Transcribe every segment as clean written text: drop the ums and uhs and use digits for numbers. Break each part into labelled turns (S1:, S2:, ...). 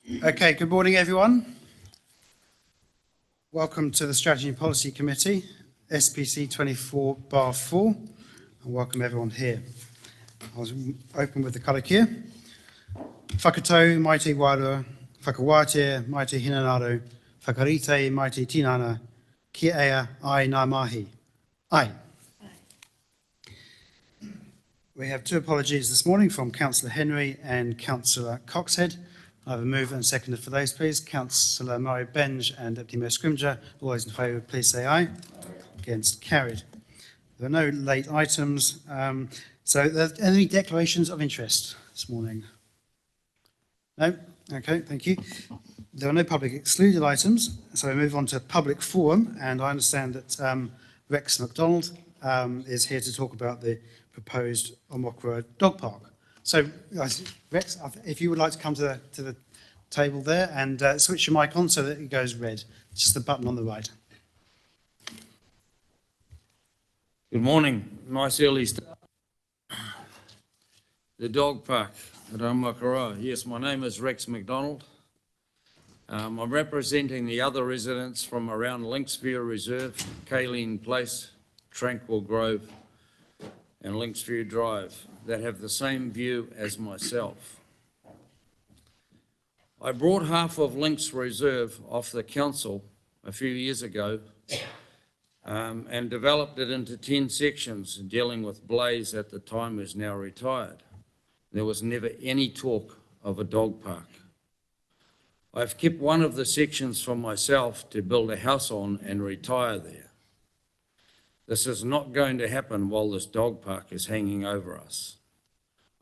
S1: Okay, good morning, everyone. Welcome to the Strategy and Policy Committee, SPC 24/4, and welcome everyone here. I'll open with the karakia. Whakatau, mai te wārua, whakawātea, mai te hinanaro, whakarite, mai te tinana, ki ea, ai ngā mahi. Ai. We have two apologies this morning from Councillor Henry and Councillor Coxhead. I have a mover and seconder for those, please. Councillor Murray Benge and Deputy Mayor Scrimger. All those in favour, please say aye. Against, carried. There are no late items. So are there any declarations of interest this morning? No? Okay, thank you. There are no public excluded items, so we move on to public forum, and I understand that Rex McDonald is here to talk about the proposed Omokara Dog Park. So, Rex, if you would like to come to the table there and switch your mic on so that it goes red. It's just the button on the right.
S2: Good morning. Nice early start. The dog park at Omokara. Yes, my name is Rex McDonald. I'm representing the other residents from around Lynxview Reserve, Kaleen Place, Tranquil Grove, and Lynxview Drive that have the same view as myself. I brought half of Lynx Reserve off the council a few years ago and developed it into 10 sections dealing with Blaze at the time, who's now retired. There was never any talk of a dog park. I've kept one of the sections for myself to build a house on and retire there. This is not going to happen while this dog park is hanging over us.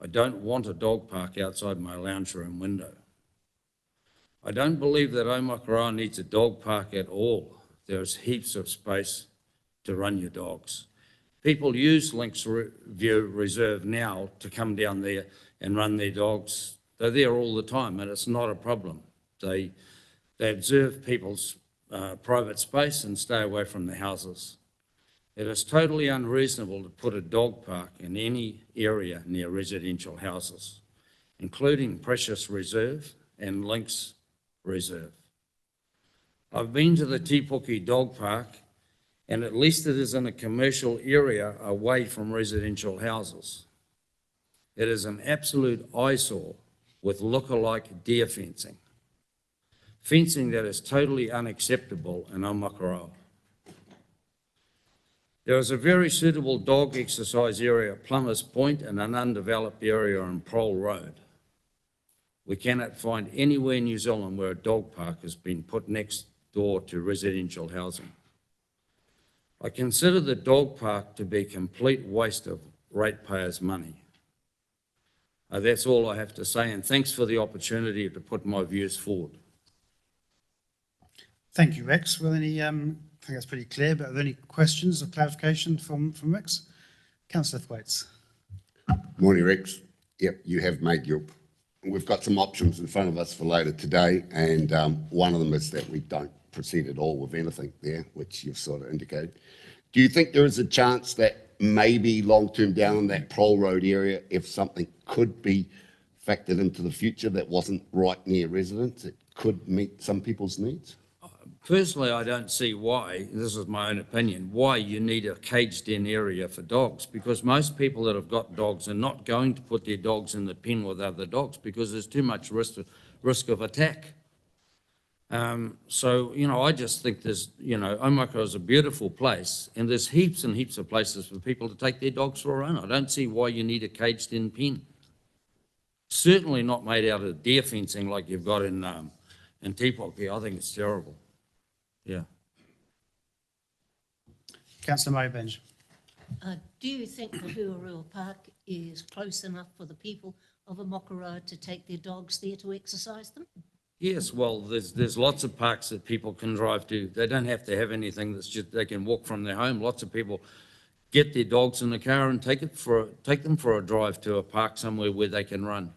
S2: I don't want a dog park outside my lounge room window. I don't believe that Omokara needs a dog park at all. There's heaps of space to run your dogs. People use Lynxview Reserve now to come down there and run their dogs. They're there all the time and it's not a problem. They observe people's private space and stay away from the houses. It is totally unreasonable to put a dog park in any area near residential houses, including Precious Reserve and Lynx Reserve. I've been to the Tipuki Dog Park, and at least it is in a commercial area away from residential houses. It is an absolute eyesore with look-alike deer fencing that is totally unacceptable in Omokara. There is a very suitable dog exercise area at Plumbers Point and an undeveloped area on Prole Road. We cannot find anywhere in New Zealand where a dog park has been put next door to residential housing. I consider the dog park to be a complete waste of ratepayers' money. That's all I have to say, and thanks for the opportunity to put my views forward.
S1: Thank you, Rex. Well, I think that's pretty clear, but are there any questions or clarification from Rex? Councillor Thwaites.
S3: Morning, Rex. Yep, you have made we've got some options in front of us for later today, and one of them is that we don't proceed at all with anything there, which you've sort of indicated. Do you think there is a chance that maybe long-term down in that Prole Road area, if something could be factored into the future that wasn't right near residents, it could meet some people's needs?
S2: Personally, I don't see why, this is my own opinion, why you need a caged-in area for dogs, because most people that have got dogs are not going to put their dogs in the pen with other dogs because there's too much risk of attack. So, I just think Omokara is a beautiful place, and there's heaps and heaps of places for people to take their dogs for a run. I don't see why you need a caged-in pen. Certainly not made out of deer fencing like you've got in Tipuki. I think it's terrible. Yeah.
S1: Councillor Murray Benge.
S4: Do you think the Huarua Park is close enough for the people of Omokara to take their dogs there to exercise them?
S2: Yes, well, there's lots of parks that people can drive to. They don't have to have anything that's just, they can walk from their home. Lots of people get their dogs in the car and take them for a drive to a park somewhere where they can run.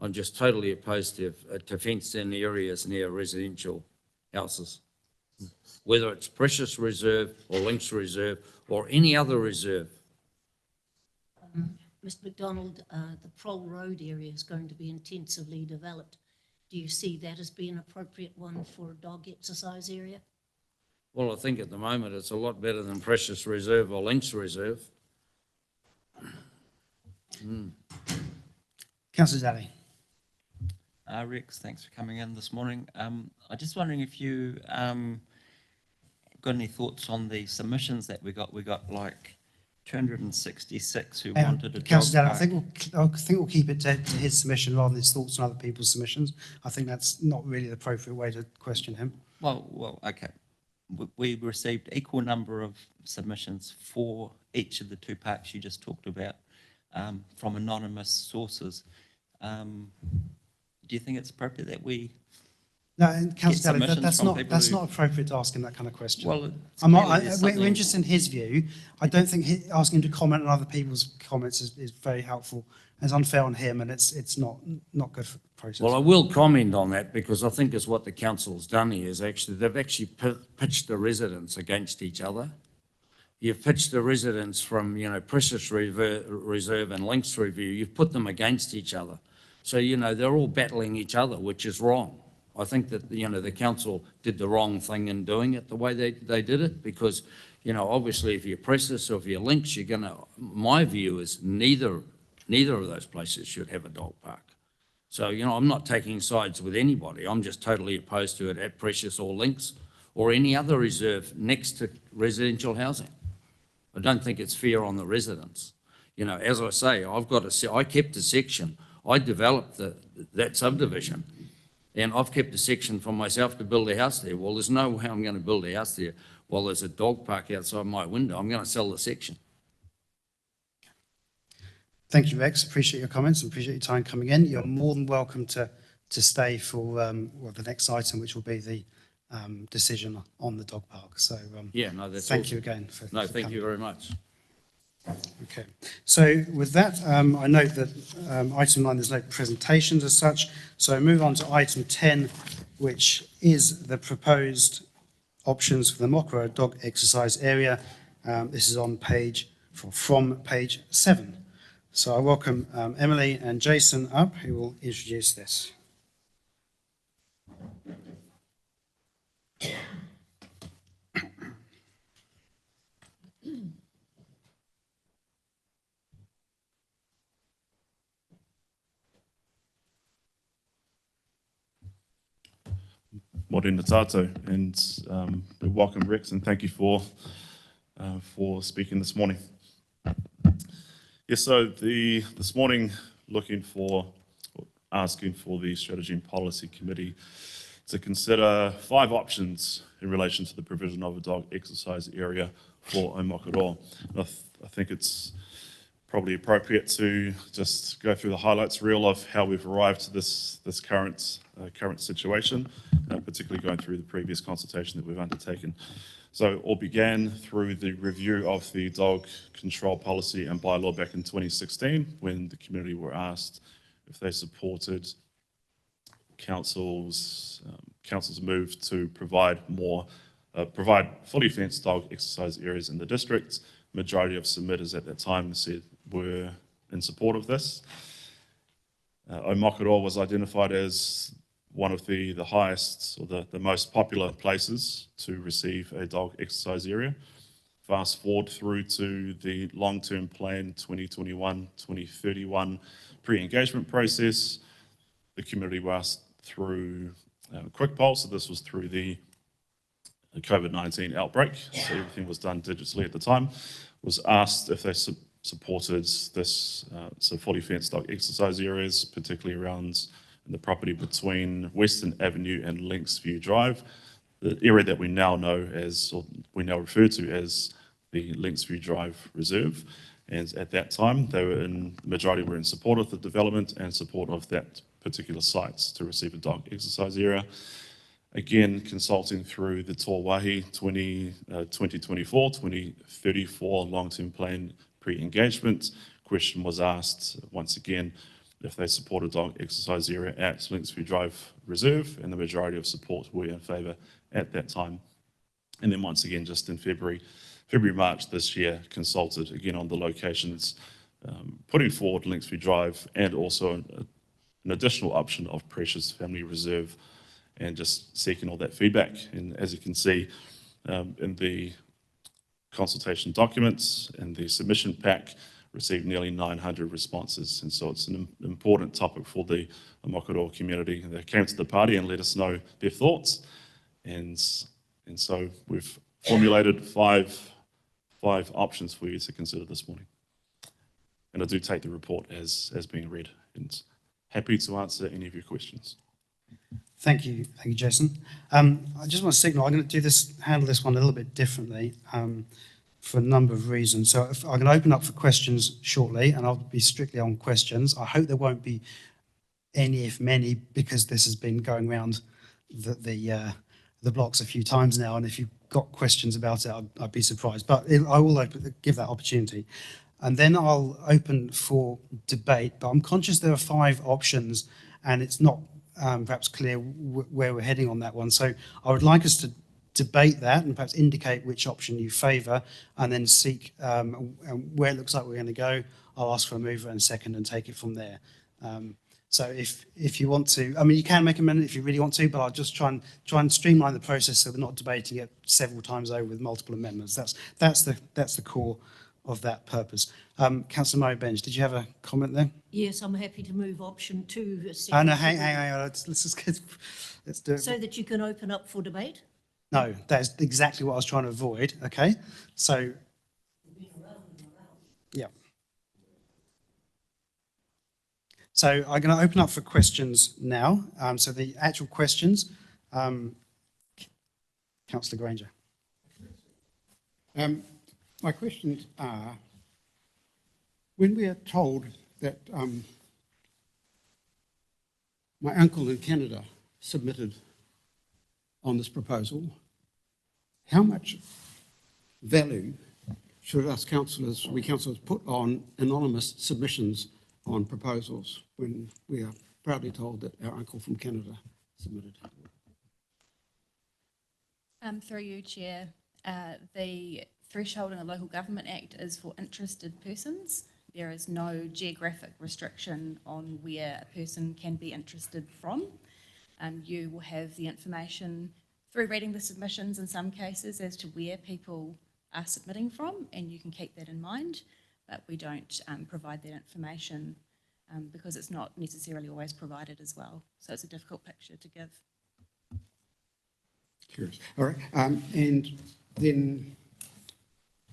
S2: I'm just totally opposed to fenced-in areas near residential houses, whether it's Precious Reserve or Lynx Reserve or any other reserve.
S4: Mr McDonald, the Prole Road area is going to be intensively developed. Do you see that as being an appropriate one for a dog exercise area?
S2: Well, I think at the moment it's a lot better than Precious Reserve or Lynx Reserve.
S1: Councillor Daly.
S5: Rex, thanks for coming in this morning. I'm just wondering if you got any thoughts on the submissions that we got. We got like 266 who wanted a dog
S1: Councillor Daly,
S5: park.
S1: I think we'll keep it to his submission rather than his thoughts on other people's submissions. I think that's not really the appropriate way to question him.
S5: Well, okay. We received equal number of submissions for each of the two parks you just talked about from anonymous sources. Do you think it's appropriate that we?
S1: No, and Councillor Daly,
S5: submissions
S1: that's
S5: from
S1: not
S5: people who-
S1: not appropriate to ask him that kind of question.
S5: Well, it's
S1: I'm not,
S5: clearly there's
S1: we're
S5: something-
S1: interested in his view. I don't think asking him to comment on other people's comments is very helpful. It's unfair on him, and it's not good for the process.
S2: Well, I will comment on that because I think is what the council's done here is actually, they've actually pitched the residents against each other. You've pitched the residents from, Precious Reserve and Lynx Review, you've put them against each other. So, they're all battling each other, which is wrong. I think that, the council did the wrong thing in doing it the way they did it because, obviously if you're Precious or if you're Lynx, my view is neither of those places should have a dog park. So, I'm not taking sides with anybody. I'm just totally opposed to it at Precious or Lynx or any other reserve next to residential housing. I don't think it's fair on the residents. As I say, I kept a section. I developed that subdivision and I've kept a section for myself to build a house there. Well, there's no way I'm going to build a house there while there's a dog park outside my window. I'm going to sell the section.
S1: Thank you, Rex. Appreciate your comments and appreciate your time coming in. You're more than welcome to stay for the next item, which will be the decision on the dog park. So
S2: Yeah, no, that's
S1: thank
S2: awesome.
S1: you again.
S2: No,
S1: for
S2: thank
S1: coming.
S2: you very much.
S1: Okay. So with that, I note that item 9, there's no presentations as such. So I move on to item 10, which is the proposed options for the Mokoro dog exercise area. This is on from page 7. So I welcome Emily and Jason up, who will introduce this.
S6: Morena tatou, and we welcome Rex and thank you for speaking this morning. Yes, so this morning asking for the Strategy and Policy Committee to consider 5 options in relation to the provision of a dog exercise area for Aomokoro. I think it's probably appropriate to just go through the highlights reel of how we've arrived to this current situation, particularly going through the previous consultation that we've undertaken. So all began through the review of the dog control policy and bylaw back in 2016, when the community were asked if they supported council's move to provide fully fenced dog exercise areas in the district. Majority of submitters at that time said were in support of this. Aomokoro was identified as one of the highest or the most popular places to receive a dog exercise area. Fast forward through to the long-term plan 2021-2031 pre-engagement process. The community was asked through quick poll, so this was through the COVID-19 outbreak, so everything was done digitally at the time, was asked if they supported this fully fenced dog exercise areas, particularly around the property between Western Avenue and Lynxview Drive, the area that we now know as, or we now refer to as the Lynxview Drive Reserve. And at that time, the majority were in support of the development and support of that particular site to receive a dog exercise area. Again, consulting through the Tōwahi 2024-2034 long-term plan pre-engagement, question was asked once again if they support a dog exercise area at Lynxview Drive Reserve, and the majority of support were in favour at that time. And then once again, just in February, March this year, consulted again on the locations, putting forward Lynxview Drive and also an additional option of Precious Family Reserve and just seeking all that feedback. And as you can see in the consultation documents and the submission pack, received nearly 900 responses. And so it's an important topic for the Mokoroa community. They came to the party and let us know their thoughts. And so we've formulated five options for you to consider this morning. And I do take the report as being read and happy to answer any of your questions.
S1: Thank you, Jason. I just want to signal, I'm going to handle this one a little bit differently for a number of reasons. So I'm going to open up for questions shortly, and I'll be strictly on questions. I hope there won't be any, if many, because this has been going around the blocks a few times now, and if you've got questions about it, I'd be surprised. But I will give that opportunity. And then I'll open for debate, but I'm conscious there are 5 options, and it's not perhaps clear where we're heading on that one. So I would like us to debate that and perhaps indicate which option you favour, and then seek where it looks like we're going to go. I'll ask for a mover and second and take it from there. So if you want to, I mean, you can make an amendment if you really want to, but I'll just try and streamline the process so we're not debating it several times over with multiple amendments. That's the core of that purpose. Councillor Murray Benj, did you have a comment there?
S4: Yes, I'm happy to move option 2.
S1: Oh, no, hang on. Let's do it.
S4: So that you can open up for debate?
S1: No, that's exactly what I was trying to avoid. Okay, so yeah. So I'm going to open up for questions now. So the actual questions, Councillor Granger.
S7: My questions are, when we are told that my uncle in Canada submitted on this proposal, how much value should us councillors, we councillors, put on anonymous submissions on proposals when we are proudly told that our uncle from Canada submitted?
S8: Through you, Chair, the threshold in the Local Government Act is for interested persons. There is no geographic restriction on where a person can be interested from. You will have the information through reading the submissions in some cases as to where people are submitting from, and you can keep that in mind, but we don't provide that information because it's not necessarily always provided as well. So it's a difficult picture to give.
S7: Curious. All right. And then,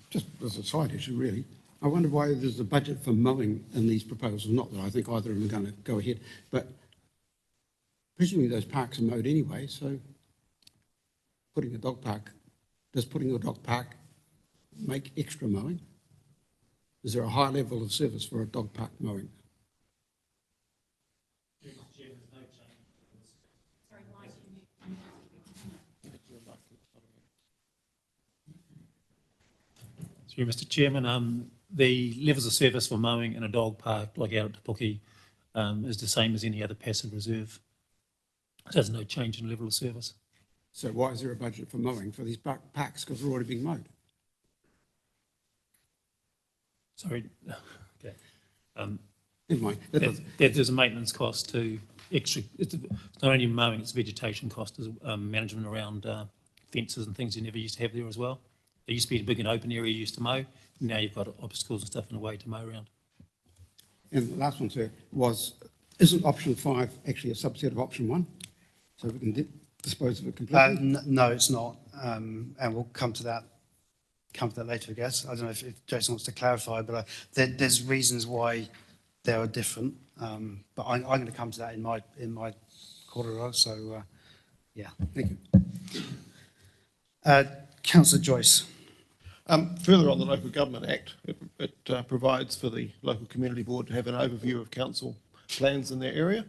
S7: just as a side issue, really, I wonder why there's a budget for mowing in these proposals. Not that I think either of them are going to go ahead, but presumably those parks are mowed anyway, so putting a dog park, does putting a dog park make extra mowing? Is there a high level of service for a dog park mowing?
S9: Sorry, Mr. Chairman, the levels of service for mowing in a dog park, like out at Te Puke, is the same as any other passive reserve. So there's no change in level of service.
S7: So why is there a budget for mowing for these parks, because they're already being mowed?
S9: Sorry. Okay.
S7: Never mind.
S9: There's a maintenance cost to extra. It's not only mowing; it's vegetation cost as management around fences and things you never used to have there as well. There used to be a big and open area you used to mow. Now you've got obstacles and stuff in the way to mow around.
S7: And the last one, sir, isn't option 5 actually a subset of option 1? So we can dispose of it completely?
S1: No, it's not, and we'll come to that later, I guess. I don't know if Jason wants to clarify, but there's reasons why they are different. But I'm going to come to that in my quarter. So yeah,
S7: Thank you.
S1: Councillor Joyce.
S10: Further on the Local Government Act, it provides for the local community board to have an overview of council plans in their area.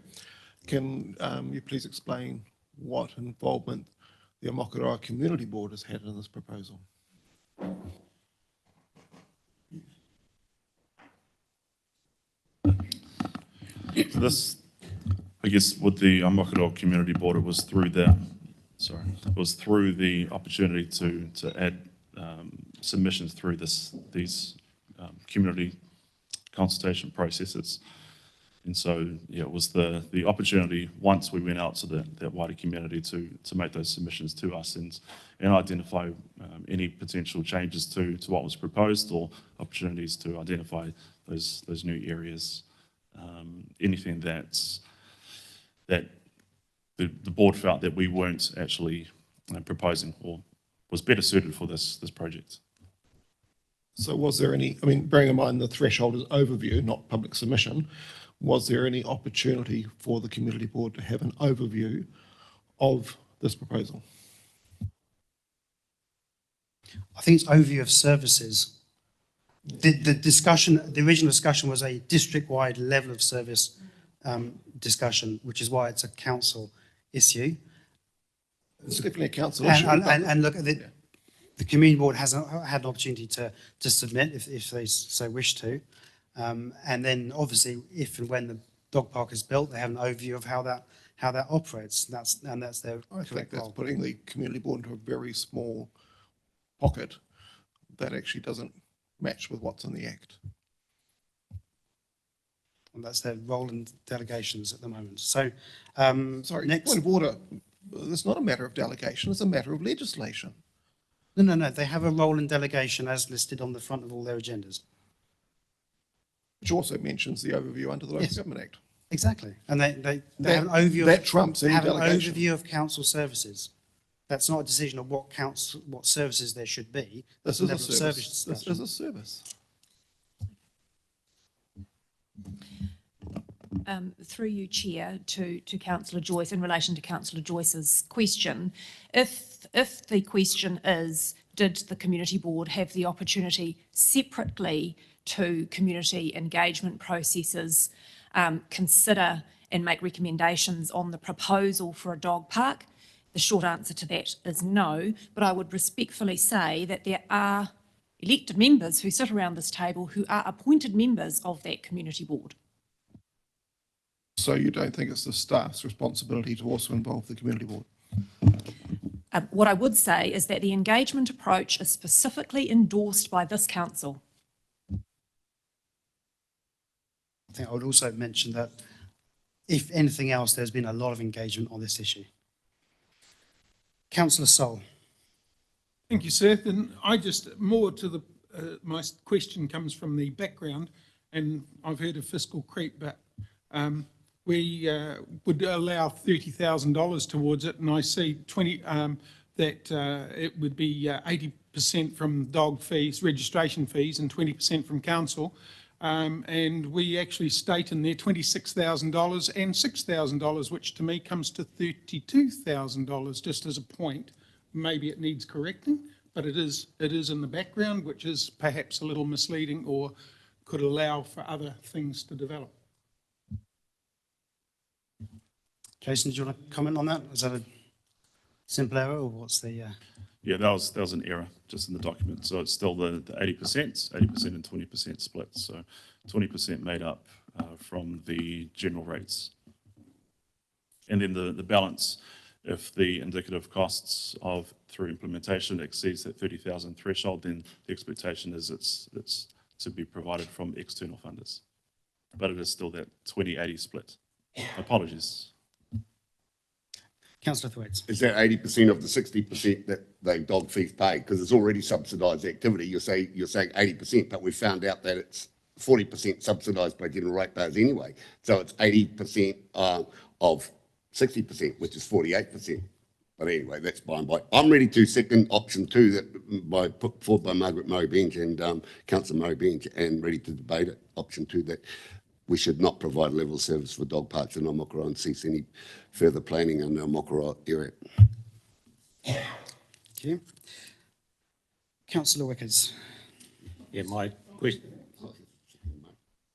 S10: Can you please explain what involvement the Mokoroa Community Board has had in this proposal?
S6: So this, I guess, with the Mokoroa Community Board, it was through the opportunity to add submissions through these community consultation processes. And so, yeah, it was the opportunity, once we went out to that wider community to make those submissions to us and identify any potential changes to what was proposed or opportunities to identify those new areas. Anything that the board felt that we weren't actually proposing or was better suited for this project.
S10: So was there any, I mean, bearing in mind the threshold is overview, not public submission, was there any opportunity for the community board to have an overview of this proposal?
S1: I think it's overview of services. The discussion, the original discussion was a district-wide level of service discussion, which is why it's a council issue.
S10: It's definitely a council issue.
S1: And look, the community board hasn't had an opportunity to submit if they so wish to. And then obviously, if and when the dog park is built, they have an overview of how that operates. That's their
S10: I think
S1: correct
S10: that's
S1: role.
S10: putting the community board into a very small pocket that actually doesn't match with what's in the Act.
S1: And that's their role in delegations at the moment. So,
S10: Sorry,
S1: next.
S10: point of order. It's not a matter of delegation, it's a matter of legislation.
S1: No. They have a role in delegation as listed on the front of all their agendas.
S10: Which also mentions the overview under the Local
S1: Yes.
S10: Government Act.
S1: Exactly. And they
S10: That-
S1: have an overview.
S10: that trumps any
S1: have an
S10: delegation.
S1: overview of council services. That's not a decision of what services there should be.
S10: This
S1: It's a
S10: is a
S1: level of
S10: service. This
S1: discussion.
S10: is a service.
S11: Through you, Chair, to Councillor Joyce, in relation to Councillor Joyce's question, if the question is, did the community board have the opportunity separately to community engagement processes, consider and make recommendations on the proposal for a dog park? The short answer to that is no, but I would respectfully say that there are elected members who sit around this table who are appointed members of that community board.
S10: So you don't think it's the staff's responsibility to also involve the community board?
S11: What I would say is that the engagement approach is specifically endorsed by this council.
S1: I think I would also mention that if anything else, there's been a lot of engagement on this issue. Councillor Sol.
S12: Thank you, Seth. And I just, more to the, my question comes from the background, and I've heard of fiscal creep, but we would allow $30,000 towards it, and I see that it would be 80% from dog fees, registration fees, and 20% from council. And we actually state in there $26,000 and $6,000, which to me comes to $32,000, just as a point. Maybe it needs correcting, but it is in the background, which is perhaps a little misleading or could allow for other things to develop.
S1: Jason, do you want to comment on that? Is that a simple error or what's the...
S6: Yeah, that was an error just in the document. So it's still the 80% and 20% split. So 20% made up from the general rates. And then the balance, if the indicative costs of through implementation exceeds that 30,000 threshold, then the expectation is it's to be provided from external funders. But it is still that 20-80 split. Apologies.
S1: Councillor Thwaites.
S3: Is that 80% of the 60% that the dog thief pay? Because it's already subsidised activity. You're saying 80%, but we found out that it's 40% subsidised by general ratepayers anyway. So it's 80% of 60%, which is 48%. But anyway, that's by and by. I'm ready to second option 2 that put forward by Margaret Murray Bench and Councillor Murray Bench, and ready to debate it. Option 2, that we should not provide level of service for dog parks in Omokoro and cease any further planning in the Omokoro area.
S1: Thank you. Councillor Wickers.
S13: Yeah, my question.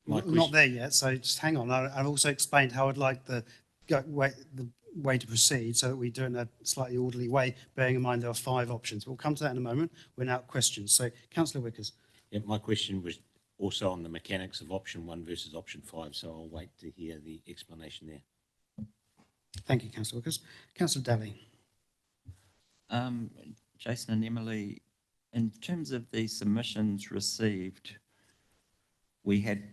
S1: Not there yet, so just hang on. I've also explained how I'd like the way to proceed so that we do it in a slightly orderly way, bearing in mind there are 5 options. We'll come to that in a moment. We're now at questions. So, Councillor Wickers.
S13: Yeah, my question was also on the mechanics of option 1 versus option 5, so I'll wait to hear the explanation there.
S1: Thank you, Councillor Wickers. Councillor Daly.
S5: Jason and Emily, in terms of the submissions received, we had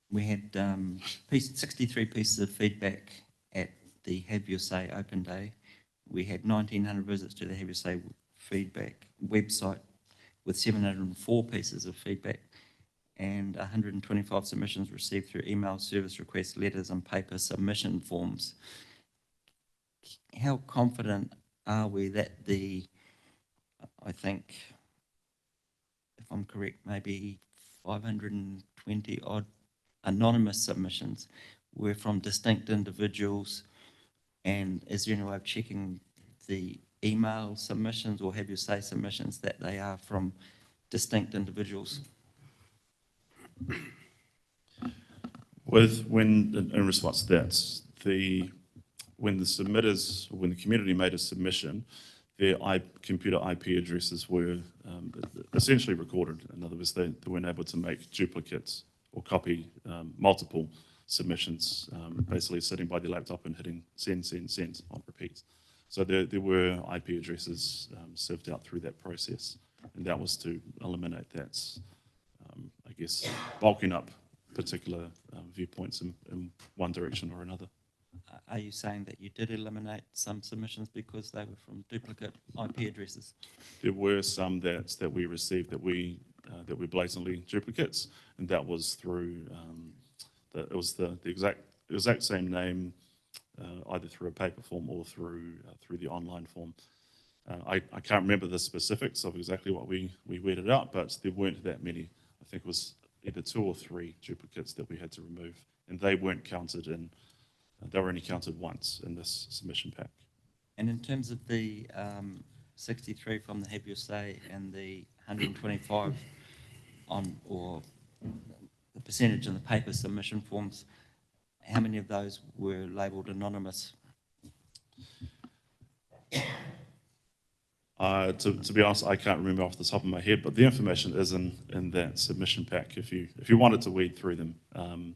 S5: we had 63 pieces of feedback at the Have Your Say Open Day. We had 1,900 visits to the Have Your Say feedback website with 704 pieces of feedback and 125 submissions received through email, service requests, letters and paper submission forms. How confident are we that I think, if I'm correct, maybe 520 odd anonymous submissions were from distinct individuals, and is there any way of checking the email submissions or Have Your Say submissions that they are from distinct individuals?
S6: In response to that, when the community made a submission, their computer IP addresses were essentially recorded. In other words, they weren't able to make duplicates or copy multiple submissions, basically sitting by their laptop and hitting send on repeat. So there were IP addresses served out through that process, and that was to eliminate that, I guess, bulking up particular viewpoints in one direction or another.
S5: Are you saying that you did eliminate some submissions because they were from duplicate IP addresses?
S6: There were some that we received that were blatantly duplicates, and that was through it was the exact same name, either through a paper form or through the online form. I can't remember the specifics of exactly what we weeded out, but there weren't that many. I think it was either 2 or 3 duplicates that we had to remove, and they weren't counted in. They were only counted once in this submission pack.
S5: And in terms of the 63 from the Have Your Say and the 125 or the percentage in the paper submission forms, how many of those were labelled anonymous?
S6: To be honest, I can't remember off the top of my head, but the information is in that submission pack if you wanted to weed through them.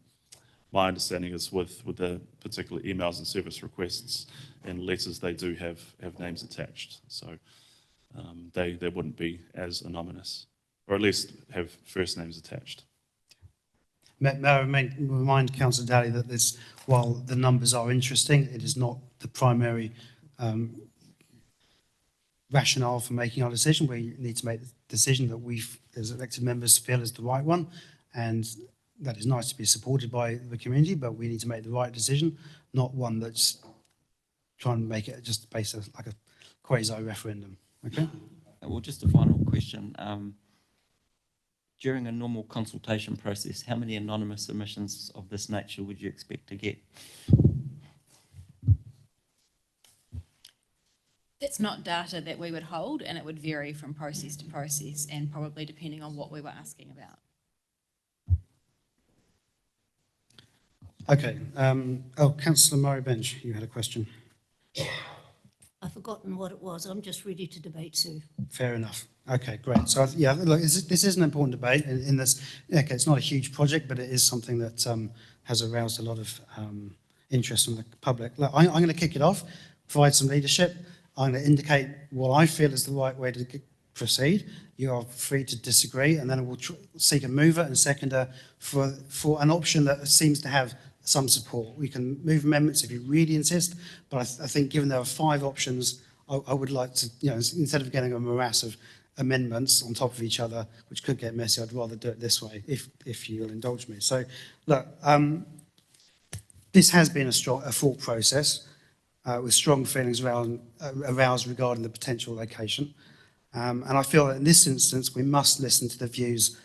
S6: My understanding is with the particular emails and service requests and letters, they do have names attached. So they wouldn't be as anonymous, or at least have first names attached.
S1: May I remind Councillor Daly that while the numbers are interesting, it is not the primary rationale for making our decision. We need to make the decision that we, as elected members, feel is the right one, and that is nice to be supported by the community, but we need to make the right decision, not one that's trying to make it just based on like a quasi-referendum. Okay?
S5: Well, just a final question. During a normal consultation process, how many anonymous submissions of this nature would you expect to get?
S8: That's not data that we would hold, and it would vary from process to process and probably depending on what we were asking about.
S1: Okay. Councillor Murray Bench, you had a question.
S4: I've forgotten what it was. I'm just ready to debate, Sue.
S1: Fair enough. Okay, great. So, yeah, look, this is an important debate in this. Okay, it's not a huge project, but it is something that has aroused a lot of interest from the public. Look, I'm going to kick it off, provide some leadership. I'm going to indicate what I feel is the right way to proceed. You are free to disagree, and then we'll seek a mover and seconder for an option that seems to have some support. We can move amendments if you really insist, but I think given there are 5 options, I would like to, instead of getting a morass of amendments on top of each other, which could get messy, I'd rather do it this way, if you'll indulge me. So, look, this has been a full process with strong feelings aroused regarding the potential location. And I feel that in this instance, we must listen to the views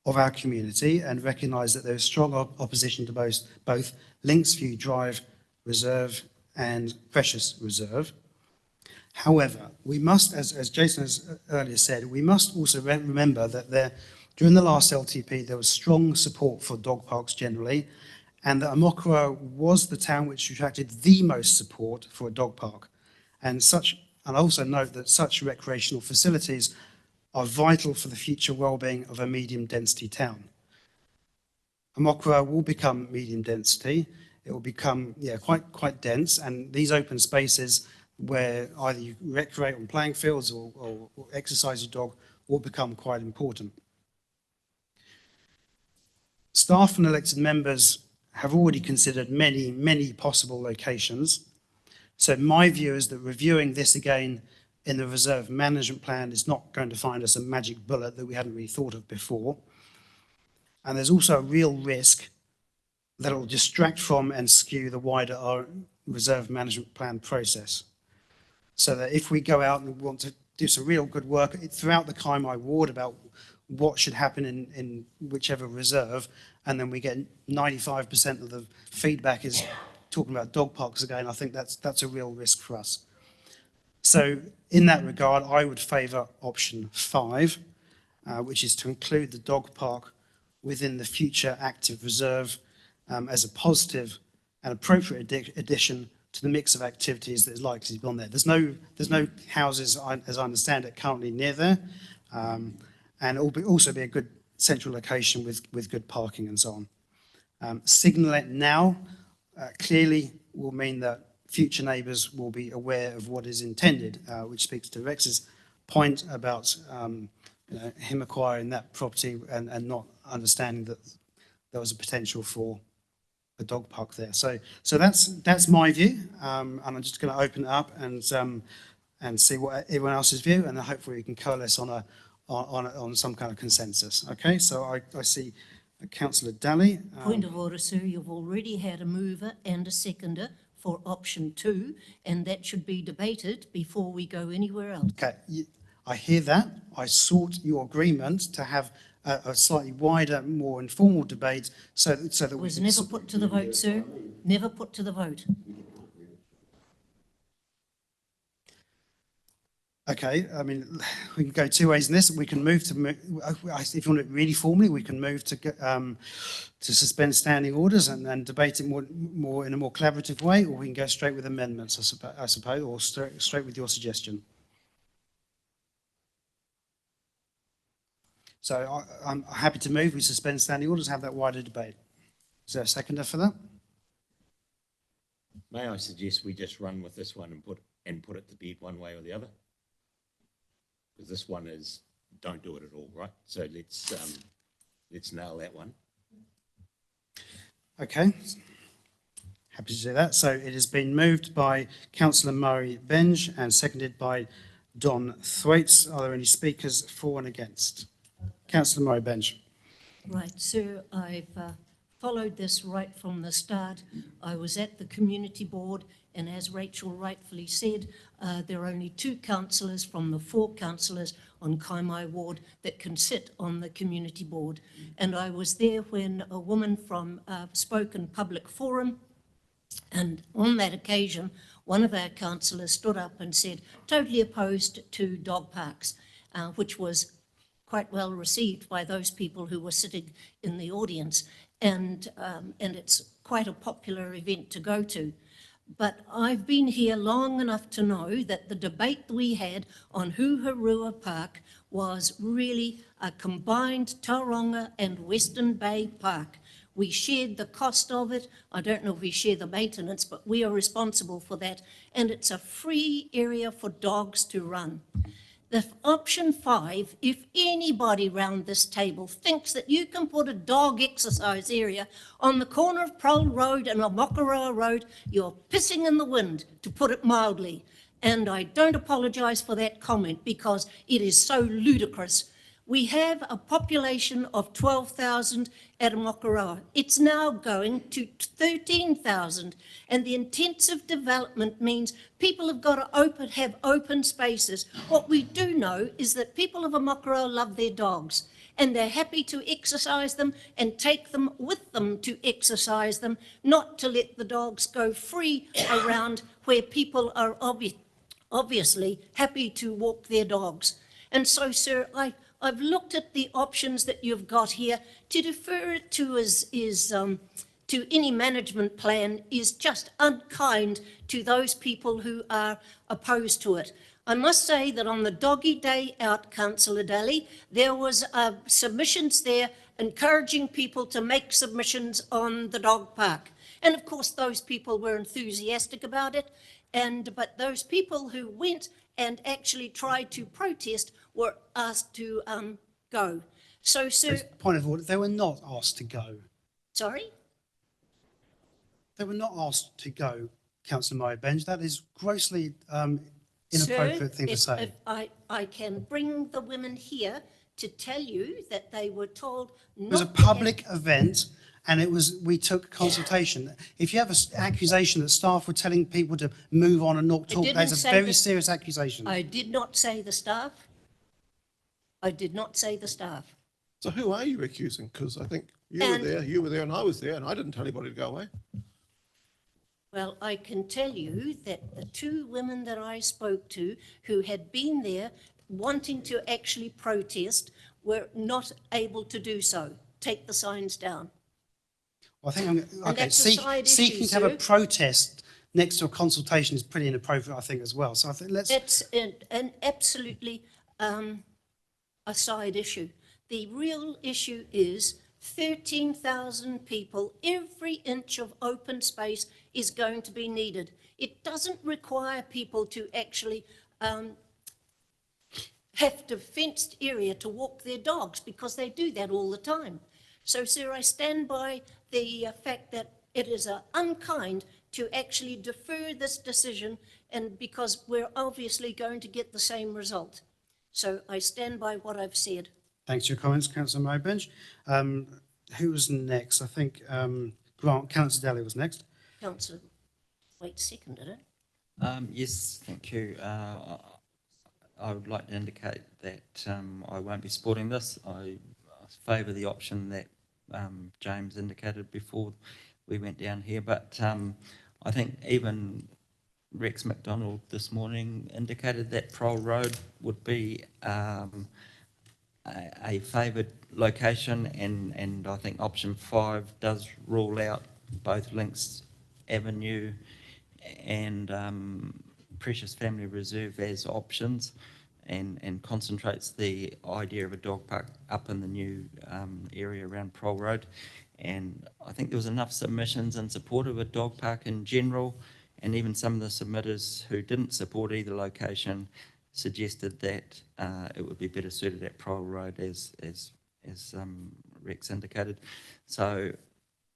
S1: of our community and recognise that there is strong opposition to both Linksview Drive Reserve and Precious Reserve. However, we must, as Jason has earlier said, we must also remember that during the last LTP, there was strong support for dog parks generally, and that Amokura was the town which attracted the most support for a dog park. And also note that such recreational facilities are vital for the future well-being of a medium-density town. Amokura will become medium density. It will become quite dense, and these open spaces where either you recreate on playing fields or exercise your dog will become quite important. Staff and elected members have already considered many, many possible locations. So my view is that reviewing this again in the reserve management plan is not going to find us a magic bullet that we hadn't really thought of before. And there's also a real risk that it will distract from and skew the wider reserve management plan process. So that if we go out and want to do some real good work throughout the Kaimai ward about what should happen in whichever reserve, and then we get 95% of the feedback is talking about dog parks again, I think that's a real risk for us. So in that regard, I would favour option 5, which is to include the dog park within the future active reserve as a positive and appropriate addition to the mix of activities that is likely to be on there. There's no houses, as I understand it, currently near there, and it will also be a good central location with good parking and so on. Signal it now clearly will mean that future neighbours will be aware of what is intended, which speaks to Rex's point about him acquiring that property and not understanding that there was a potential for a dog park there. So that's my view, and I'm just going to open it up and see what everyone else's view, and then hopefully we can coalesce on some kind of consensus. Okay, so I see Councillor Daly.
S4: Point of order, sir. You've already had a mover and a seconder for option 2, and that should be debated before we go anywhere else.
S1: Okay, I hear that. I sought your agreement to have a slightly wider, more informal debate so that
S4: It
S1: we
S4: was
S1: can...
S4: never put to the vote, sir. Never put to the vote.
S1: Okay, I mean, we can go two ways in this. We can move to, if you want it really formally, we can move to suspend standing orders and debate it more in a more collaborative way, or we can go straight with amendments, I suppose, or straight with your suggestion. So I'm happy to move. We suspend standing orders, have that wider debate. Is there a seconder for that?
S13: May I suggest we just run with this one and put it to bed one way or the other? Because this one is don't do it at all, right? So let's nail that one.
S1: Okay. Happy to do that. So it has been moved by Councillor Murray Benge and seconded by Don Thwaites. Are there any speakers for and against? Councillor Murray Benge.
S4: Right, sir, I've followed this right from the start. I was at the community board, and as Rachel rightfully said, there are only 2 councillors from the 4 councillors on Kaimai ward that can sit on the community board. And I was there when a woman from spoke in public forum, and on that occasion, one of our councillors stood up and said, totally opposed to dog parks, which was quite well received by those people who were sitting in the audience. And it's quite a popular event to go to. But I've been here long enough to know that the debate we had on Huhurua Park was really a combined Tauranga and Western Bay Park. We shared the cost of it. I don't know if we share the maintenance, but we are responsible for that. And it's a free area for dogs to run. The option 5, if anybody round this table thinks that you can put a dog exercise area on the corner of Prowl Road and Mokoroa Road, you're pissing in the wind, to put it mildly. And I don't apologise for that comment because it is so ludicrous. We have a population of 12,000 at Mokoroa. It's now going to 13,000, and the intensive development means people have got to have open spaces. What we do know is that people of Mokoroa love their dogs, and they're happy to exercise them and take them with them to exercise them, not to let the dogs go free around where people are obviously happy to walk their dogs. And so, sir, I've looked at the options that you've got here. To defer it to to any management plan is just unkind to those people who are opposed to it. I must say that on the doggy day out, Councillor Daly, there was submissions there encouraging people to make submissions on the dog park. And of course, those people were enthusiastic about it. But those people who went and actually tried to protest were asked to go. So, sir...
S1: Point of order, they were not asked to go.
S4: Sorry?
S1: They were not asked to go, Councillor Murray Benj. That is grossly
S4: Sir,
S1: inappropriate thing to
S4: if
S1: say.
S4: I can bring the women here to tell you that they were told
S1: It was a
S4: not to have-
S1: public event and we took consultation. If you have an accusation that staff were telling people to move on and not talk,
S4: didn't
S1: that's a
S4: say
S1: very
S4: that-
S1: serious accusation.
S4: I did not say the staff. I did not say the staff.
S10: So who are you accusing? Because I think you
S4: And-
S10: were there and I was there and I didn't tell anybody to go away.
S4: Well, I can tell you that the two women that I spoke to who had been there wanting to actually protest were not able to do so. Take the signs down.
S1: Well, I think, okay,
S4: that's a side issue,
S1: seeking to have a
S4: sir.
S1: protest next to a consultation is pretty inappropriate, I think, as well. So I think let's,
S4: That's an absolutely a side issue. The real issue is 13,000 people, every inch of open space is going to be needed. It doesn't require people to actually have to fenced area to walk their dogs because they do that all the time. So, sir, I stand by the fact that it is unkind to actually defer this decision and because we're obviously going to get the same result. So I stand by what I've said.
S1: thanks for your comments, Councillor Murray Benj. Who was next? I think Grant, Councillor Daly was next.
S4: Councillor, wait, seconded it.
S5: Yes, thank you. I would like to indicate that I won't be supporting this. I favour the option that James indicated before we went down here, but I think even Rex McDonald this morning indicated that Prole Road would be a favoured location, and I think option 5 does rule out both Lynx Avenue and Precious Family Reserve as options, and concentrates the idea of a dog park up in the new area around Prole Road. And I think there was enough submissions in support of a dog park in general, and even some of the submitters who didn't support either location suggested that it would be better suited at Prole Road as Rex indicated. So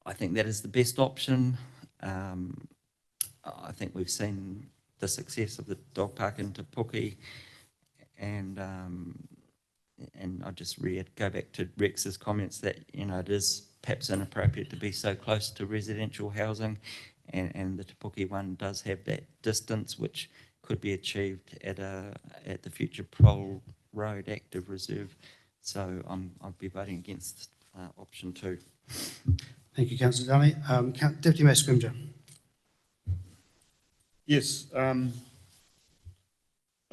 S5: I think that is the best option. I think we've seen the success of the dog park in Te Puke, and I just go back to Rex's comments that, you know, it is perhaps inappropriate to be so close to residential housing, and the Te Puke one does have that distance which could be achieved at the future Prole Road Active Reserve. So I'll be voting against option 2.
S1: Thank you, Councillor Daly. Deputy Mayor Scrimgeour.
S14: Yes, I'd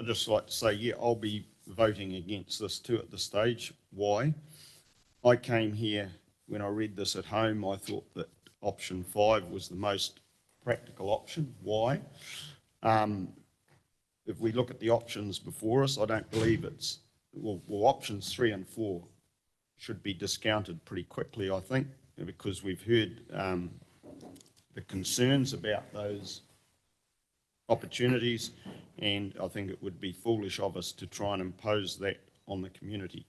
S14: just like to say, yeah, I'll be voting against this too at this stage. Why? I came here, when I read this at home, I thought that option 5 was the most practical option. Why? If we look at the options before us, I don't believe it's, well, options 3 and 4 should be discounted pretty quickly, I think, because we've heard the concerns about those opportunities, and I think it would be foolish of us to try and impose that on the community.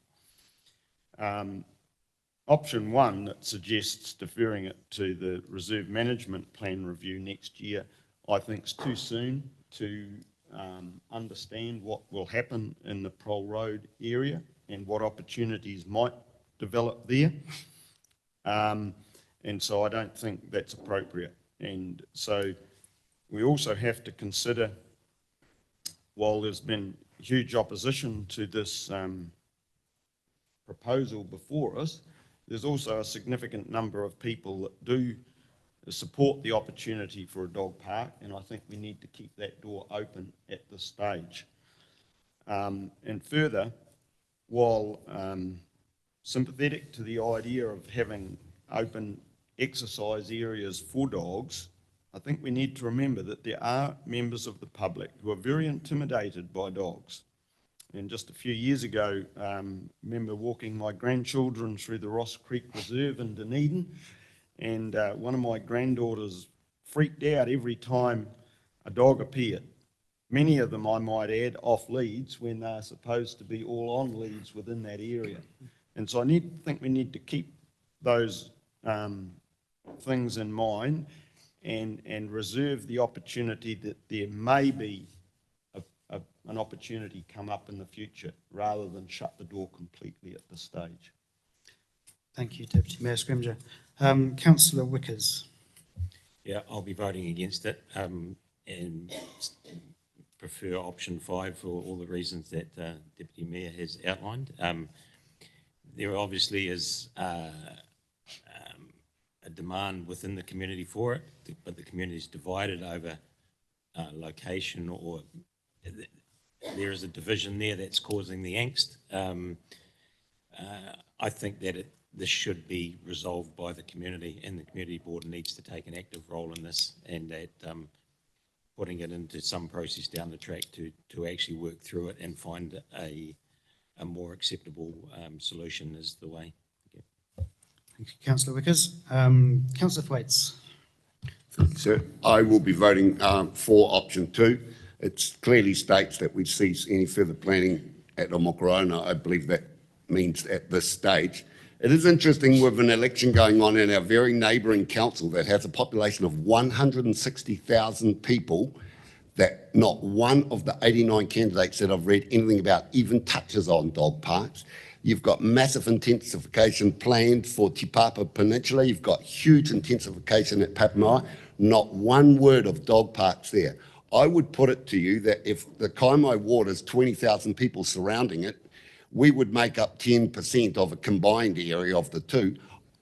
S14: Option 1 that suggests deferring it to the Reserve Management Plan review next year, I think is too soon to understand what will happen in the Prole Road area and what opportunities might develop there. And so I don't think that's appropriate. And so we also have to consider, while there's been huge opposition to this proposal before us, there's also a significant number of people that do support the opportunity for a dog park, and I think we need to keep that door open at this stage. And further, while sympathetic to the idea of having open exercise areas for dogs, I think we need to remember that there are members of the public who are very intimidated by dogs. And just a few years ago, I remember walking my grandchildren through the Ross Creek Reserve in Dunedin, and one of my granddaughters freaked out every time a dog appeared. Many of them, I might add, off leads when they're supposed to be all on leads within that area. And so I think we need to keep those things in mind and reserve the opportunity that there may be an opportunity come up in the future, rather than shut the door completely at this stage.
S1: Thank you, Deputy Mayor Scrimgeour. Councillor Wickers.
S13: Yeah, I'll be voting against it, and prefer option 5 for all the reasons that Deputy Mayor has outlined. There obviously is a demand within the community for it, but the community is divided over location, or there is a division there that's causing the angst. I think that this should be resolved by the community, and the community board needs to take an active role in this, and that putting it into some process down the track to actually work through it and find a more acceptable solution is the way.
S1: Thank you, Councillor Wickers. Councillor Thwaites.
S3: Thank you, sir. I will be voting for option 2. It clearly states that we cease any further planning at Omokorona. I believe that means at this stage. It is interesting with an election going on in our very neighbouring council that has a population of 160,000 people, that not one of the 89 candidates that I've read anything about even touches on dog parks. You've got massive intensification planned for Te Papa Peninsula. You've got huge intensification at Papamoa. Not one word of dog parks there. I would put it to you that if the Kaimai ward is 20,000 people surrounding it, we would make up 10% of a combined area of the two.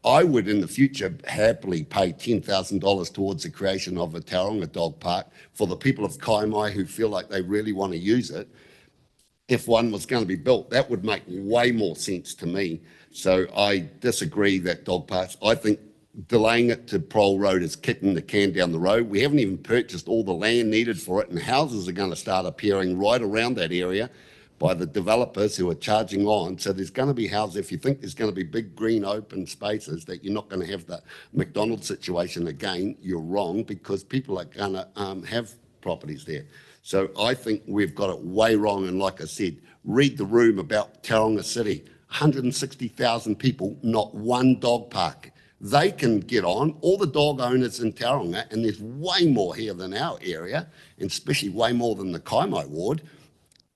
S3: I would in the future happily pay $10,000 towards the creation of a Tauranga dog park for the people of Kaimai who feel like they really want to use it. If one was going to be built, that would make way more sense to me. So I disagree that dog parks, I think delaying it to Prole Road is kicking the can down the road. We haven't even purchased all the land needed for it, and houses are going to start appearing right around that area by the developers who are charging on. So there's going to be houses. If you think there's going to be big green open spaces, that you're not going to have the McDonald's situation again, you're wrong, because people are going to have properties there. So I think we've got it way wrong. And like I said, read the room about Tauranga City, 160,000 people, not one dog park. They can get on, all the dog owners in Tauranga, and there's way more here than our area, and especially way more than the Kaimai ward.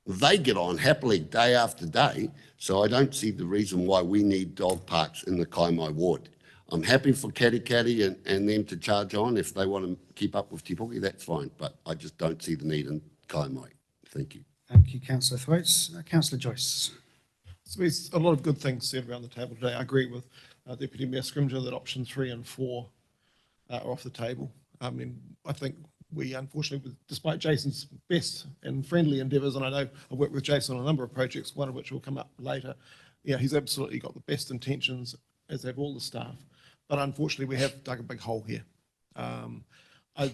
S3: They get on happily day after day, so I don't see the reason why we need dog parks in the Kaimai ward. I'm happy for Katikati and them to charge on. If they want to keep up with Te Puke, that's fine, but I just don't see the need in Kaimai. Thank you.
S1: Thank you, Councillor Thwaites. Councillor Joyce.
S10: So there's a lot of good things said around the table today. I agree with Deputy Mayor Scrimgeour that option 3 and 4 are off the table. I mean, I think we unfortunately, despite Jason's best and friendly endeavours, and I know I've worked with Jason on a number of projects, one of which will come up later, he's absolutely got the best intentions, as have all the staff. But unfortunately, we have dug a big hole here. I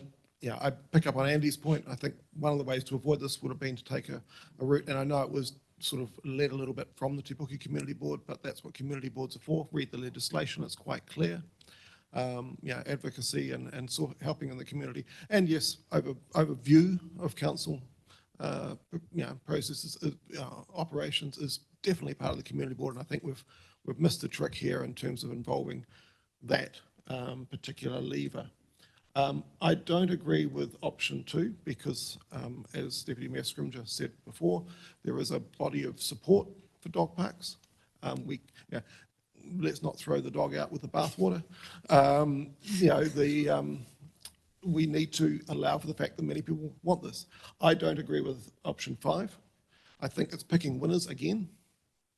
S10: pick up on Andy's point. I think one of the ways to avoid this would have been to take a route, and I know it was sort of led a little bit from the Te Puke Community Board, but that's what community boards are for. Read the legislation, it's quite clear. Advocacy and sort of helping in the community. And yes, overview of council processes, operations is definitely part of the community board, and I think we've missed the trick here in terms of involving that particular lever. I don't agree with option 2 because, as Deputy Mayor Scrimgeour said before, there is a body of support for dog parks. Let's not throw the dog out with the bathwater. We need to allow for the fact that many people want this. I don't agree with option 5. I think it's picking winners again.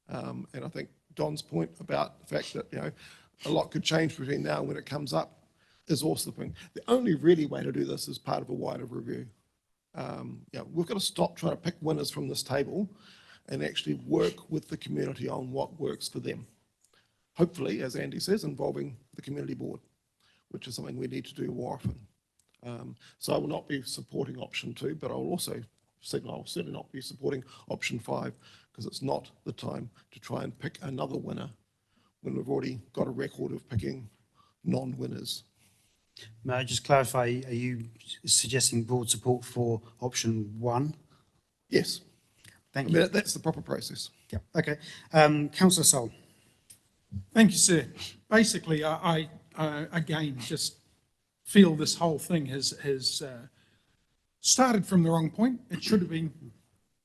S10: And I think Don's point about the fact that, a lot could change between now and when it comes up is also the thing. The only really way to do this is part of a wider review. We've got to stop trying to pick winners from this table and actually work with the community on what works for them. Hopefully, as Andy says, involving the community board, which is something we need to do more often. So I will not be supporting option 2, but I will also signal I will certainly not be supporting option 5, because it's not the time to try and pick another winner when we've already got a record of picking non-winners.
S1: May I just clarify, are you suggesting board support for option 1?
S10: Yes.
S1: Thank you.
S10: That's the proper process.
S1: Yeah. Okay. Councillor Sol.
S12: Thank you, sir. Basically, I again, just feel this whole thing has started from the wrong point. It should have been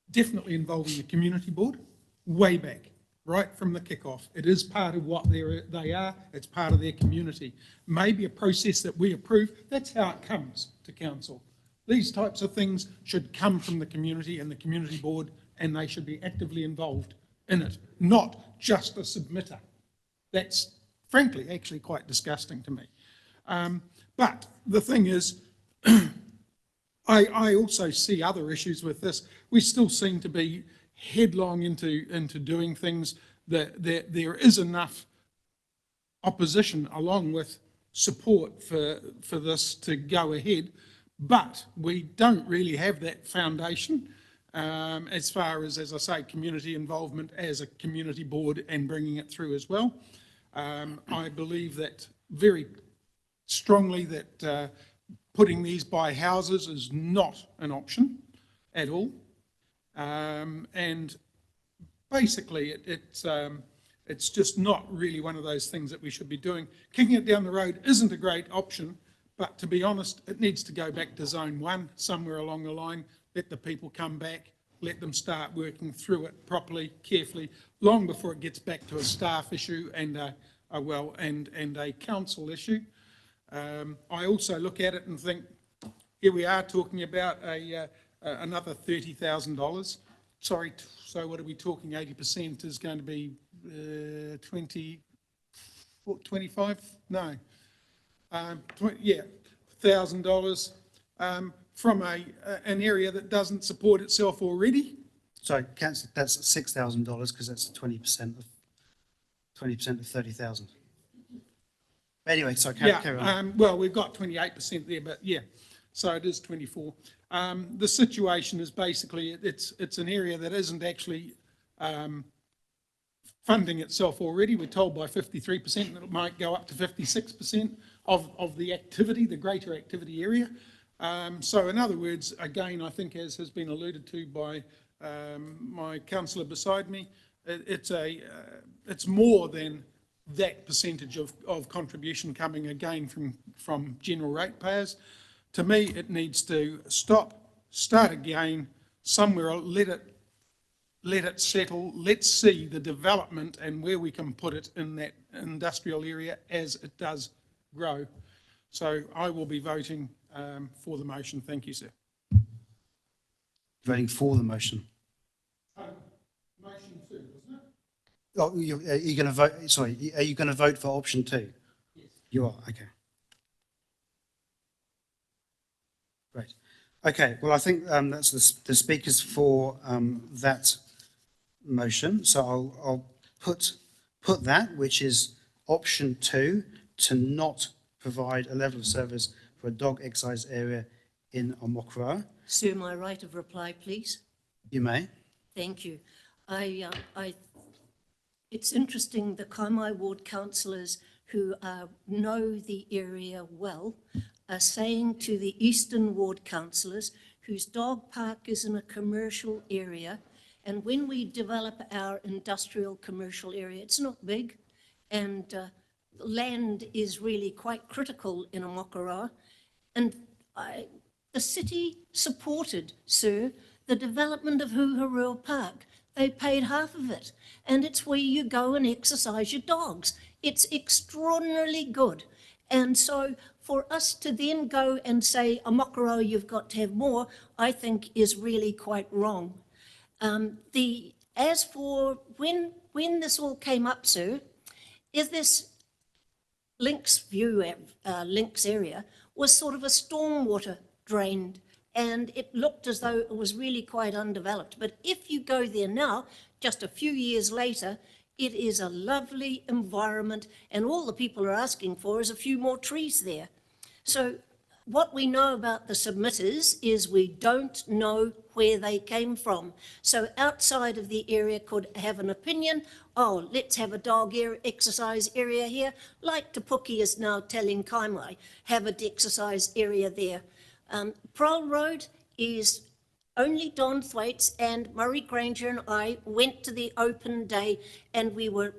S12: definitely involving the community board way back, right from the kickoff. It is part of what they are, it's part of their community. Maybe a process that we approve, that's how it comes to council. These types of things should come from the community and the community board, and they should be actively involved in it, not just a submitter. That's frankly actually quite disgusting to me. But the thing is, I also see other issues with this. We still seem to be headlong into doing things that there is enough opposition along with support for this to go ahead, but we don't really have that foundation as far as I say, community involvement as a community board and bringing it through as well. I believe that very strongly that putting these by houses is not an option at all. And basically it's just not really one of those things that we should be doing. Kicking it down the road isn't a great option, but to be honest, it needs to go back to zone 1 somewhere along the line. Let the people come back, let them start working through it properly, carefully, long before it gets back to a staff issue and a council issue. I also look at it and think, here we are talking about another $30,000. Sorry, so what are we talking? 80% is going to be 25? No. $1,000 from an area that doesn't support itself already.
S1: Sorry, councillor, that's $6,000 because that's 20% of 30,000. Anyway, sorry, carry on.
S12: Well, we've got 28% there, but yeah, so it is 24. The situation is basically it's an area that isn't actually funding itself already. We're told by 53% that it might go up to 56% of the activity, the greater activity area. So in other words, again, I think as has been alluded to by my councillor beside me, it's more than that percentage of contribution coming again from general ratepayers. To me, it needs to start again somewhere, let it settle. Let's see the development and where we can put it in that industrial area as it does grow. So I will be voting for the motion. Thank you, sir.
S1: Voting for the motion.
S12: Motion 2, wasn't it?
S1: Oh, are you going to vote? Sorry, are you going to vote for option 2?
S12: Yes.
S1: You are. Okay. Great. Okay. Well, I think that's the speakers for that motion. So I'll put that, which is option 2, to not provide a level of service for a dog exercise area in Omokoroa.
S4: Sir, my right of reply, please.
S1: You may.
S4: Thank you. It's interesting, the Kaimai ward councillors who know the area well are saying to the Eastern ward councillors whose dog park is in a commercial area, and when we develop our industrial commercial area, it's not big, and land is really quite critical in Omokoroa, and the city supported, sir, the development of Huhurua Park. They paid half of it, and it's where you go and exercise your dogs. It's extraordinarily good. And so for us to then go and say, Omokoroa, you've got to have more, I think is really quite wrong. As for when this all came up, sir, is this Links area was sort of a stormwater drained, and it looked as though it was really quite undeveloped. But if you go there now, just a few years later, it is a lovely environment, and all the people are asking for is a few more trees there. So what we know about the submitters is we don't know where they came from. So outside of the area could have an opinion, oh, let's have a dog exercise area here, like Te Puke is now telling Kaimai, have an exercise area there. Prowl Road is only Don Thwaites, and Murray Granger and I went to the open day, and we were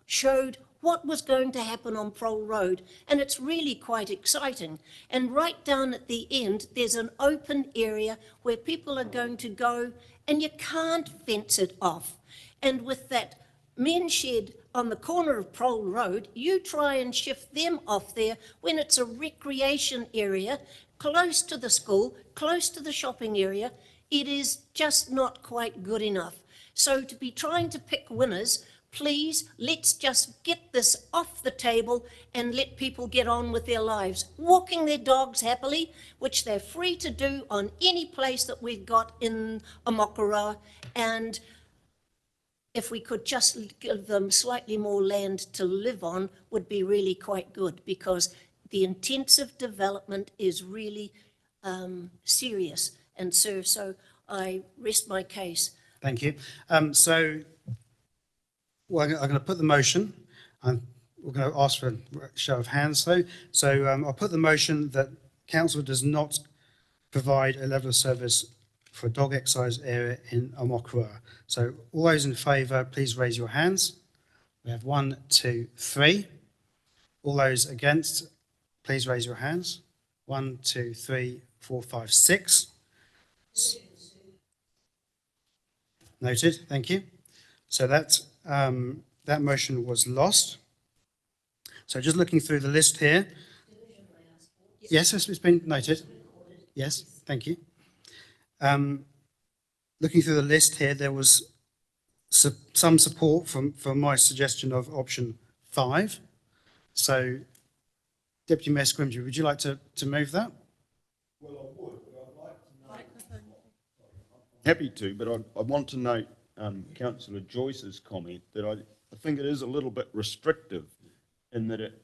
S4: showed what was going to happen on Prole Road, and it's really quite exciting. And right down at the end, there's an open area where people are going to go, and you can't fence it off. And with that men's shed on the corner of Prole Road, you try and shift them off there when it's a recreation area, close to the school, close to the shopping area. It is just not quite good enough. So to be trying to pick winners, please, let's just get this off the table and let people get on with their lives, walking their dogs happily, which they're free to do on any place that we've got in Omokara. And if we could just give them slightly more land to live on, would be really quite good, because the intensive development is really serious. And so I rest my case.
S1: Thank you. I'm going to put the motion. We're going to ask for a show of hands, though. So I'll put the motion that council does not provide a level of service for a dog exercise area in Omokara. So all those in favour, please raise your hands. We have 1, 2, 3. All those against, please raise your hands. 1, 2, 3, 4, 5, 6. Noted. Thank you. So that motion was lost. So just looking through the list here. Yes, it's been noted. Yes, thank you. Looking through the list here, there was some support for my suggestion of option 5. So, Deputy Mayor Scrimgeour, would you like to move that?
S14: Well, I would, but I'd like to know. Happy to, but I want to note Councillor Joyce's comment that I think it is a little bit restrictive in that it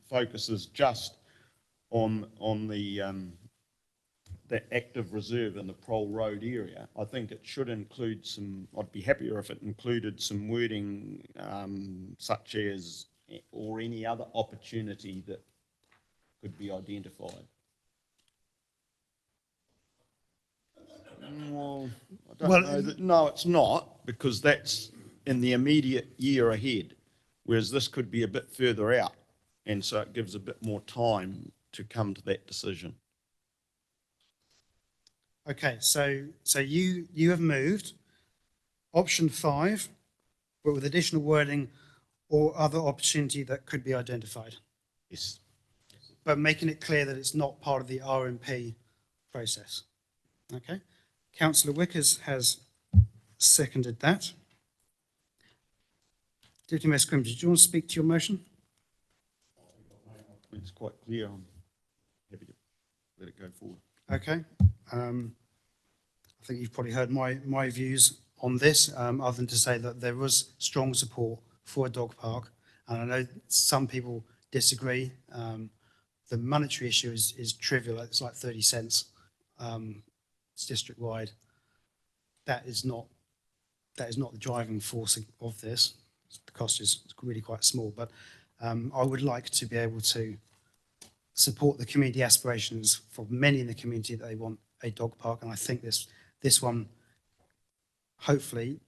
S14: focuses just on the active reserve in the Prole Road area. I think it should include some, I'd be happier if it included some wording such as, or any other opportunity that could be identified. Well, I don't know that, no, it's not, because that's in the immediate year ahead, whereas this could be a bit further out, and so it gives a bit more time to come to that decision.
S1: Okay, so you have moved option 5, but with additional wording or other opportunity that could be identified.
S14: Yes.
S1: But making it clear that it's not part of the RMP process. Okay. Councillor Wickers has seconded that. Deputy Mayor Scrimgeour, do you want to speak to your motion?
S14: It's quite clear. I'm happy to let it go forward.
S1: Okay. I think you've probably heard my views on this, other than to say that there was strong support for a dog park. And I know some people disagree. The monetary issue is trivial. It's like 30 cents. It's district-wide. That is not the driving force of this. The cost is really quite small. But I would like to be able to support the community aspirations for many in the community that they want a dog park, and I think this one hopefully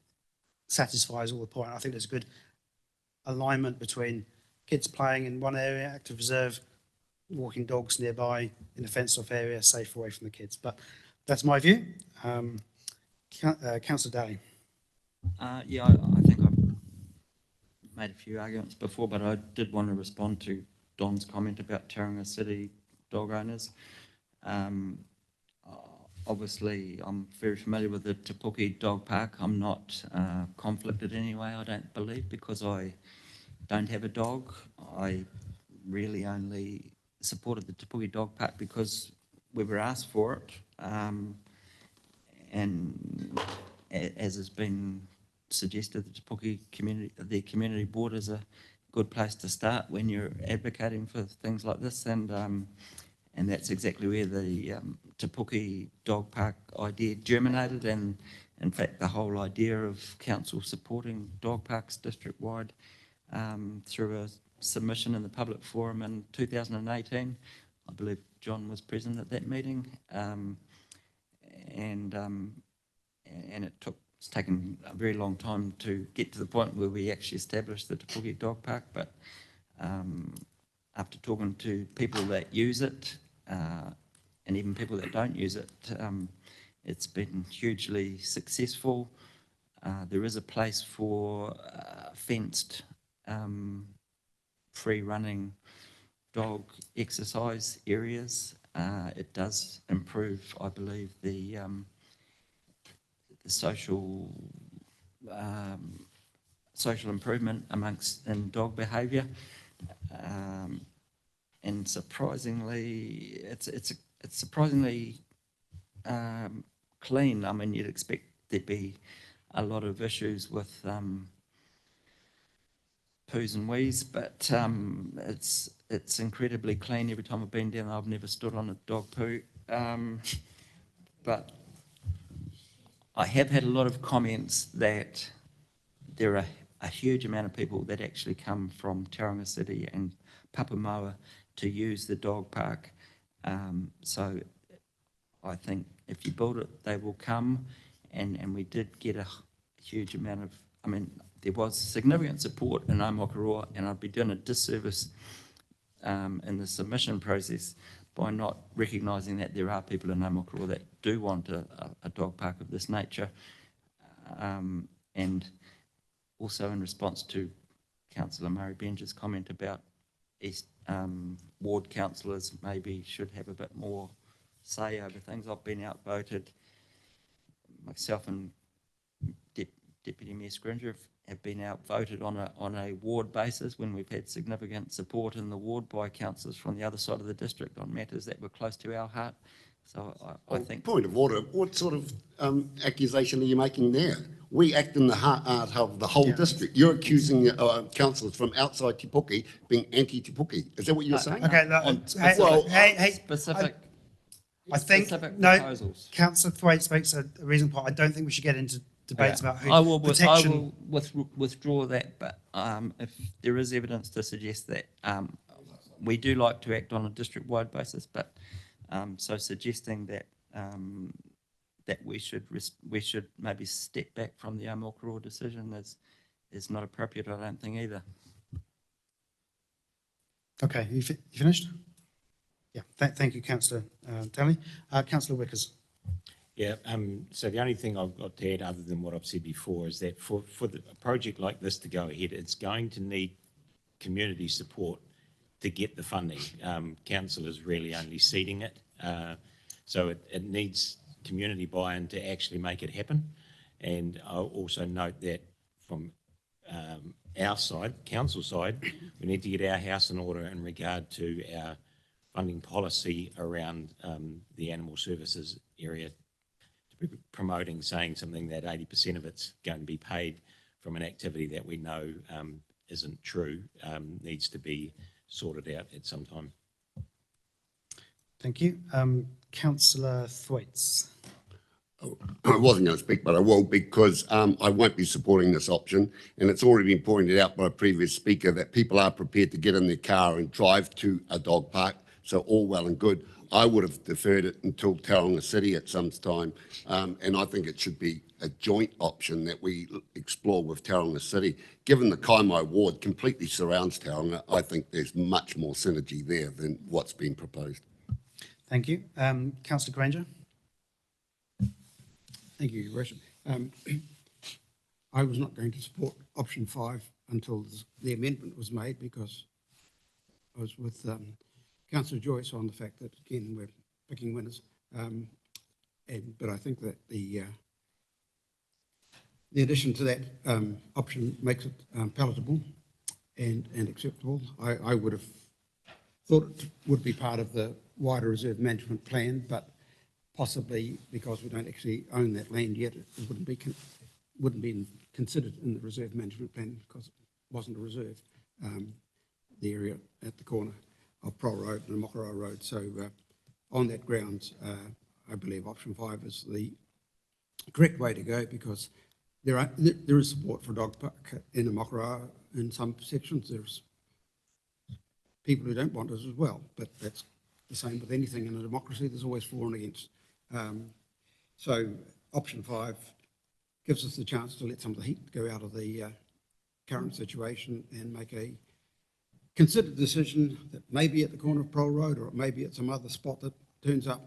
S1: satisfies all the point. I think there's a good alignment between kids playing in one area, active reserve, walking dogs nearby in a fenced-off area, safe away from the kids. But that's my view. Councillor Daly.
S5: Yeah, I think I've made a few arguments before, but I did want to respond to Don's comment about Tauranga City dog owners. Obviously, I'm very familiar with the Te Puke Dog Park. I'm not conflicted anyway, I don't believe, because I don't have a dog. I really only supported the Te Puke Dog Park because we were asked for it. And as has been suggested, the Te Puke community board is a good place to start when you're advocating for things like this, and that's exactly where the Te Puke Dog Park idea germinated, and in fact the whole idea of council supporting dog parks district-wide through a submission in the public forum in 2018. I believe John was present at that meeting, and it took it's taken a very long time to get to the point where we actually established the Te Puke Dog Park, but after talking to people that use it, and even people that don't use it, it's been hugely successful. There is a place for fenced, free-running dog exercise areas. It does improve, I believe, the social improvement in dog behaviour, and surprisingly, it's surprisingly clean. I mean, you'd expect there'd be a lot of issues with poos and wees, but it's incredibly clean. Every time I've been down there, I've never stood on a dog poo. But I have had a lot of comments that there are a huge amount of people that actually come from Tauranga City and Papamoa to use the dog park. So I think if you build it, they will come. And we did get a huge amount of, I mean, there was significant support in Aomakaroa, and I'd be doing a disservice in the submission process by not recognising that there are people in Aomakaroa that do want a dog park of this nature. And also in response to Councillor Murray Benge's comment about East ward councillors maybe should have a bit more say over things. I've been outvoted. Myself and Deputy Mayor Scrimgeour have been outvoted on a ward basis when we've had significant support in the ward by councillors from the other side of the district on matters that were close to our heart. So I think...
S3: Point of order, what sort of accusation are you making there? We act in the heart of the whole district. You're accusing councillors from outside Te Puke being anti-Te Puke. Is that what you're saying?
S1: Okay,
S5: specific
S1: I think,
S5: specific
S1: no,
S5: proposals.
S1: Councillor Thwaite makes a reasonable point. I don't think we should get into debates about who
S5: I will
S1: protection.
S5: withdraw that, but if there is evidence to suggest that we do like to act on a district-wide basis, but so suggesting that that we should maybe step back from the Aomakaroa decision is not appropriate, I don't think either.
S1: Okay, you finished? Yeah, thank you, Councillor Daly. Councillor Wickers.
S13: Yeah, so the only thing I've got to add other than what I've said before is that for a project like this to go ahead, it's going to need community support to get the funding. Council is really only seeding it. So it needs community buy-in to actually make it happen. And I'll also note that from our side, council side, we need to get our house in order in regard to our funding policy around the animal services area, to be promoting, saying something that 80% of it's going to be paid from an activity that we know isn't true, needs to be sorted out at some time.
S1: Thank you. Councillor Thwaites.
S3: I wasn't going to speak, but I will, because I won't be supporting this option. And it's already been pointed out by a previous speaker that people are prepared to get in their car and drive to a dog park. So all well and good. I would have deferred it until Tauranga City at some time. And I think it should be a joint option that we explore with Tauranga City. Given the Kaimai ward completely surrounds Tauranga, I think there's much more synergy there than what's been proposed.
S1: Thank you. Councillor Granger.
S7: Thank you, Your Worship. I was not going to support option 5 until the amendment was made, because I was with Councillor Joyce on the fact that, again, we're picking winners. But I think that the addition to that option makes it palatable and acceptable. I would have thought it would be part of the wider reserve management plan, but possibly because we don't actually own that land yet, it wouldn't be considered in the reserve management plan because it wasn't a reserve, the area at the corner of Proll Road and Mokoroa Road. So on that grounds, I believe option 5 is the correct way to go, because there is support for dog park in Mokoroa in some sections. There's people who don't want it as well, but that's the same with anything in a democracy. There's always for and against. So option 5 gives us the chance to let some of the heat go out of the current situation and make a considered decision that may be at the corner of Prowl Road, or it may be at some other spot that turns up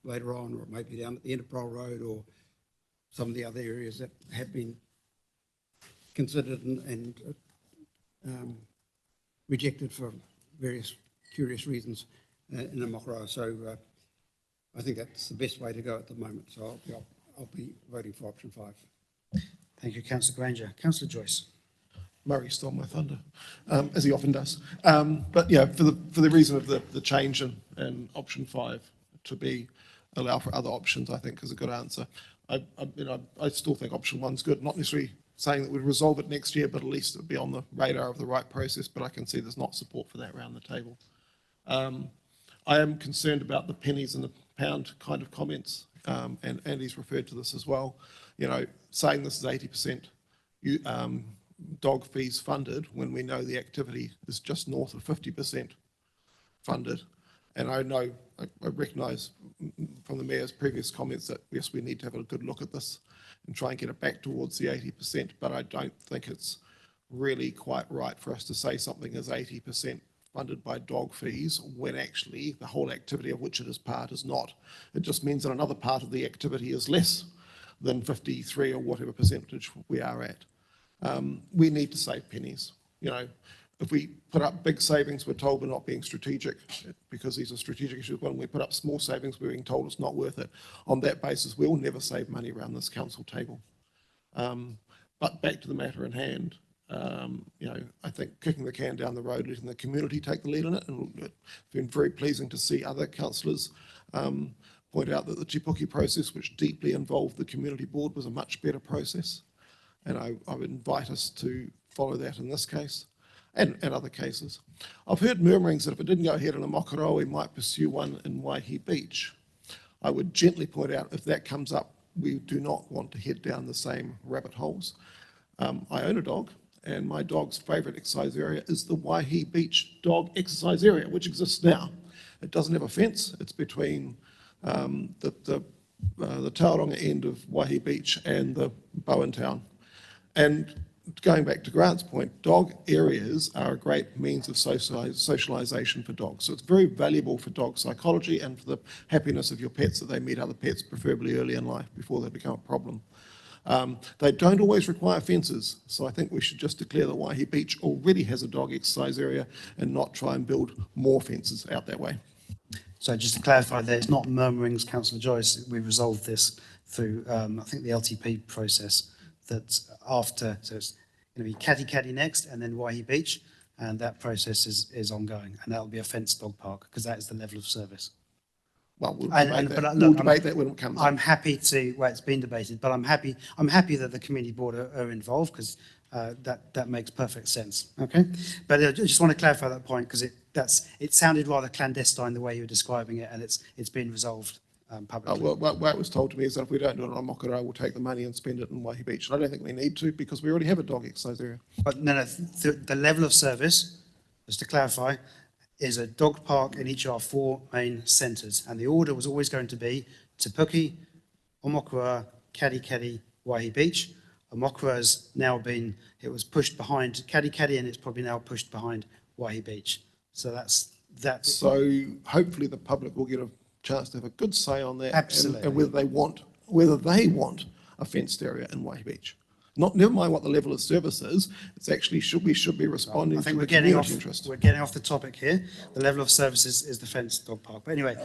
S7: later on, or it may be down at the end of Prowl Road, or some of the other areas that have been considered and rejected for various curious reasons in the Mokoroa. So I think that's the best way to go at the moment. So I'll be voting for option 5.
S1: Thank you, Councillor Granger. Councillor Joyce.
S10: Murray stole my thunder, as he often does. But yeah, for the reason of the change in option 5 to allow for other options, I think is a good answer. I still think option 1's good, not necessarily saying that we'd resolve it next year, but at least it would be on the radar of the right process, but I can see there's not support for that around the table. I am concerned about the pennies and the pound kind of comments, and Andy's referred to this as well. You know, saying this is 80% dog fees funded when we know the activity is just north of 50% funded. And I know, I recognise from the Mayor's previous comments that yes, we need to have a good look at this and try and get it back towards the 80%, but I don't think it's really quite right for us to say something is 80% funded by dog fees when actually the whole activity of which it is part is not. It just means that another part of the activity is less than 53 or whatever percentage we are at. We need to save pennies. You know, if we put up big savings, we're told we're not being strategic because these are strategic issues. When we put up small savings, we're being told it's not worth it. On that basis, we'll never save money around this council table. But back to the matter in hand, you know, I think kicking the can down the road, letting the community take the lead in it, and it's been very pleasing to see other councillors point out that the Te Puke process, which deeply involved the community board, was a much better process. And I would invite us to follow that in this case and other cases. I've heard murmurings that if it didn't go ahead in a Mokoroa, we might pursue one in Waihi Beach. I would gently point out, if that comes up, we do not want to head down the same rabbit holes. I own a dog, and my dog's favourite exercise area is the Waihi Beach dog exercise area, which exists now. It doesn't have a fence. It's between the Tauranga end of Waihi Beach and the Bowen Town. And going back to Grant's point, dog areas are a great means of socialisation for dogs. So it's very valuable for dog psychology and for the happiness of your pets that they meet other pets, preferably early in life, before they become a problem. They don't always require fences, so I think we should just declare that Waihi Beach already has a dog exercise area and not try and build more fences out that way.
S1: So just to clarify, there's not murmurings, Councillor Joyce. We resolved this through, I think, the LTP process. That's after, so it's going to be Kadikadi next, and then Waihi Beach, and that process is ongoing, and that will be a fenced dog park because that is the level of service.
S10: Well, we'll
S1: debate
S10: that when it comes.
S1: I'm happy to, well, it's been debated, but I'm happy that the community board are involved because that makes perfect sense. Okay, but I just want to clarify that point because it sounded rather clandestine the way you were describing it, and it's been resolved publicly.
S10: Well, what was told to me is that if we don't do it on Mokoroa, we'll take the money and spend it in Waihi Beach. And I don't think we need to because we already have a dog exercise area.
S1: But no, the level of service, just to clarify, is a dog park in each of our 4 main centres. And the order was always going to be Te Puke, Omokoroa, Kadikadi, Waihi Beach. Omokoroa's now been, it was pushed behind Kadikadi and it's probably now pushed behind Waihi Beach. So that's.
S10: So hopefully the public will get a chance to have a good say on that.
S1: Absolutely.
S10: And whether they want a fenced area in Waihi Beach. Never mind what the level of service is, it's actually we should be responding
S1: I think
S10: to
S1: we're
S10: the
S1: getting
S10: community
S1: off.
S10: interest.
S1: We're getting off the topic here. The level of service is the fenced dog park. But anyway,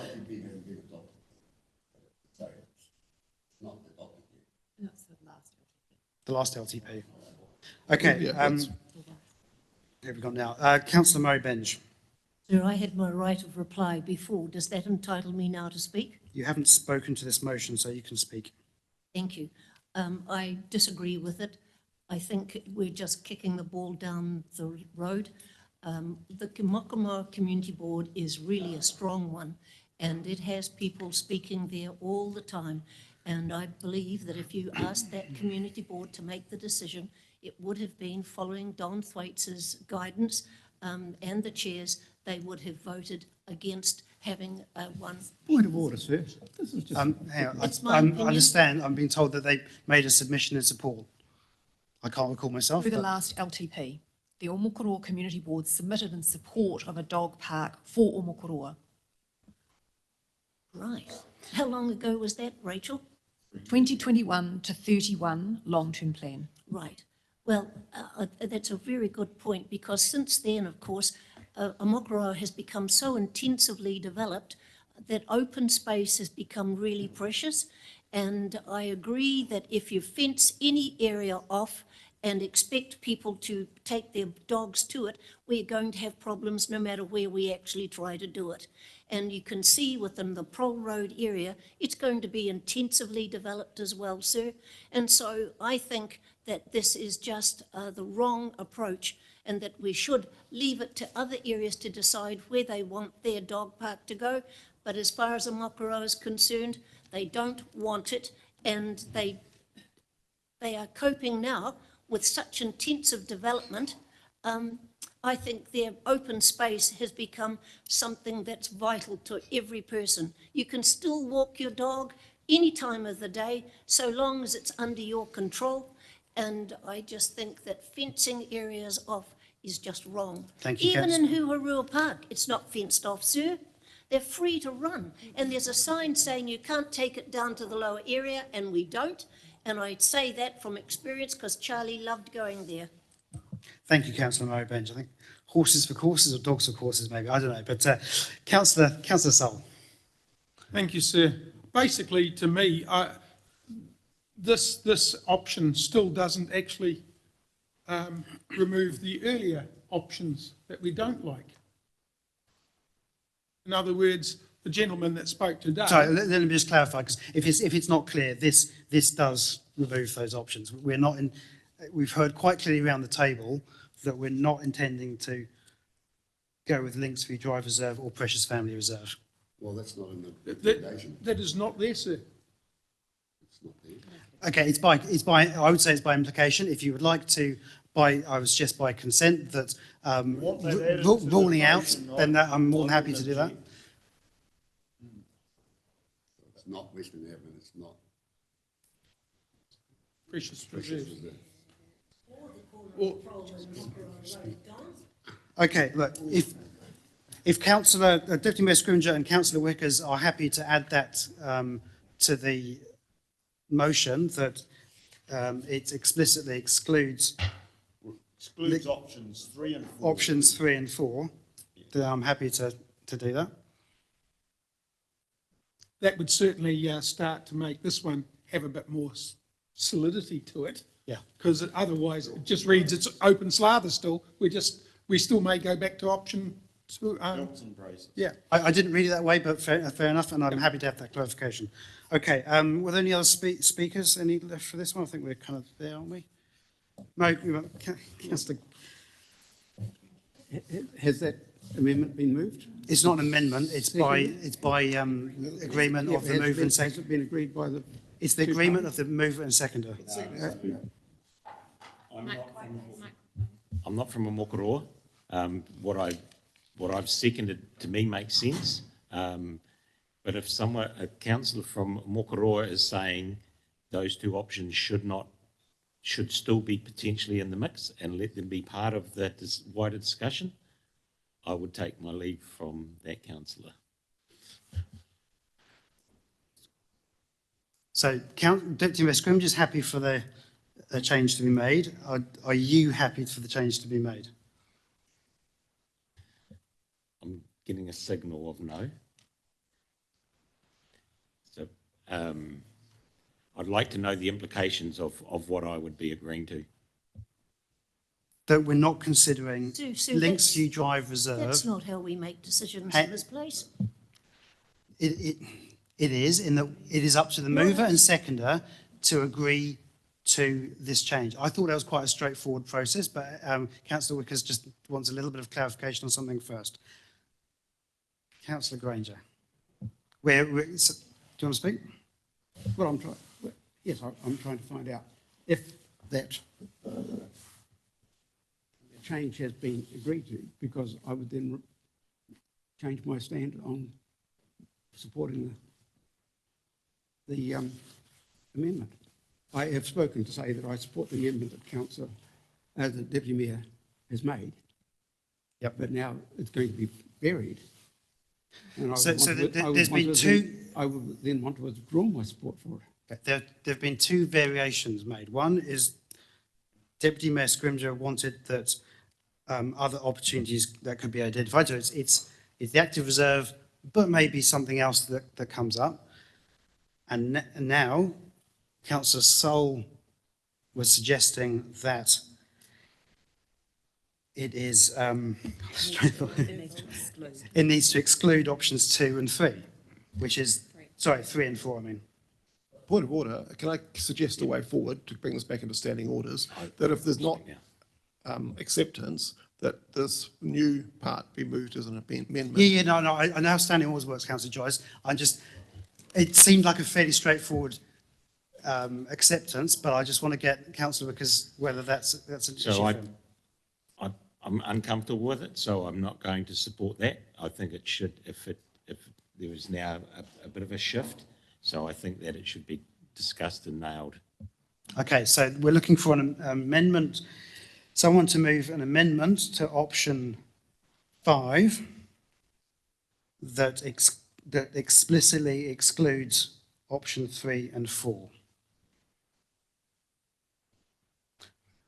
S1: the last LTP. Okay.
S10: Yeah,
S1: Who have we got now? Councillor Murray Benge.
S4: Sir, I had my right of reply before. Does that entitle me now to speak?
S1: You haven't spoken to this motion, so you can speak.
S4: Thank you. I disagree with it. I think we're just kicking the ball down the road. The Mokoroa Community Board is really a strong one, and it has people speaking there all the time. And I believe that if you asked that community board to make the decision, it would have been following Don Thwaites' guidance and the chair's they would have voted against having one.
S7: Point of order, sir. This is just.
S1: Hang on,
S4: It's my
S1: I
S4: opinion.
S1: understand, I'm being told that they made a submission in support. I can't recall myself.
S11: Through the
S1: but-
S11: last LTP, the Omokoroa Community Board submitted in support of a dog park for Omokoroa.
S4: Right. How long ago was that, Rachel?
S11: 2021 to 31 long-term plan.
S4: Right. Well, that's a very good point, because since then, of course, Omokoroa has become so intensively developed that open space has become really precious. And I agree that if you fence any area off and expect people to take their dogs to it, we're going to have problems no matter where we actually try to do it. And you can see within the Prole Road area, it's going to be intensively developed as well, sir. And so I think that this is just the wrong approach, and that we should leave it to other areas to decide where they want their dog park to go. But as far as Omokoroa is concerned, they don't want it, and they are coping now with such intensive development. I think their open space has become something that's vital to every person. You can still walk your dog any time of the day, so long as it's under your control. And I just think that fencing areas off is just wrong.
S1: Thank you,
S4: Even
S1: Councillor.
S4: in Huarua Park, it's not fenced off, sir. They're free to run. And there's a sign saying you can't take it down to the lower area, and we don't. And I say that from experience because Charlie loved going there.
S1: Thank you, Councillor Murray Benj. I think horses for courses or dogs for courses, maybe, I don't know. But Councillor Sowell.
S12: Thank you, sir. Basically, to me, this option still doesn't actually remove the earlier options that we don't like. In other words, the gentleman that spoke today.
S1: Sorry, let me just clarify, because if it's not clear, this does remove those options. We're not in, we've heard quite clearly around the table that we're not intending to go with Linksview Drive Reserve or Precious Family Reserve.
S3: Well, that's not in the recommendation.
S12: That is not there, sir.
S3: It's not there.
S1: Okay, I would say it's by implication. If you would like to, I would suggest by consent that
S14: Want that added to the
S1: ruling out,
S14: motion,
S1: then
S14: not-
S1: I'm more than
S14: not
S1: happy
S14: in
S1: to
S14: the
S1: do that.
S14: G.
S3: It's not Western Avenue, it's not
S12: Precious
S3: Precious
S12: reserve.
S3: Reserve.
S1: Okay, look, if Councillor, Deputy Mayor Scrimger and Councillor Wickers are happy to add that to the motion, that it explicitly excludes
S14: Excludes options 3 and 4.
S1: options 3 and 4, then I'm happy to do that.
S12: That would certainly start to make this one have a bit more solidity to it.
S1: Yeah.
S12: Because otherwise it just reads it's open slather still. We still may go back to option 2.
S14: Hilton Braces.
S12: Yeah.
S1: I didn't read it that way, but fair enough, and I'm happy to have that clarification. Okay, were there any other speakers? Any left for this one? I think we're kind of there, aren't we? No, Councillor.
S7: Has that amendment been moved?
S1: It's not an amendment, it's by agreement of the mover and
S7: Has
S1: seconder.
S7: it been agreed by the?
S1: It's the agreement of the mover and seconder.
S13: I'm not from Omokoroa. What I've seconded to me makes sense. But if a councillor from Omokoroa is saying those two options should still be potentially in the mix and let them be part of the wider discussion, I would take my leave from that councillor.
S1: So Deputy Mayor Scrimger is happy for the change to be made. Are you happy for the change to be made?
S13: I'm getting a signal of no. So I'd like to know the implications of what I would be agreeing to.
S1: That we're not considering
S4: Sue,
S1: Linksview Drive Reserve.
S4: That's not how we make decisions
S1: Hey.
S4: in this place.
S1: It is, in that it is up to the mover and seconder to agree to this change. I thought that was quite a straightforward process, but Councillor Wickers just wants a little bit of clarification on something first. Councillor Granger. Do you want to speak?
S7: Well, I'm trying to find out if that change has been agreed to, because I would then change my stand on supporting the amendment. I have spoken to say that I support the amendment that the Deputy Mayor has made.
S1: Yep.
S7: But now it's going to be buried. And I
S1: So-
S7: would
S1: so
S7: want to-
S1: there-
S7: I would
S1: there's
S7: want
S1: been
S7: to
S1: two-
S7: then- I would then want to withdraw my support for it.
S1: There have been two variations made. One is Deputy Mayor Scrimgeour wanted that other opportunities that could be identified. So it's the active reserve, but maybe something else that comes up. And now Councillor Sol was suggesting that it is, it needs to exclude options 2 and 3, which is, sorry, 3 and 4, I mean.
S10: Point of order, can I suggest a way forward to bring this back into standing orders? That if there's not acceptance, that this new part be moved as an amendment.
S1: Yeah, no, I know how standing orders works, Councillor Joyce. It seemed like a fairly straightforward acceptance, but I just want to get Councillor, because whether that's an issue.
S13: So
S1: for him.
S13: I'm uncomfortable with it, so I'm not going to support that. I think it should, if there is now a bit of a shift, so I think that it should be discussed and nailed.
S1: Okay, so we're looking for an amendment, someone to move an amendment to option 5 that explicitly excludes option 3 and 4.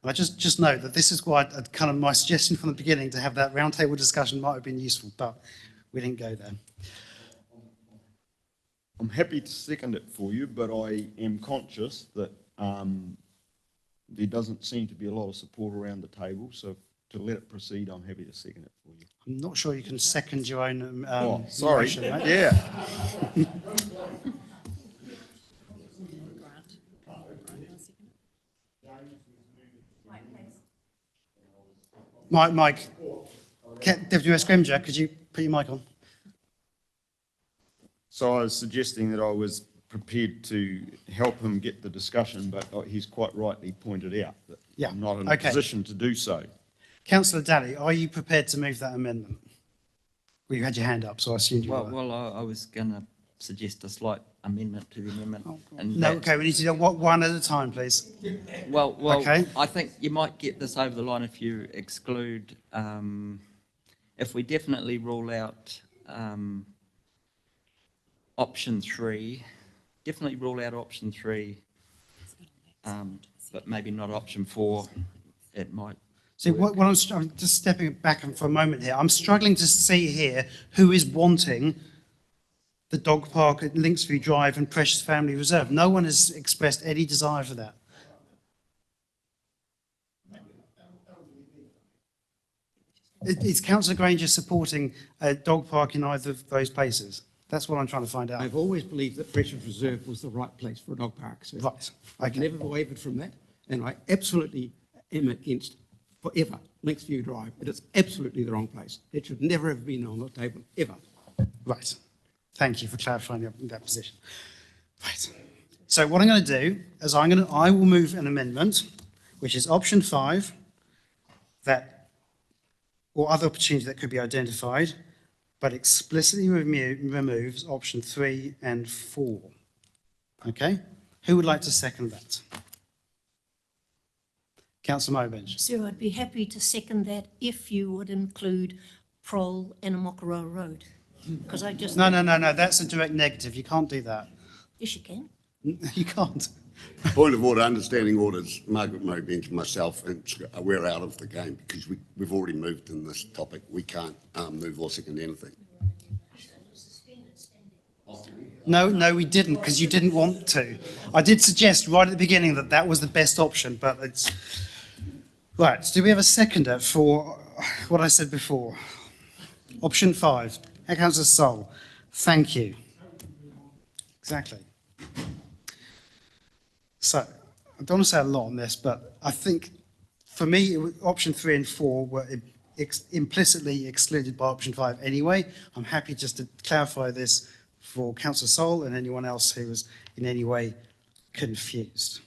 S1: And I just note that this is why kind of my suggestion from the beginning to have that roundtable discussion might have been useful, but we didn't go there.
S14: I'm happy to second it for you, but I am conscious that there doesn't seem to be a lot of support around the table, so to let it proceed, I'm happy to second it for you.
S1: I'm not sure you can second your own
S14: Sorry,
S1: motion, right?
S14: yeah.
S1: Mike, Deputy Mayor Scrimgeour, could you put your mic on?
S14: So I was suggesting that I was prepared to help him get the discussion, but he's quite rightly pointed out that
S1: Yeah,
S14: I'm not in a
S1: okay.
S14: position to do so.
S1: Councillor Daly, are you prepared to move that amendment? Well, you had your hand up, so I assumed you were.
S5: Well, I was going to suggest a slight amendment to the amendment. and
S1: No,
S5: that-
S1: okay, we need to do one at a time, please.
S5: Well,
S1: Okay.
S5: I think you might get this over the line if you exclude, if we definitely rule out option 3, definitely rule out option 3, but maybe not option 4. It might.
S1: See, what I'm just stepping back for a moment here. I'm struggling to see here who is wanting the dog park at Linksview Drive and Precious Family Reserve. No one has expressed any desire for that. Is Councillor Granger supporting a dog park in either of those places? That's what I'm trying to find out.
S7: I've always believed that Precious Reserve was the right place for a dog park. So
S1: Right,
S7: I've
S1: okay.
S7: never wavered from that, and I absolutely am against forever Linksview Drive. It is absolutely the wrong place. It should never have been on the table, ever.
S1: Right. Thank you for clarifying that position. Right. So what I'm going to do is I will move an amendment, which is option 5, or other opportunity that could be identified, but explicitly removes option 3 and 4. Okay? Who would like to second that? Councillor Mobench.
S4: Sir, I'd be happy to second that if you would include Prol and Amokoro Road. Because I just...
S1: No, that's a direct negative. You can't do that.
S4: Yes, you can.
S1: You can't.
S3: Point of order, understanding orders, Margaret Mobench, myself, and we're out of the game because we've already moved in this topic. We can't move or second anything.
S1: No, we didn't, because you didn't want to. I did suggest right at the beginning that that was the best option, but it's... Right, do we have a seconder for what I said before? Option 5. Councillor Sol. Thank you. Exactly. So, I don't want to say a lot on this, but I think, for me, option 3 and 4 were implicitly excluded by option 5 anyway. I'm happy just to clarify this for Councillor Sol and anyone else who was in any way confused.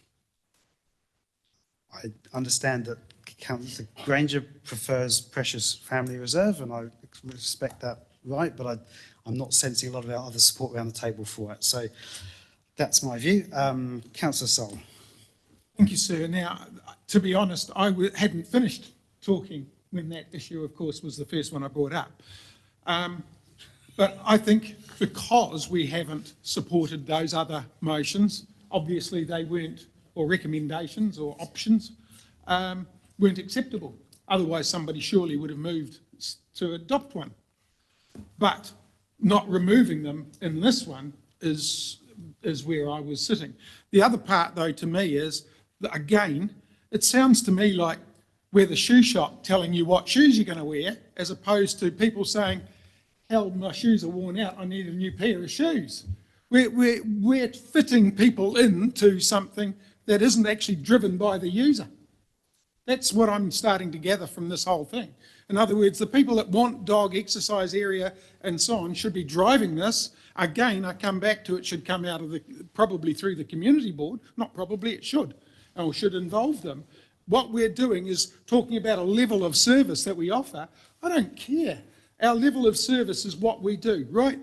S1: I understand that Councillor Granger prefers Precious Family Reserve, and I respect that right, but I'm not sensing a lot of our other support around the table for it. So that's my view. Councillor Sol.
S12: Thank you, sir. Now, to be honest, hadn't finished talking when that issue, of course, was the first one I brought up. But I think because we haven't supported those other motions, obviously they weren't, or recommendations or options, weren't acceptable. Otherwise, somebody surely would have moved to adopt one. But not removing them in this one is where I was sitting. The other part, though, to me is that, again, it sounds to me like we're the shoe shop telling you what shoes you're going to wear, as opposed to people saying, hell, my shoes are worn out, I need a new pair of shoes. We're fitting people into something that isn't actually driven by the user. That's what I'm starting to gather from this whole thing. In other words, the people that want dog exercise area and so on should be driving this. Again, I come back to it should come out of probably through the community board, not probably, it should, or should involve them. What we're doing is talking about a level of service that we offer. I don't care. Our level of service is what we do, right?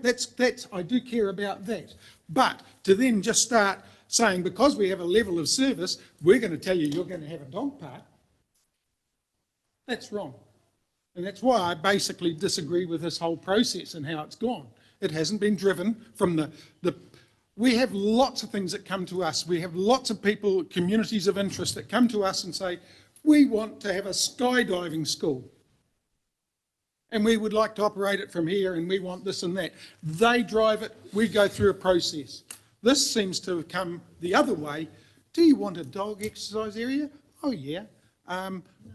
S12: I do care about that. But to then just start saying, because we have a level of service, we're going to tell you you're going to have a dog park, that's wrong. And that's why I basically disagree with this whole process and how it's gone. It hasn't been driven from we have lots of things that come to us. We have lots of people, communities of interest that come to us and say, we want to have a skydiving school. And we would like to operate it from here and we want this and that. They drive it, we go through a process. This seems to have come the other way. Do you want a dog exercise area? Oh yeah.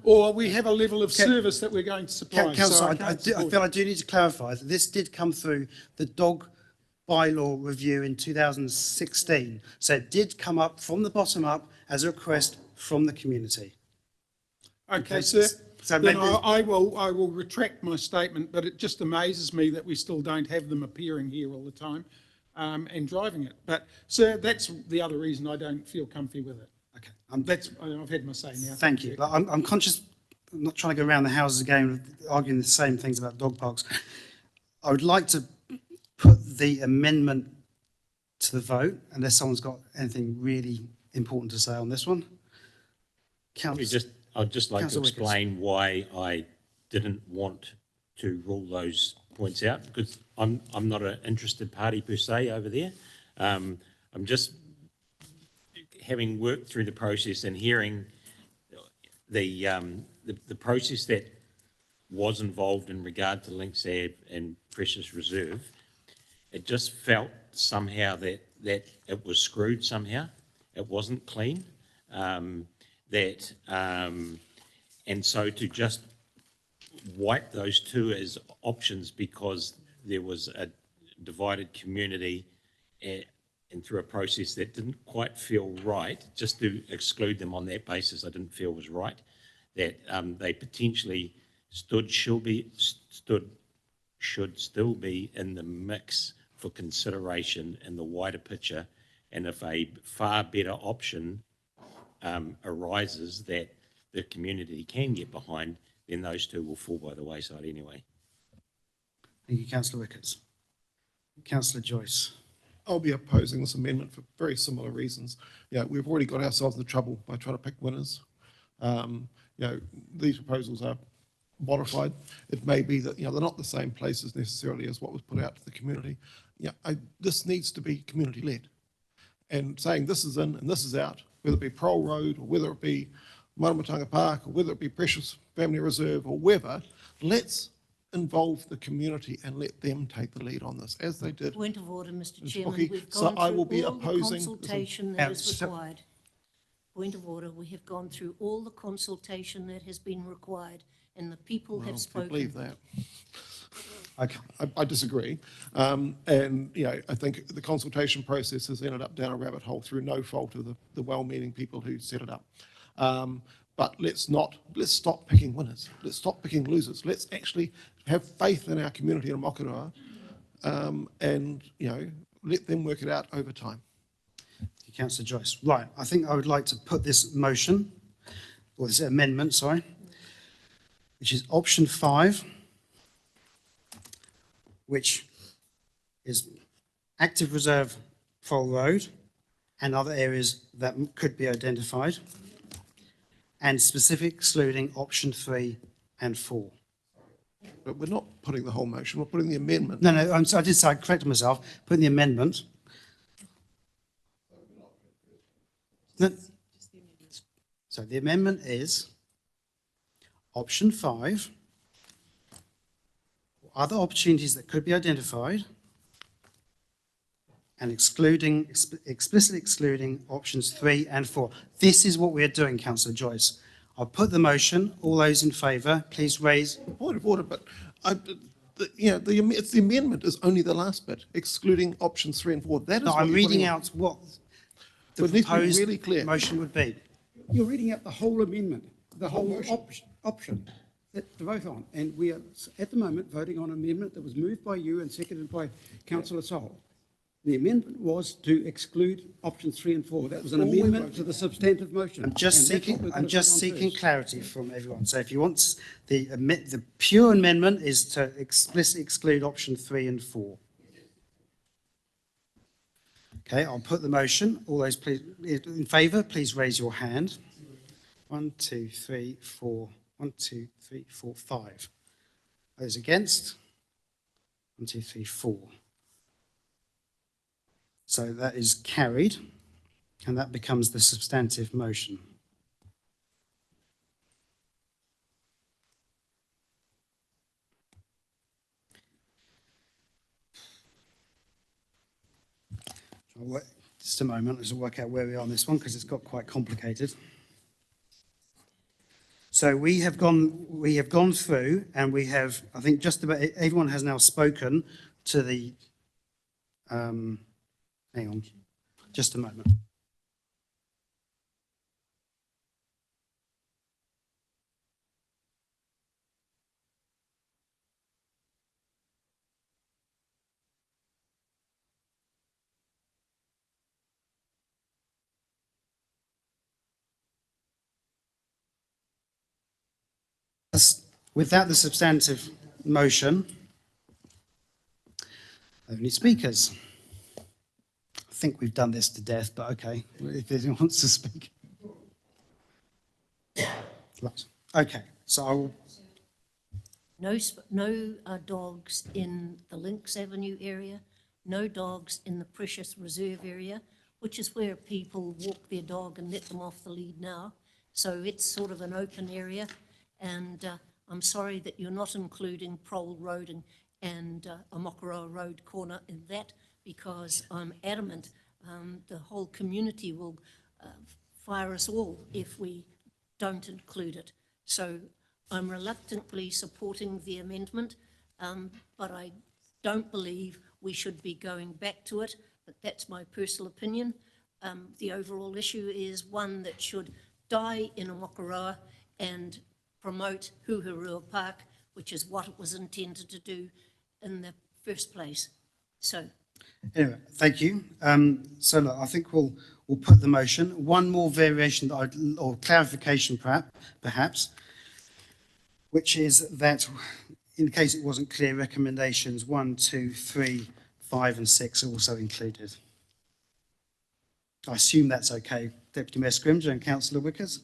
S12: Or we have a level of service that we're going to supply.
S1: Councillor, I feel I do need to clarify that this did come through the dog bylaw review in 2016. So it did come up from the bottom up as a request from the community.
S12: Okay, sir. So then I will retract my statement, but it just amazes me that we still don't have them appearing here all the time and driving it. But, sir, that's the other reason I don't feel comfy with it.
S1: Okay.
S12: I've had my say now.
S1: Thank you. I'm conscious, I'm not trying to go around the houses again arguing the same things about dog parks. I would like to put the amendment to the vote, unless someone's got anything really important to say on this one.
S13: I'd just like to explain why I didn't want to rule those points out, because I'm not an interested party per se over there. I'm just having worked through the process and hearing the process that was involved in regard to Lynx Ave and Precious Reserve. It just felt somehow that it was screwed somehow. It wasn't clean. And so to just wipe those two as options because there was a divided community and through a process that didn't quite feel right, just to exclude them on that basis, I didn't feel was right, that they potentially should still be in the mix for consideration in the wider picture. And if a far better option arises that the community can get behind, then those two will fall by the wayside anyway.
S1: Thank you, Councillor Ricketts. Councillor Joyce.
S10: I'll be opposing this amendment for very similar reasons. We've already got ourselves into trouble by trying to pick winners. These proposals are modified. It may be that they're not the same places necessarily as what was put out to the community. This needs to be community-led. And saying this is in and this is out, whether it be Prole Road or whether it be Maramatanga Park or whether it be Precious Family Reserve or wherever, let's involve the community and let them take the lead on this, as they did.
S4: Point of order, Mr.
S10: Ms.
S4: Chairman.
S10: Brookie.
S4: We've
S10: So
S4: gone
S10: I
S4: through
S10: will be
S4: all the
S10: opposing this
S4: consultation that is required. Point of order, we have gone through all the consultation that has been required and the people have spoken.
S10: I believe that.
S1: Okay.
S10: I disagree. I think the consultation process has ended up down a rabbit hole through no fault of the well-meaning people who set it up. But let's stop picking winners. Let's stop picking losers. Let's actually have faith in our community in Makaurau, and let them work it out over time.
S1: Councillor Joyce. Right, I think I would like to put this motion, or this amendment, sorry, which is option 5, which is active reserve Foal Road and other areas that could be identified, and specific excluding option 3 and 4.
S10: But we're not putting the whole motion, we're putting the amendment.
S1: No, I did say, I corrected myself, putting the amendment. No. So the amendment is option 5, other opportunities that could be identified, and explicitly excluding options 3 and 4. This is what we are doing, Councillor Joyce. I'll put the motion. All those in favour, please raise.
S10: Point of order, but it's the amendment is only the last bit, excluding options 3 and 4. That is
S1: No,
S10: what
S1: I'm
S10: you're
S1: reading
S10: putting-
S1: out what the
S10: But it needs to be
S1: proposed
S10: really clear.
S1: motion would be.
S7: You're reading out the whole amendment, the whole option that to vote on. And we are, at the moment, voting on an amendment that was moved by you and seconded by Councillor Sol. The amendment was to exclude options 3 and 4. That was an amendment to the substantive motion.
S1: I'm just
S7: And that's what
S1: seeking,
S7: we're
S1: I'm
S7: gonna
S1: just
S7: vote on
S1: seeking
S7: first.
S1: clarity from everyone. So if you want, the pure amendment is to explicitly exclude option 3 and 4. Okay, I'll put the motion. All those in favour, please raise your hand. 1, 2, 3, 4. 1, 2, 3, 4, 5. Those against? 1, 2, 3, 4. So that is carried, and that becomes the substantive motion. Just a moment, let's work out where we are on this one, because it's got quite complicated. So we have gone through, and we have, I think just about everyone has now spoken to the, hang on, just a moment. Without the substantive motion, only speakers. I think we've done this to death, but okay, if anyone wants to speak. Right. Okay, so I will,
S4: No dogs in the Lynx Avenue area, no dogs in the Precious Reserve area, which is where people walk their dog and let them off the lead now. So it's sort of an open area, and I'm sorry that you're not including Prole Road and Omokoroa Road corner in that, because I'm adamant the whole community will fire us all if we don't include it. So I'm reluctantly supporting the amendment, but I don't believe we should be going back to it, but that's my personal opinion. The overall issue is one that should die in Omokoroa and promote Huhurua Park, which is what it was intended to do in the first place. So,
S1: anyway, thank you. So look, I think we'll put the motion. One more variation or clarification perhaps, which is that in case it wasn't clear, recommendations 1, 2, 3, 5 and 6 are also included. I assume that's okay, Deputy Mayor Scrimgeour and Councillor Wickers.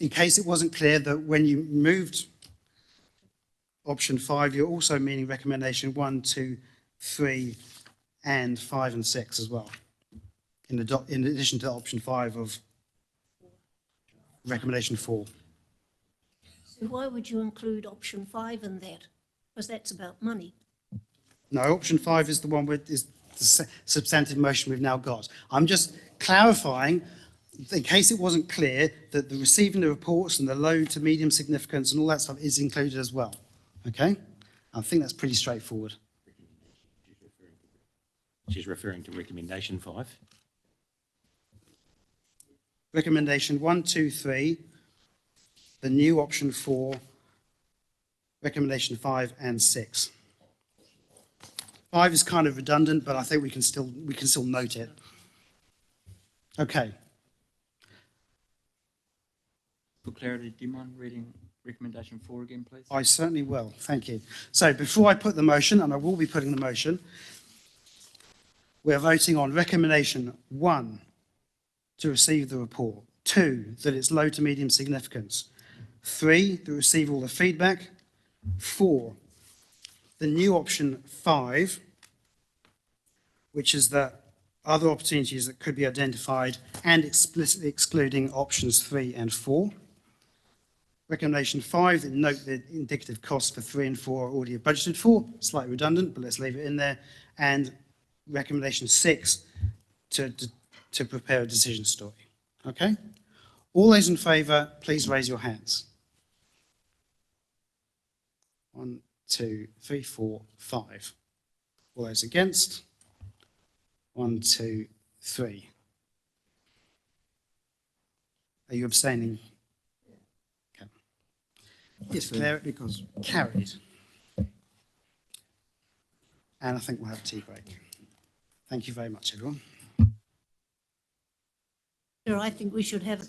S1: In case it wasn't clear that when you moved option 5, you're also meaning recommendation 1, 2, 3 and 5 and 6 as well, in addition to option 5 of recommendation 4.
S4: so why would you include option 5 in that? Because that's about money.
S1: No, option 5 is the one with is the substantive motion we've now got. I'm just clarifying, in case it wasn't clear, that the receiving the reports and the low to medium significance and all that stuff is included as well. Okay? I think that's pretty straightforward.
S13: She's referring to recommendation 5.
S1: Recommendation 1, 2, 3, the new option 4, recommendation 5 and 6. 5 is kind of redundant, but I think we can still note it. Okay.
S5: For clarity, do you mind reading recommendation 4 again, please?
S1: I certainly will, thank you. So before I put the motion, and I will be putting the motion, we're voting on recommendation 1, to receive the report. 2, that it's low to medium significance. 3, to receive all the feedback. 4, the new option 5, which is that other opportunities that could be identified and explicitly excluding options 3 and 4. Recommendation 5, that note the indicative costs for 3 and 4 are already budgeted for, slightly redundant, but let's leave it in there. And recommendation 6, to prepare a decision story. Okay? All those in favour, please raise your hands. 1, 2, 3, 4, 5. All those against? 1, 2, 3. Are you abstaining? Okay.
S7: Yes, because
S1: Carried. And I think we'll have a tea break. Thank you very much, everyone.
S4: I think we should have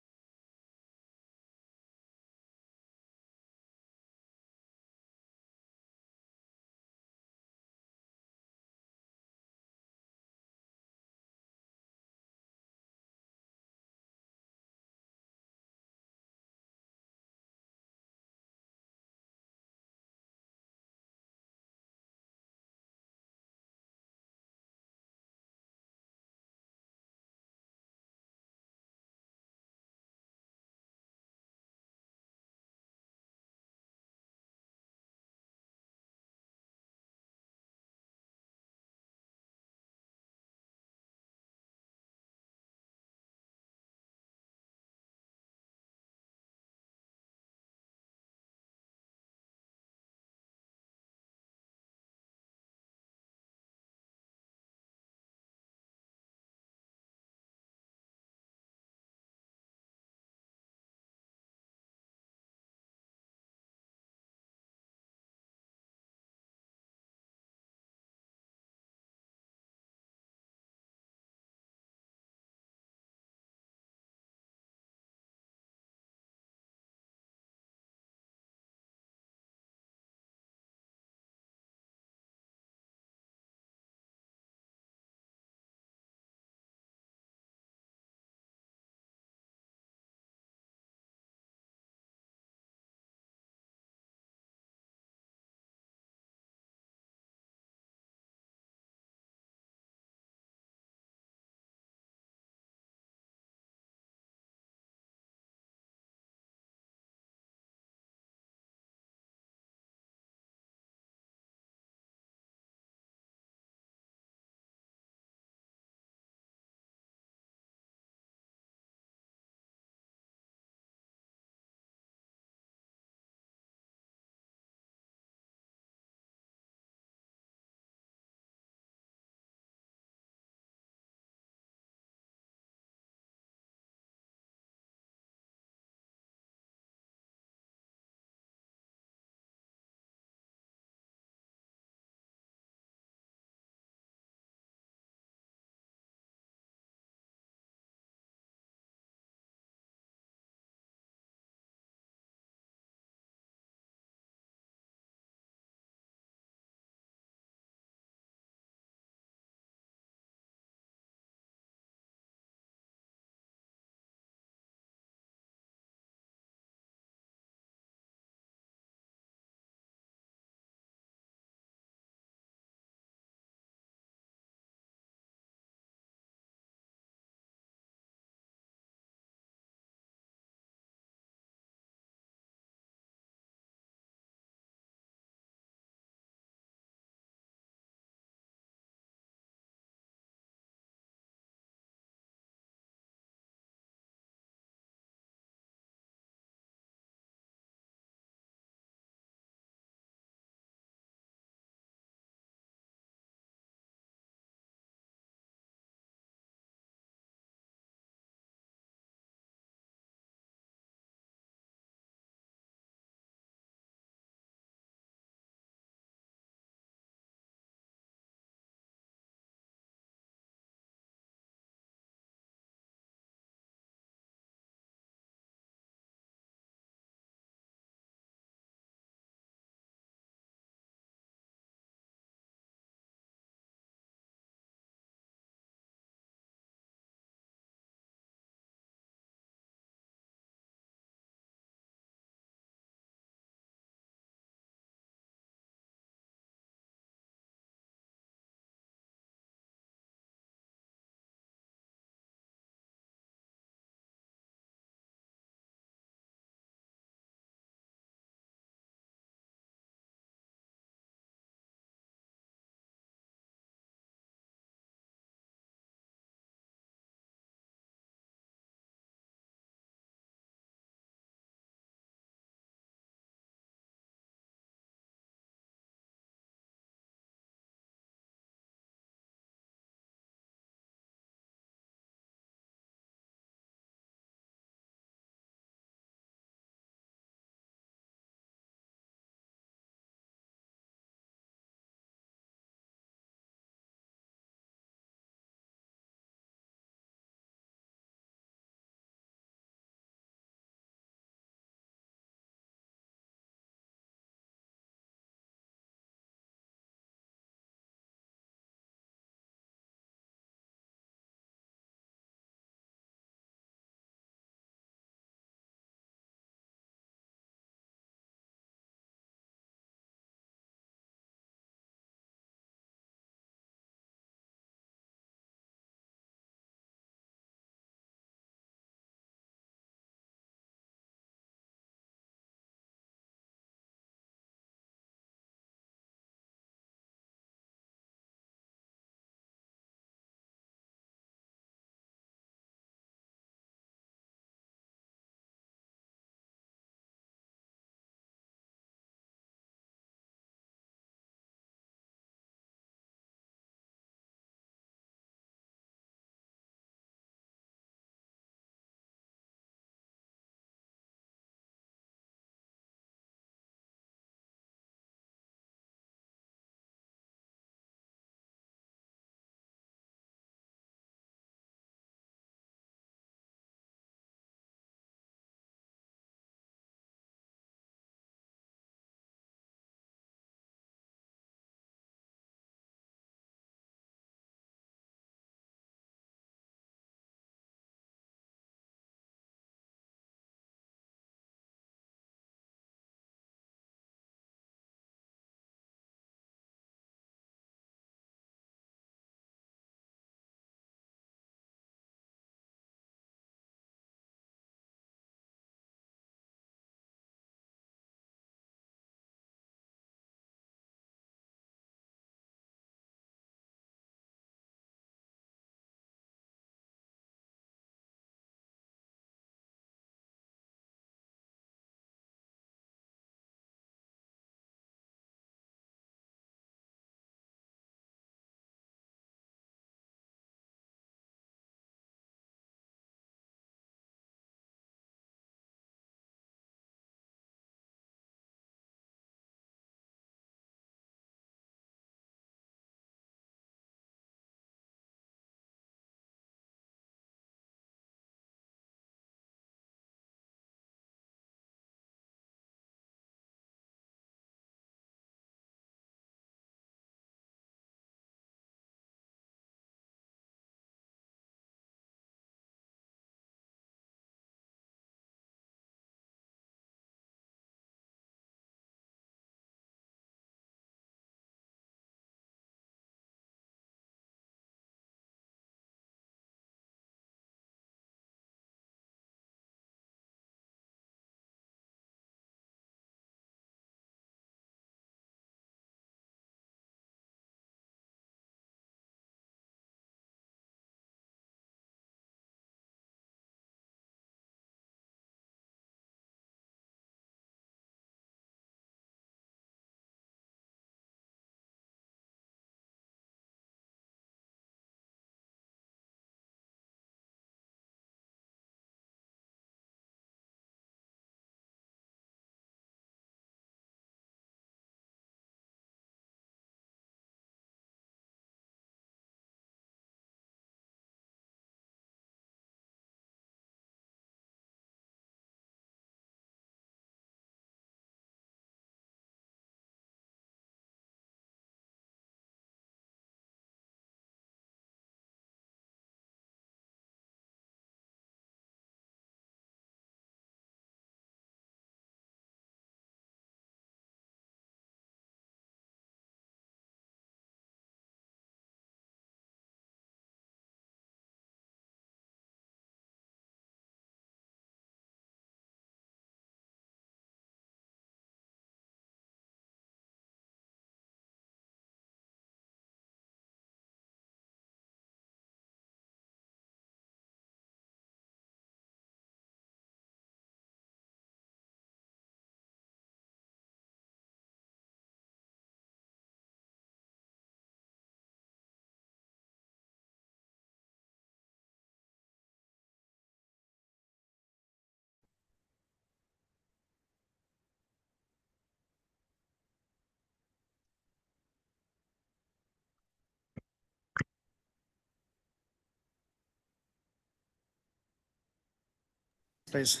S1: please.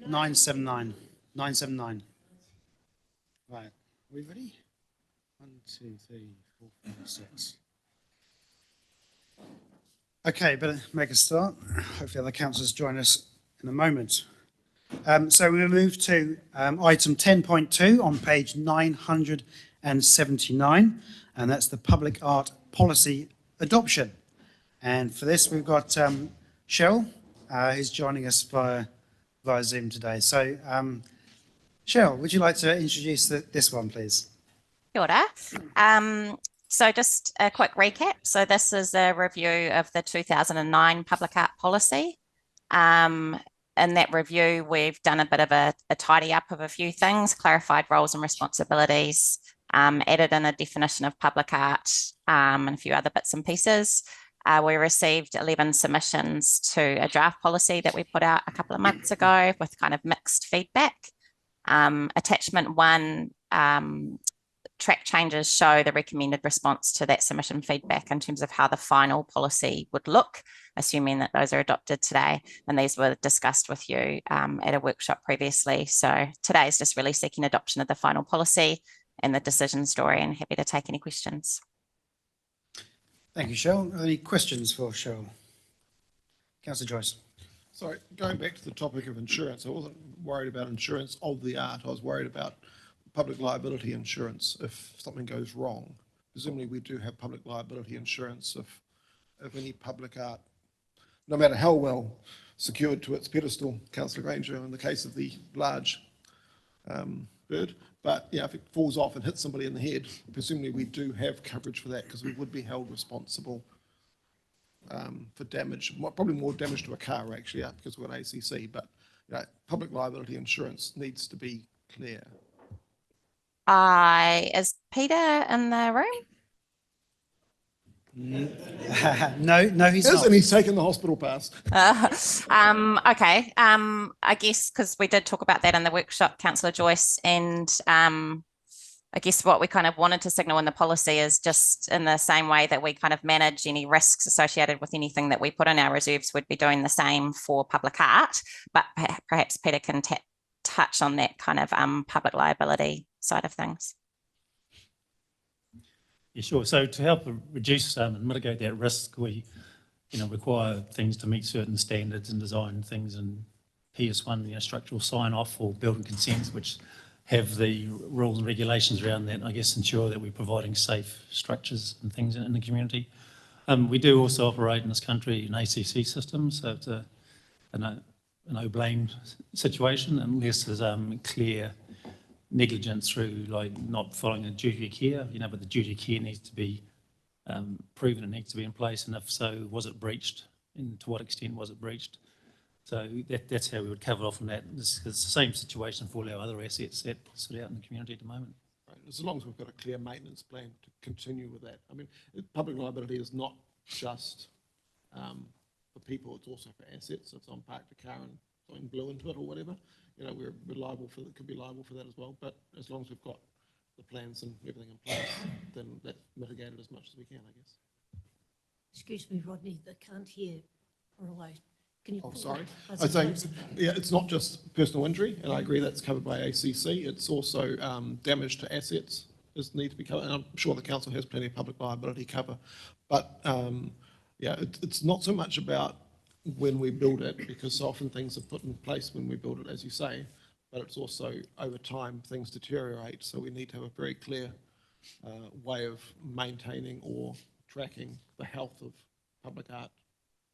S1: Nine seven nine. 979. Right, are we ready? 1, 2, 3, 4, 5, 6. Okay, better make a start. Hopefully other councillors join us in a moment. So we move to item 10.2 on page 979, and that's the public art policy adoption. And for this, we've got Cheryl, who's joining us via Zoom today. So Cheryl, would you like to introduce this one, please?
S15: Kia ora. So just a quick recap. So this is a review of the 2009 public art policy. In that review, we've done a bit of a tidy up of a few things, clarified roles and responsibilities, added in a definition of public art, and a few other bits and pieces. We received 11 submissions to a draft policy that we put out a couple of months ago with kind of mixed feedback. Attachment 1, track changes show the recommended response to that submission feedback in terms of how the final policy would look, assuming that those are adopted today. And these were discussed with you at a workshop previously. So today is just really seeking adoption of the final policy and the decision story, and happy to take any questions.
S1: Thank you, Cheryl. Are there any questions for Cheryl? Councillor Joyce.
S10: Sorry, going back to the topic of insurance, I wasn't worried about insurance of the art. I was worried about public liability insurance if something goes wrong. Presumably we do have public liability insurance if any public art, no matter how well secured to its pedestal, Councillor Granger, in the case of the large bird, but yeah, if it falls off and hits somebody in the head, presumably we do have coverage for that because we would be held responsible for damage, probably more damage to a car actually, because we're an ACC, but you know, public liability insurance needs to be clear.
S15: Is Peter in the room?
S1: No, he's not.
S10: And he's taken the hospital pass.
S15: Okay. I guess because we did talk about that in the workshop, Councillor Joyce, and I guess what we kind of wanted to signal in the policy is just in the same way that we kind of manage any risks associated with anything that we put in our reserves, we'd be doing the same for public art, but perhaps Peter can touch on that kind of public liability side of things.
S9: Yeah, sure. So to help reduce and mitigate that risk, we, require things to meet certain standards and design things in PS1, structural sign-off or building consents, which have the rules and regulations around that, and I guess ensure that we're providing safe structures and things in the community. We do also operate in this country an ACC system, so it's a no blame situation unless there's clear negligence through like not following the duty of care, but the duty of care needs to be proven, it needs to be in place, and if so, was it breached, and to what extent was it breached? So that's how we would cover off on that. It's the same situation for all our other assets that sit out in the community at the moment.
S10: Right. As long as we've got a clear maintenance plan to continue with that. I mean, public liability is not just for people, it's also for assets. So if someone parked a car and something blew into it or whatever, we're liable for that, could be liable for that as well. But as long as we've got the plans and everything in place, then that's mitigated as much as we can, I guess.
S4: Excuse me, Rodney, they can't hear. All right. Can you
S10: sorry. I think, it's not just personal injury, and I agree that's covered by ACC. It's also damage to assets need to be covered. And I'm sure the council has plenty of public liability cover, but it's not so much about when we build it, because often things are put in place when we build it, as you say, but it's also over time things deteriorate. So we need to have a very clear way of maintaining or tracking the health of public art,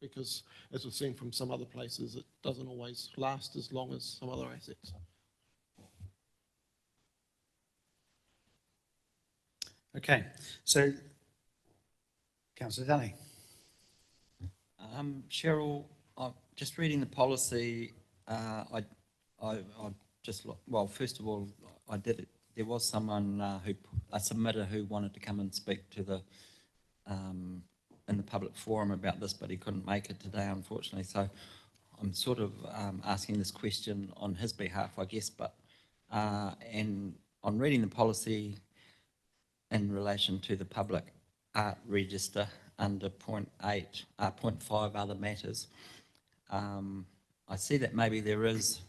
S10: because as we've seen from some other places, it doesn't always last as long as some other assets.
S1: Okay, so Councillor Dunning.
S5: Cheryl, just reading the policy, I just, well, first of all, I did it. There was someone a submitter who wanted to come and speak to the in the public forum about this, but he couldn't make it today, unfortunately. So I'm sort of asking this question on his behalf, I guess. But and on reading the policy in relation to the public art register under point 8, point 5 other matters. I see that maybe there is,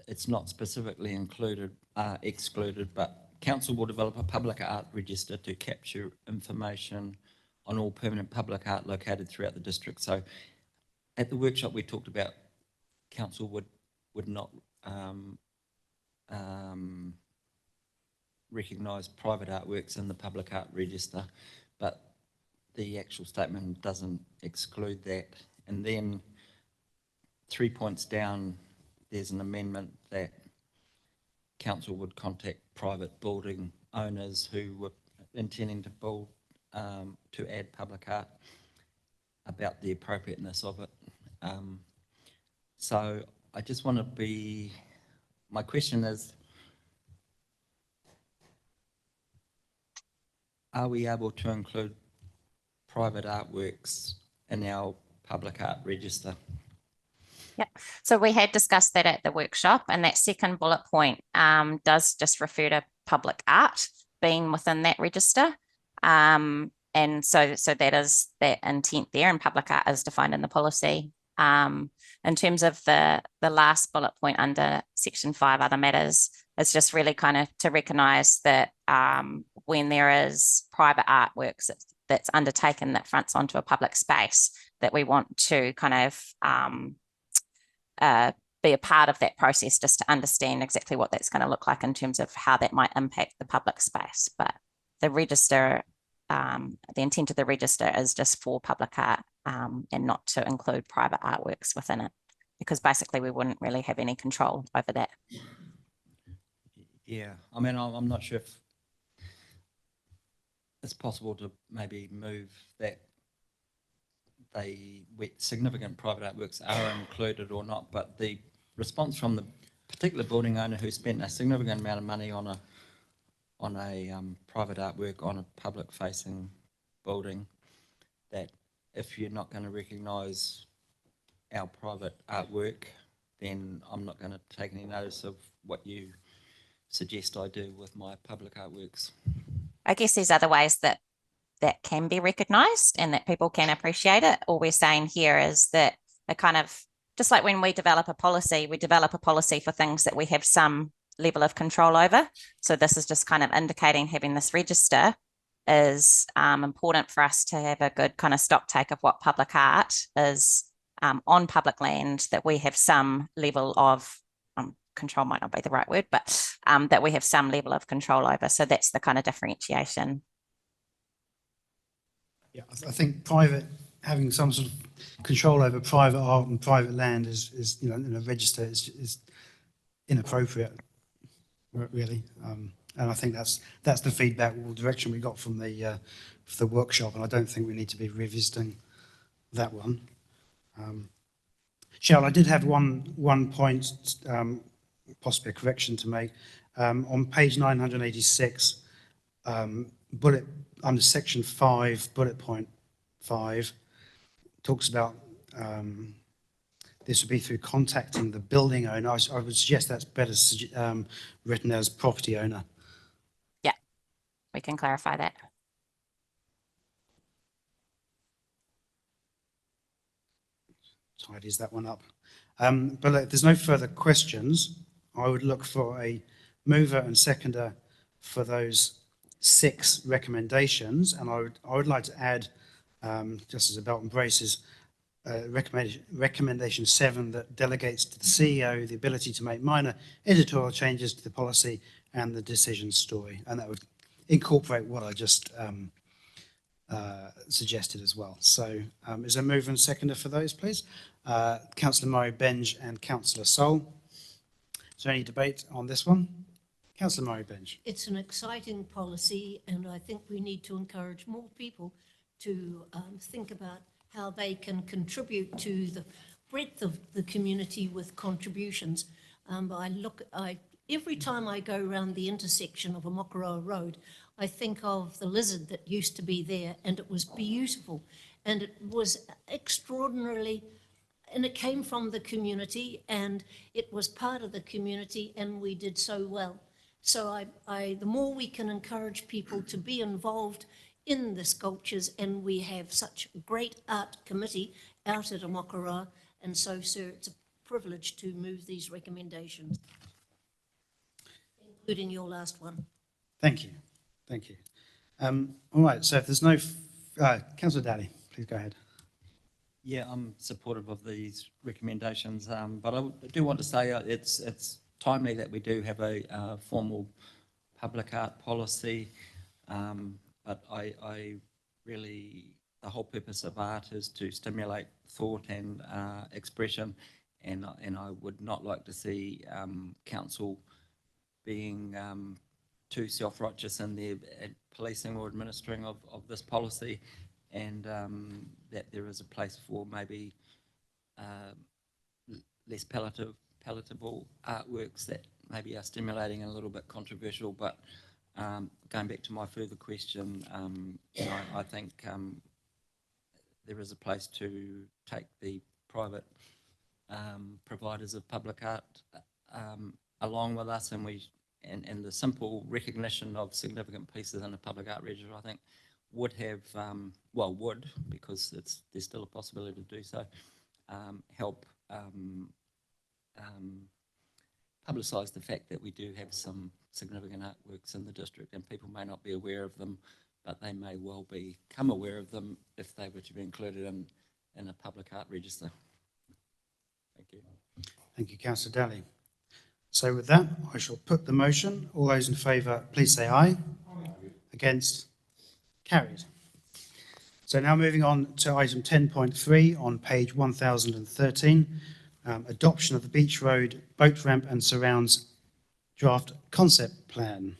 S5: it's not specifically included, excluded, but council will develop a public art register to capture information on all permanent public art located throughout the district. So at the workshop, we talked about council would not recognise private artworks in the public art register, but the actual statement doesn't exclude that. And then 3 points down, there's an amendment that council would contact private building owners who were intending to build, to add public art about the appropriateness of it. So I just want to be, my question is, are we able to include private artworks in our public art register?
S15: Yeah, so we had discussed that at the workshop, and that second bullet point does just refer to public art being within that register. And so that is that intent there, and public art is defined in the policy. In terms of the last bullet point under section 5 other matters, it's just really kind of to recognise that when there is private artworks that's undertaken that fronts onto a public space, that we want to kind of be a part of that process, just to understand exactly what that's going to look like in terms of how that might impact the public space. But the register, the intent of the register is just for public art and not to include private artworks within it, because basically we wouldn't really have any control over that.
S5: Yeah, I mean, I'm not sure if it's possible to maybe move that significant private artworks are included or not, but the response from the particular building owner who spent a significant amount of money on a private artwork on a public facing building, that if you're not going to recognise our private artwork, then I'm not going to take any notice of what you suggest I do with my public artworks.
S15: I guess there's other ways that can be recognised and that people can appreciate it. All we're saying here is that it kind of, just like when we develop a policy for things that we have some level of control over. So this is just kind of indicating having this register is important for us to have a good kind of stock take of what public art is on public land, that we have some level of control, might not be the right word, but that we have some level of control over. So that's the kind of differentiation.
S1: Yeah, I think having some sort of control over private art and private land is in a register is inappropriate, really. And I think that's the feedback or direction we got from the workshop, and I don't think we need to be revisiting that one. Cheryl, I did have one point, possibly a correction to make. On page 986, bullet under section 5, bullet point 5, talks about this would be through contacting the building owner. I would suggest that's better written as property owner.
S15: Yeah, we can clarify that.
S1: Tidies that one up. But if there's no further questions, I would look for a mover and seconder for those 6 recommendations, and I would like to add, just as a belt and braces, recommendation 7 that delegates to the CEO the ability to make minor editorial changes to the policy and the decision story, and that would incorporate what I just suggested as well. So is there a mover and seconder for those, please? Councillor Murray Benge and Councillor Sol. Is there any debate on this one? Councillor Murray Benge.
S4: It's an exciting policy, and I think we need to encourage more people to think about how they can contribute to the breadth of the community with contributions. Every time I go around the intersection of Omokoroa Road, I think of the lizard that used to be there, and it was beautiful, and it was extraordinarily, and it came from the community, and it was part of the community, and we did so well. So the more we can encourage people to be involved in the sculptures, and we have such a great art committee out at Amakara, and so, sir, it's a privilege to move these recommendations, including your last one.
S1: Thank you. Thank you. All right, so if there's no, Councillor Daly, please go ahead.
S5: Yeah, I'm supportive of these recommendations, but I do want to say it's timely that we do have a formal public art policy. But I really, the whole purpose of art is to stimulate thought and expression, and I would not like to see council being too self-righteous in their policing or administering of this policy, and that there is a place for maybe less palatable artworks that maybe are stimulating and a little bit controversial. But going back to my further question, you know, I think there is a place to take the private providers of public art along with us, and the simple recognition of significant pieces in a public art register, I think, would have, because there's still a possibility to do so, help publicise the fact that we do have some significant artworks in the district, and people may not be aware of them, but they may well become aware of them if they were to be included in a public art register. Thank you.
S1: Thank you, Councillor Daly. So with that, I shall put the motion. All those in favour, please say aye. Against? Carried. So now moving on to item 10.3 on page 1013, adoption of the Beach Road boat ramp and surrounds draft concept plan.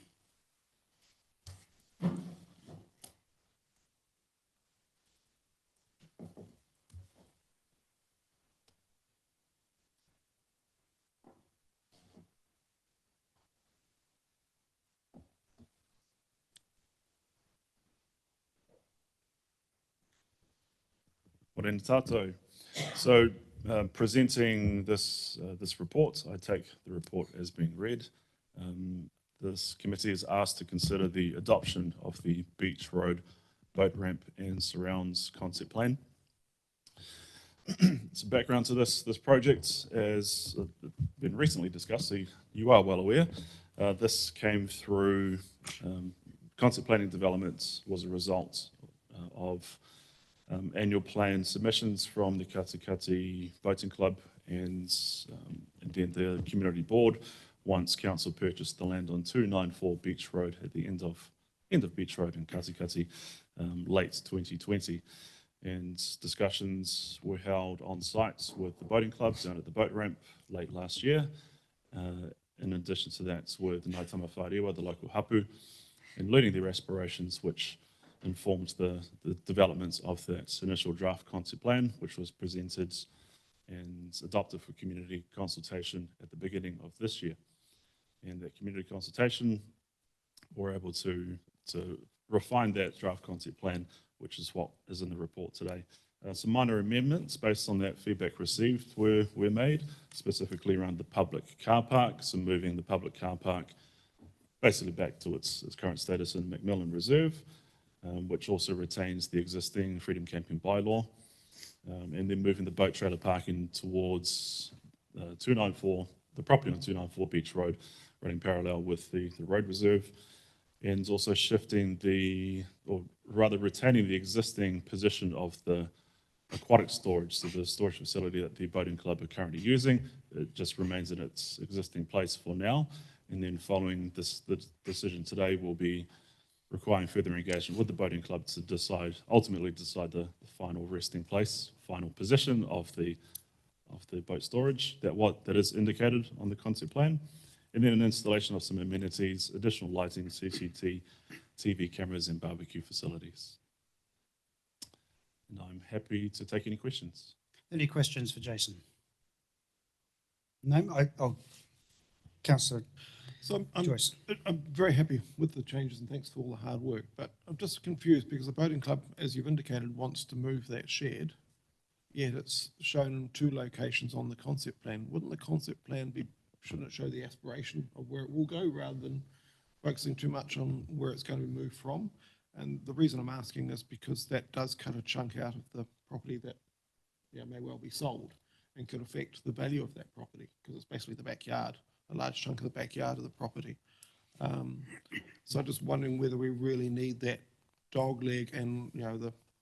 S6: Morena tātou. So presenting this report, I take the report as being read. This committee is asked to consider the adoption of the Beach Road boat ramp and surrounds concept plan. Some background to this project has been recently discussed, so you are well aware. This came through concept planning development was a result of annual plan submissions from the Katikati Boating Club and then the community board once council purchased the land on 294 Beach Road at the end of Beach Road in Katikati late 2020. And discussions were held on site with the boating clubs down at the boat ramp late last year. In addition to that, with Ngāi Tamawhārewa, the local hapu, and learning their aspirations, which informed the development of that initial draft concept plan, which was presented and adopted for community consultation at the beginning of this year. And that community consultation, we're able to refine that draft concept plan, which is what is in the report today. Some minor amendments based on that feedback received were made, specifically around the public car park, so moving the public car park basically back to its current status in Macmillan Reserve, which also retains the existing freedom camping bylaw, and then moving the boat trailer parking towards 294, the property on 294 Beach Road, running parallel with the road reserve, and also shifting or rather retaining the existing position of the aquatic storage, so the storage facility that the boating club are currently using. It just remains in its existing place for now, and then following the decision today will be requiring further engagement with the boating club to ultimately decide the final resting place, final position of the boat storage that is indicated on the concept plan, and then an installation of some amenities, additional lighting, CCTV, TV cameras, and barbecue facilities. And I'm happy to take any questions.
S1: Any questions for Jason? No? Councillor Joyce.
S10: I'm very happy with the changes and thanks for all the hard work, but I'm just confused because the boating club, as you've indicated, wants to move that shed, yet it's shown in 2 locations on the concept plan. Wouldn't the concept plan be shouldn't it show the aspiration of where it will go rather than focusing too much on where it's going to be moved from? And the reason I'm asking is because that does cut a chunk out of the property that may well be sold and could affect the value of that property, because it's basically the backyard, a large chunk of the backyard of the property. So I'm just wondering whether we really need that dog leg, and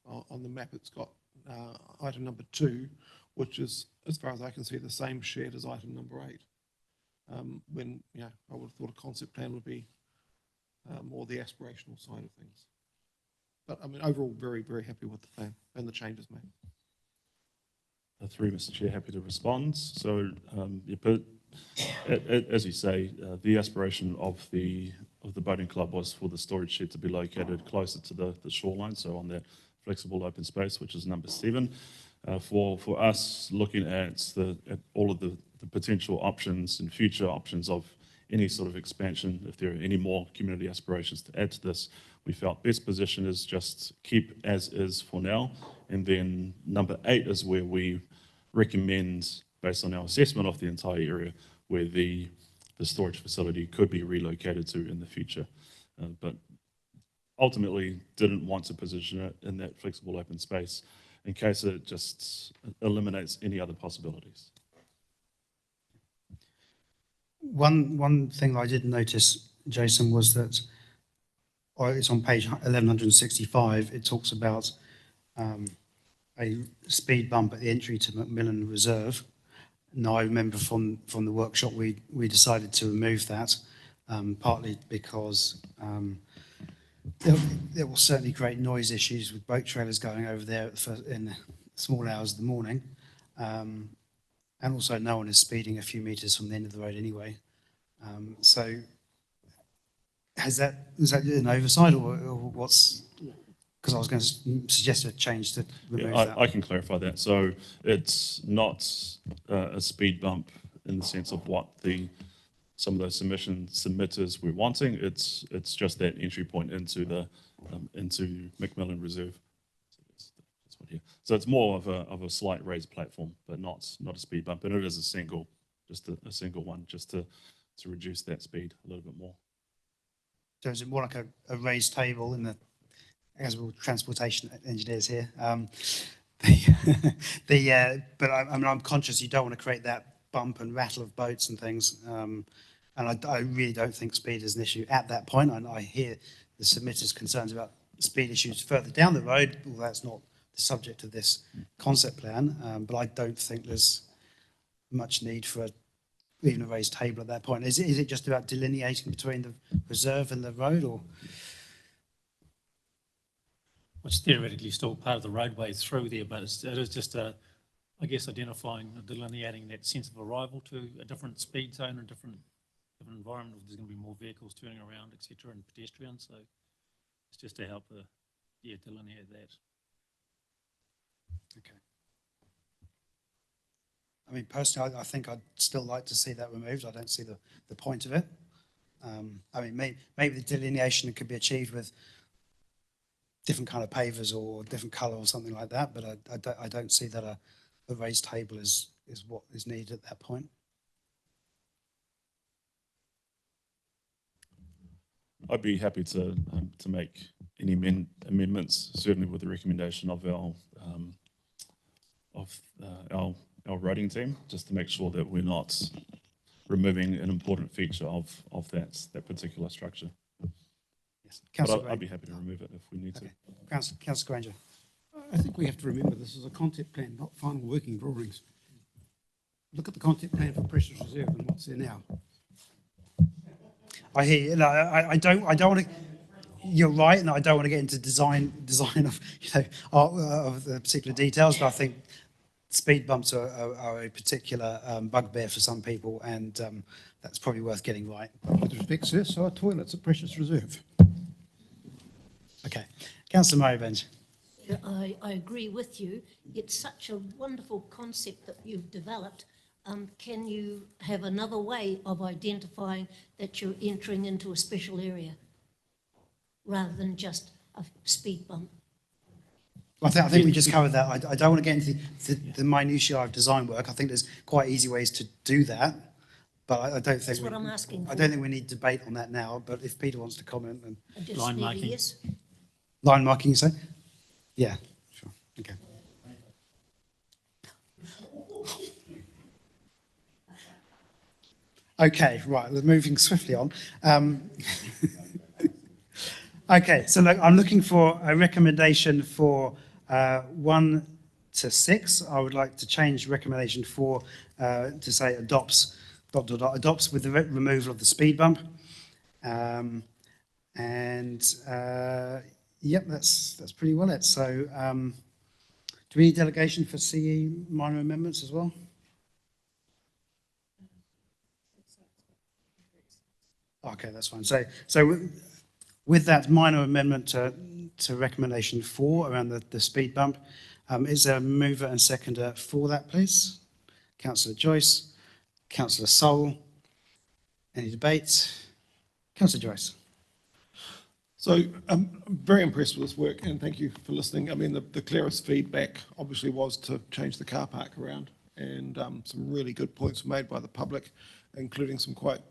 S10: on the map it's got item number 2, which is, as far as I can see, the same shed as item number 8. When I would have thought a concept plan would be more the aspirational side of things. But I mean, overall, very, very happy with the plan and the changes made.
S6: Through Mr. Chair, happy to respond. So, as you say, the aspiration of the boating club was for the storage shed to be located closer to the shoreline, so on that flexible open space, which is number 7. For us, looking at all of the potential options and future options of any sort of expansion, if there are any more community aspirations to add to this, we felt best position is just keep as is for now. And then number 8 is where we recommend, based on our assessment of the entire area, where the storage facility could be relocated to in the future. But ultimately didn't want to position it in that flexible open space in case it just eliminates any other possibilities.
S1: One thing I did notice, Jason, was that it's on page 1165. It talks about a speed bump at the entry to Macmillan Reserve. Now, I remember from the workshop we decided to remove that, partly because there will certainly create noise issues with boat trailers going over there in the small hours of the morning. And also no one is speeding a few metres from the end of the road anyway. So is that an oversight or what's, because I was going to suggest a change to remove that.
S6: I can clarify that. So it's not a speed bump in the sense of what some of those submitters were wanting. It's just that entry point into into Macmillan Reserve. So it's more of a slight raised platform, but not a speed bump. And it is a single one, just to reduce that speed a little bit more.
S1: So is it more like a raised table in the, as we're transportation engineers here? But I'm conscious you don't want to create that bump and rattle of boats and things. And I really don't think speed is an issue at that point. And I hear the submitters' concerns about speed issues further down the road. Well, that's not the subject of this concept plan, but I don't think there's much need for even a raised table at that point. Is it just about delineating between the reserve and the road, or?
S9: It's theoretically still part of the roadway through there, but it is just I guess identifying, delineating that sense of arrival to a different speed zone, a different environment. There's going to be more vehicles turning around, etc., and pedestrians. So it's just to help delineate that.
S1: Okay. I mean, personally, I think I'd still like to see that removed. I don't see the point of it. I mean, maybe the delineation could be achieved with different kind of pavers or different colour or something like that, but I don't see that a raised table is what is needed at that point.
S6: I'd be happy to make any amendments, certainly with the recommendation of our writing team, just to make sure that we're not removing an important feature of that particular structure.
S1: Yes,
S6: but I'd be happy to remove it if we need to.
S1: Councillor Granger.
S7: I think we have to remember this is a concept plan, not final working drawings. Look at the concept plan for Precious Reserve and what's there now.
S1: I hear you. No, I don't want to. You're right, and I don't want to get into design of of the particular details. But I think speed bumps are a particular bugbear for some people, and that's probably worth getting right.
S7: With respect, sir, so are toilets at Precious Reserve.
S1: Okay, Councillor Murray Benj.
S4: I agree with you. It's such a wonderful concept that you've developed. Can you have another way of identifying that you're entering into a special area rather than just a speed bump?
S1: I think we just covered that. I don't want to get into the minutiae of design work. I think there's quite easy ways to do that. But I don't think.
S4: That's what I'm asking
S1: I
S4: for.
S1: don't think we need debate on that now, but if Peter wants to comment, then.
S4: I just
S9: Line
S4: need a
S9: marking.
S4: yes.
S1: Line marking, you say? Yeah, sure, okay. Okay, right, we're moving swiftly on. Okay, so look, I'm looking for a recommendation for 1 to 6. I would like to change recommendation 4 to say adopts, adopts with the removal of the speed bump. Yep, that's pretty well it. So do we need delegation for CE minor amendments as well? Okay, that's fine. So with that minor amendment to recommendation 4 around the speed bump, is there a mover and seconder for that, please? Councillor Joyce, Councillor Sowell. Any debate? Councillor Joyce.
S10: So I'm very impressed with this work and thank you for listening. I mean, the clearest feedback obviously was to change the car park around, and some really good points were made by the public, including some quite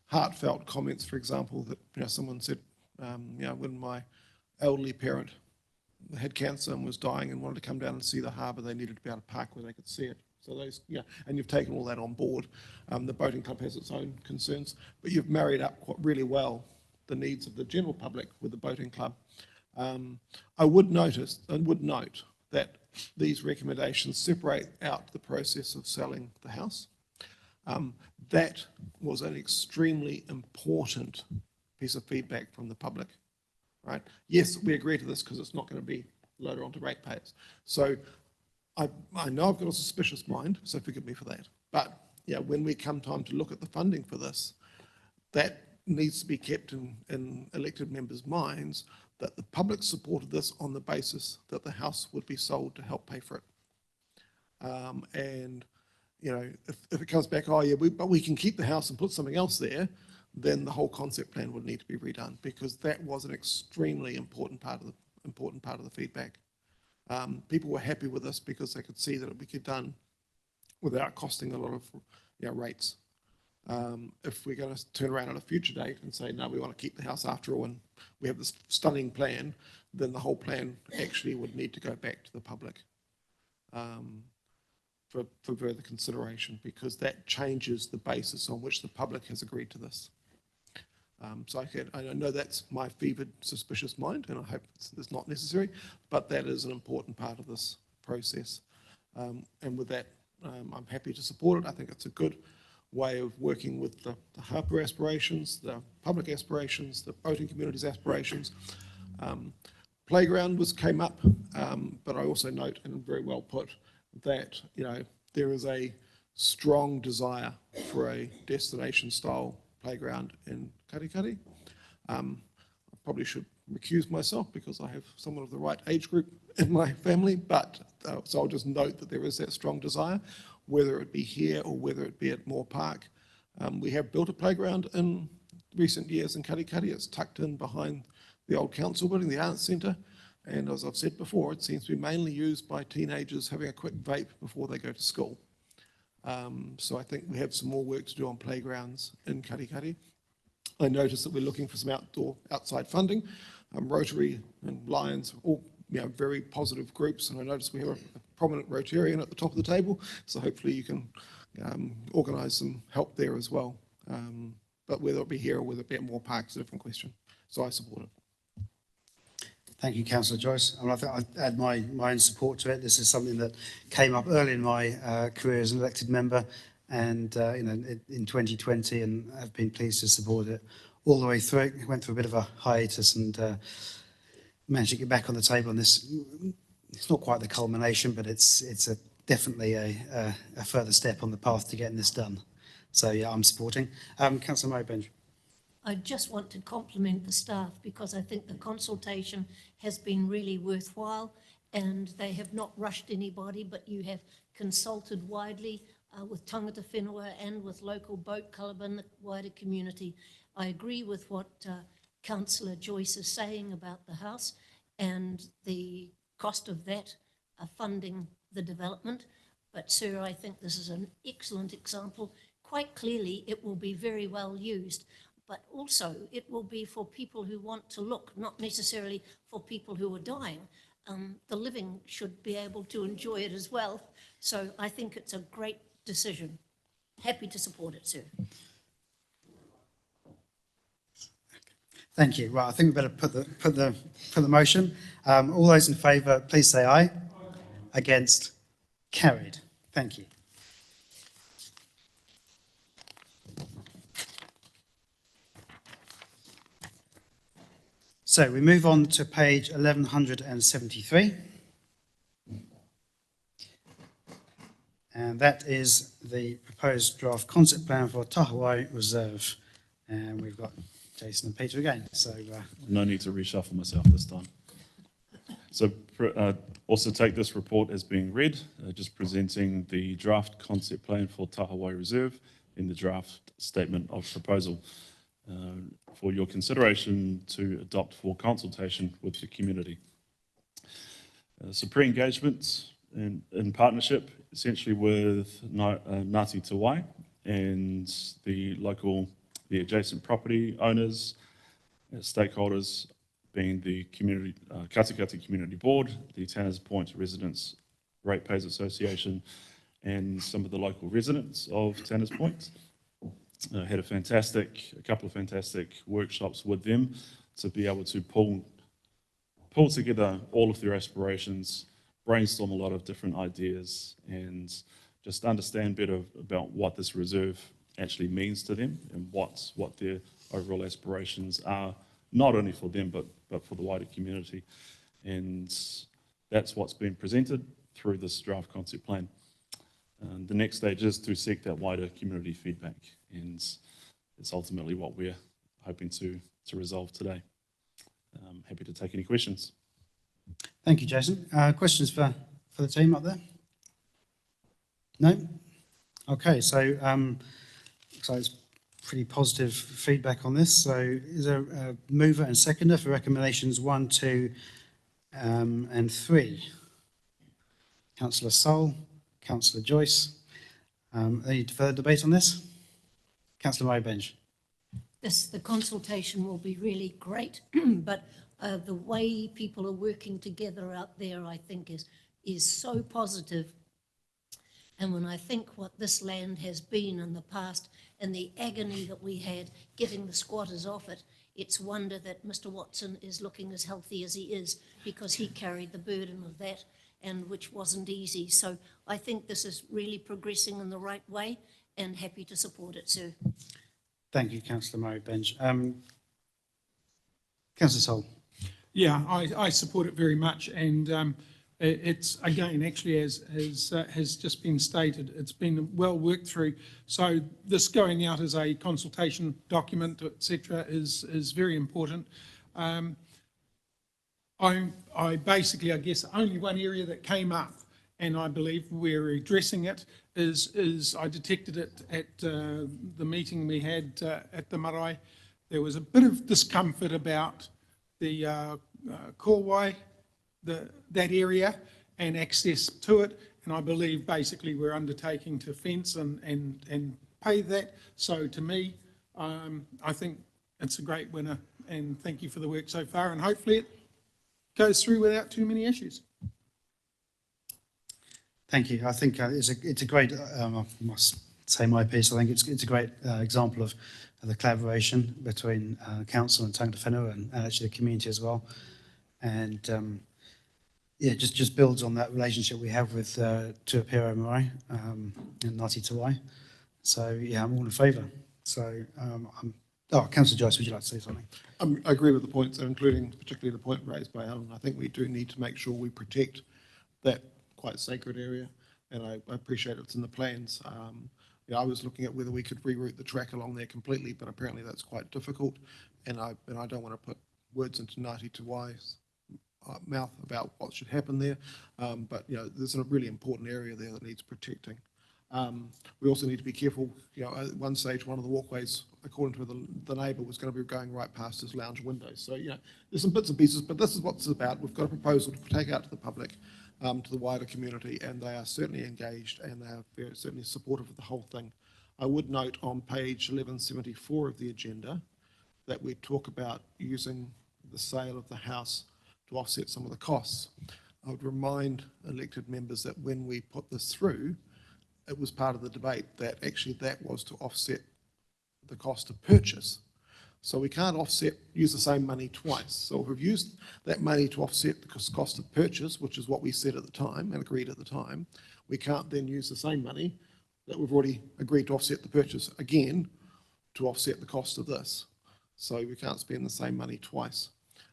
S10: heartfelt comments. For example, that someone said, when my elderly parent had cancer and was dying and wanted to come down and see the harbour, they needed to be able to park where they could see it. So those, and you've taken all that on board. The boating club has its own concerns, but you've married up really well the needs of the general public with the boating club. I would note that these recommendations separate out the process of selling the house. That was an extremely important piece of feedback from the public, right? Yes, we agree to this because it's not going to be loaded onto ratepayers. So I know I've got a suspicious mind, so forgive me for that. But when we come time to look at the funding for this, that needs to be kept in elected members' minds, that the public supported this on the basis that the house would be sold to help pay for it. If it comes back, but we can keep the house and put something else there, then the whole concept plan would need to be redone, because that was an extremely important part of the feedback. People were happy with this because they could see that it would be done without costing a lot of rates. If we're going to turn around at a future date and say, no, we want to keep the house after all, and we have this stunning plan, then the whole plan actually would need to go back to the public for further consideration, because that changes the basis on which the public has agreed to this. So I know that's my fevered, suspicious mind, and I hope it's not necessary, but that is an important part of this process. And with that, I'm happy to support it. I think it's a good way of working with the Harper aspirations, the public aspirations, the boating community's aspirations. Playground came up, but I also note, and very well put, that there is a strong desire for a destination style playground in Karikari. I probably should recuse myself because I have someone of the right age group in my family, but so I'll just note that there is that strong desire, whether it be here or whether it be at Moore Park. We have built a playground in recent years in Karikari. It's tucked in behind the old council building, the arts centre, and as I've said before, it seems to be mainly used by teenagers having a quick vape before they go to school. So I think we have some more work to do on playgrounds in Karikari. I noticed that we're looking for some outside funding. Rotary and Lions are all very positive groups, and I noticed we have a prominent Rotarian at the top of the table, so hopefully you can organise some help there as well. But whether it be here or whether it be at Moore Park is a different question. So I support it.
S1: Thank you, Councillor Joyce. I think I'd add my own support to it. This is something that came up early in my career as an elected member, and in 2020, and I've been pleased to support it all the way through. It went through a bit of a hiatus and managed to get back on the table. And this, it's not quite the culmination, but it's definitely a further step on the path to getting this done. So yeah, I'm supporting. Councillor Murray Benj.
S4: I just want to compliment the staff because I think the consultation has been really worthwhile, and they have not rushed anybody, but you have consulted widely with tangata whenua and with local boat club and the wider community. I agree with what Councillor Joyce is saying about the house and the cost of that funding the development. But sir, I think this is an excellent example. quite clearly it will be very well used, but also it will be for people who want to look, not necessarily for people who are dying. The living should be able to enjoy it as well. So I think it's a great decision. Happy to support it, sir.
S1: Thank you. Well, I think we better put the motion. All those in favour, please say aye. Against? Carried. Thank you. So we move on to page 1173. And that is the proposed draft concept plan for Tahawai Reserve. And we've got Jason and Peter again, so...
S6: No need to reshuffle myself this time. So also take this report as being read, just presenting the draft concept plan for Tahawai Reserve in the draft statement of proposal for your consideration to adopt for consultation with the community. So pre-engagement in partnership essentially with Ngāti Te Wai and the adjacent property owners, stakeholders being the community, Katikati Community Board, the Tanners Point Residents Ratepayers Association, and some of the local residents of Tanners Point. Had a couple of fantastic workshops with them to be able to pull together all of their aspirations, brainstorm a lot of different ideas, and just understand better about what this reserve actually means to them and what their overall aspirations are, not only for them but for the wider community. And that's what's been presented through this draft concept plan. The next stage is to seek that wider community feedback, and it's ultimately what we're hoping to resolve today. Happy to take any questions.
S1: Thank you, Jason. Questions for the team up there? No? Okay, so it's pretty positive feedback on this. So is there a mover and seconder for recommendations 1, 2 and 3? Councillor Sol, Councillor Joyce. Any further debate on this? Councillor Murray Benj.
S4: The consultation will be really great, but the way people are working together out there, I think, is so positive. And when I think what this land has been in the past and the agony that we had getting the squatters off it, it's wonder that Mr. Watson is looking as healthy as he is, because he carried the burden of that, and which wasn't easy. So I think this is really progressing in the right way, and happy to support it, sir.
S1: Thank you, Councillor Murray Benj. Councillor Sol.
S12: Yeah, I support it very much, and it's, again, actually, as has just been stated, it's been well worked through. So this going out as a consultation document, etc., is very important. I basically, I guess, only one area that came up, and I believe we're addressing it, is I detected it at the meeting we had at the marae. There was a bit of discomfort about the Kowai, that area, and access to it, and I believe basically we're undertaking to fence and pay that. So to me, I think it's a great winner, and thank you for the work so far, and hopefully it goes through without too many issues.
S1: Thank you. I think it's a great, I must say my piece, I think it's a great example of the collaboration between council and Tangata Whenua and actually the community as well. And yeah, just builds on that relationship we have with Tuapero Marae and Ngāti Te Wai. So yeah, I'm all in favour. So Councillor Joyce, would you like to say something?
S10: I agree with the points, including particularly the point raised by Alan. I think we do need to make sure we protect that quite sacred area, and I appreciate it's in the plans. I was looking at whether we could reroute the track along there completely, but apparently that's quite difficult, and I don't want to put words into Ngāti Te Wai's mouth about what should happen there, but there's a really important area there that needs protecting. We also need to be careful. At one stage, one of the walkways, according to the neighbour, was going to be going right past his lounge windows. So there's some bits and pieces, but this is what it's about. We've got a proposal to take out to the public, to the wider community, and they are certainly engaged, and they are certainly supportive of the whole thing. I would note on page 1174 of the agenda that we talk about using the sale of the house to offset some of the costs. I would remind elected members that when we put this through, it was part of the debate that actually that was to offset the cost of purchase. So we can't use the same money twice. So if we've used that money to offset the cost of purchase, which is what we said at the time and agreed at the time, we can't then use the same money that we've already agreed to offset the purchase again to offset the cost of this. So we can't spend the same money twice.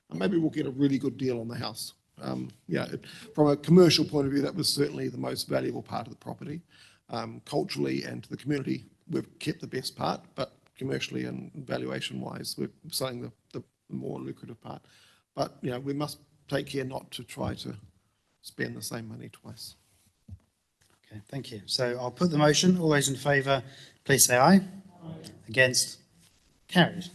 S10: And maybe we'll get a really good deal on the house. From a commercial point of view, that was certainly the most valuable part of the property. Culturally and to the community, we've kept the best part, but commercially and valuation-wise, we're selling the more lucrative part. But, we must take care not to try to spend the same money twice.
S1: Okay, thank you. So I'll put the motion. All those in favour, please say aye. Aye. Against? Carried.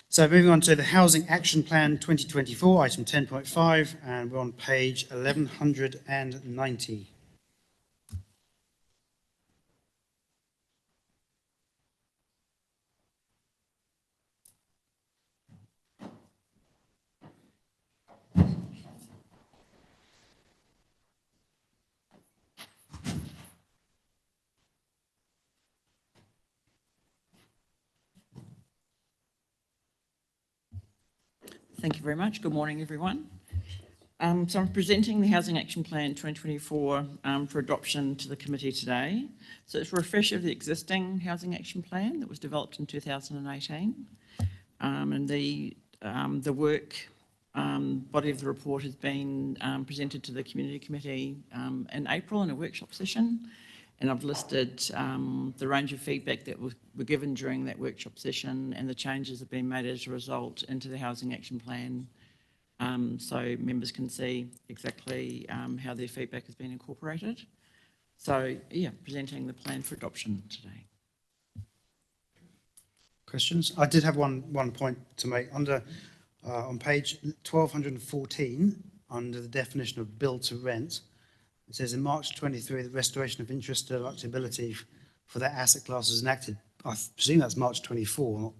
S1: So moving on to the Housing Action Plan 2024, item 10.5, and we're on page 1190.
S16: Thank you very much. Good morning, everyone. So I'm presenting the Housing Action Plan 2024 for adoption to the committee today. So it's a refresh of the existing Housing Action Plan that was developed in 2018. And the work body of the report has been presented to the Community Committee in April in a workshop session. And I've listed the range of feedback that were given during that workshop session and the changes that have been made as a result into the Housing Action Plan, so members can see exactly how their feedback has been incorporated. So, presenting the plan for adoption today.
S1: Questions? I did have one point to make. On page 1214, under the definition of build to rent, it says in March 23, the restoration of interest deductibility for that asset class is enacted. I presume that's March 24. Not...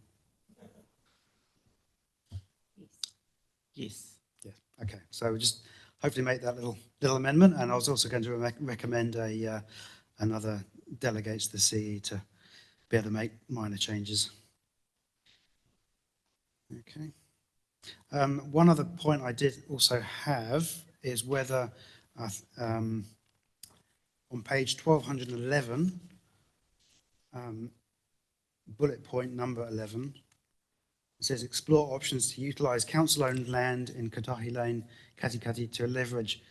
S16: Yes.
S1: Yeah. Okay. So we'll just hopefully make that little amendment. And I was also going to recommend another delegate to the CE to be able to make minor changes. Okay. One other point I did also have is whether on page 1211, bullet point number 11, it says explore options to utilise council-owned land in Kotahi Lane, Katikati to leverage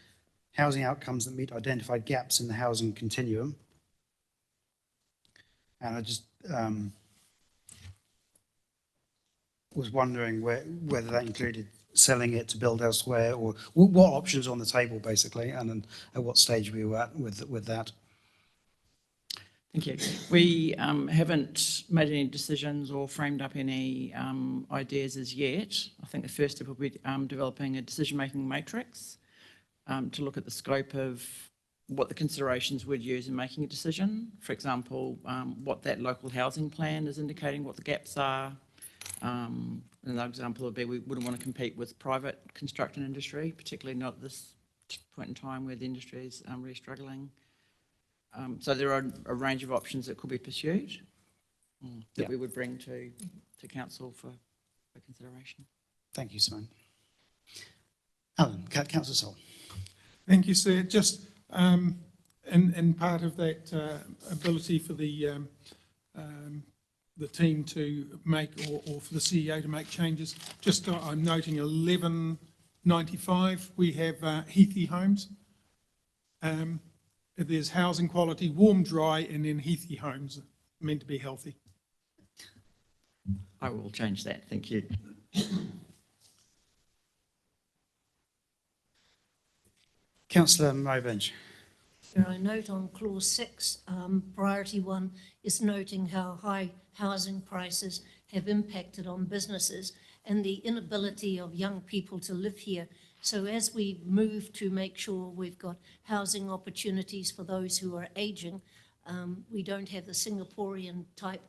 S1: housing outcomes that meet identified gaps in the housing continuum. And I just was wondering whether that included selling it to build elsewhere, or what options on the table, basically, and at what stage we were at with that.
S16: Thank you. We haven't made any decisions or framed up any ideas as yet. I think the first step will be developing a decision-making matrix to look at the scope of what the considerations we'd use in making a decision. For example, what that local housing plan is indicating, what the gaps are. Another example would be we wouldn't want to compete with private construction industry, particularly not at this point in time where the industry is really struggling. So there are a range of options that could be pursued that we would bring to council for consideration.
S1: Thank you, Simone. Alan, Councillor Sol.
S12: Thank you, Sir. Just in part of that ability for the team to make, or for the CEO to make changes, just I'm noting 1195, we have Heathy Homes. There's housing quality, warm, dry, and then Heathy Homes, meant to be healthy.
S16: I will change that, thank you.
S1: Councillor Murray-Bench.
S4: I note on clause 6, priority 1 is noting how high housing prices have impacted on businesses and the inability of young people to live here. So as we move to make sure we've got housing opportunities for those who are ageing, We don't have the Singaporean type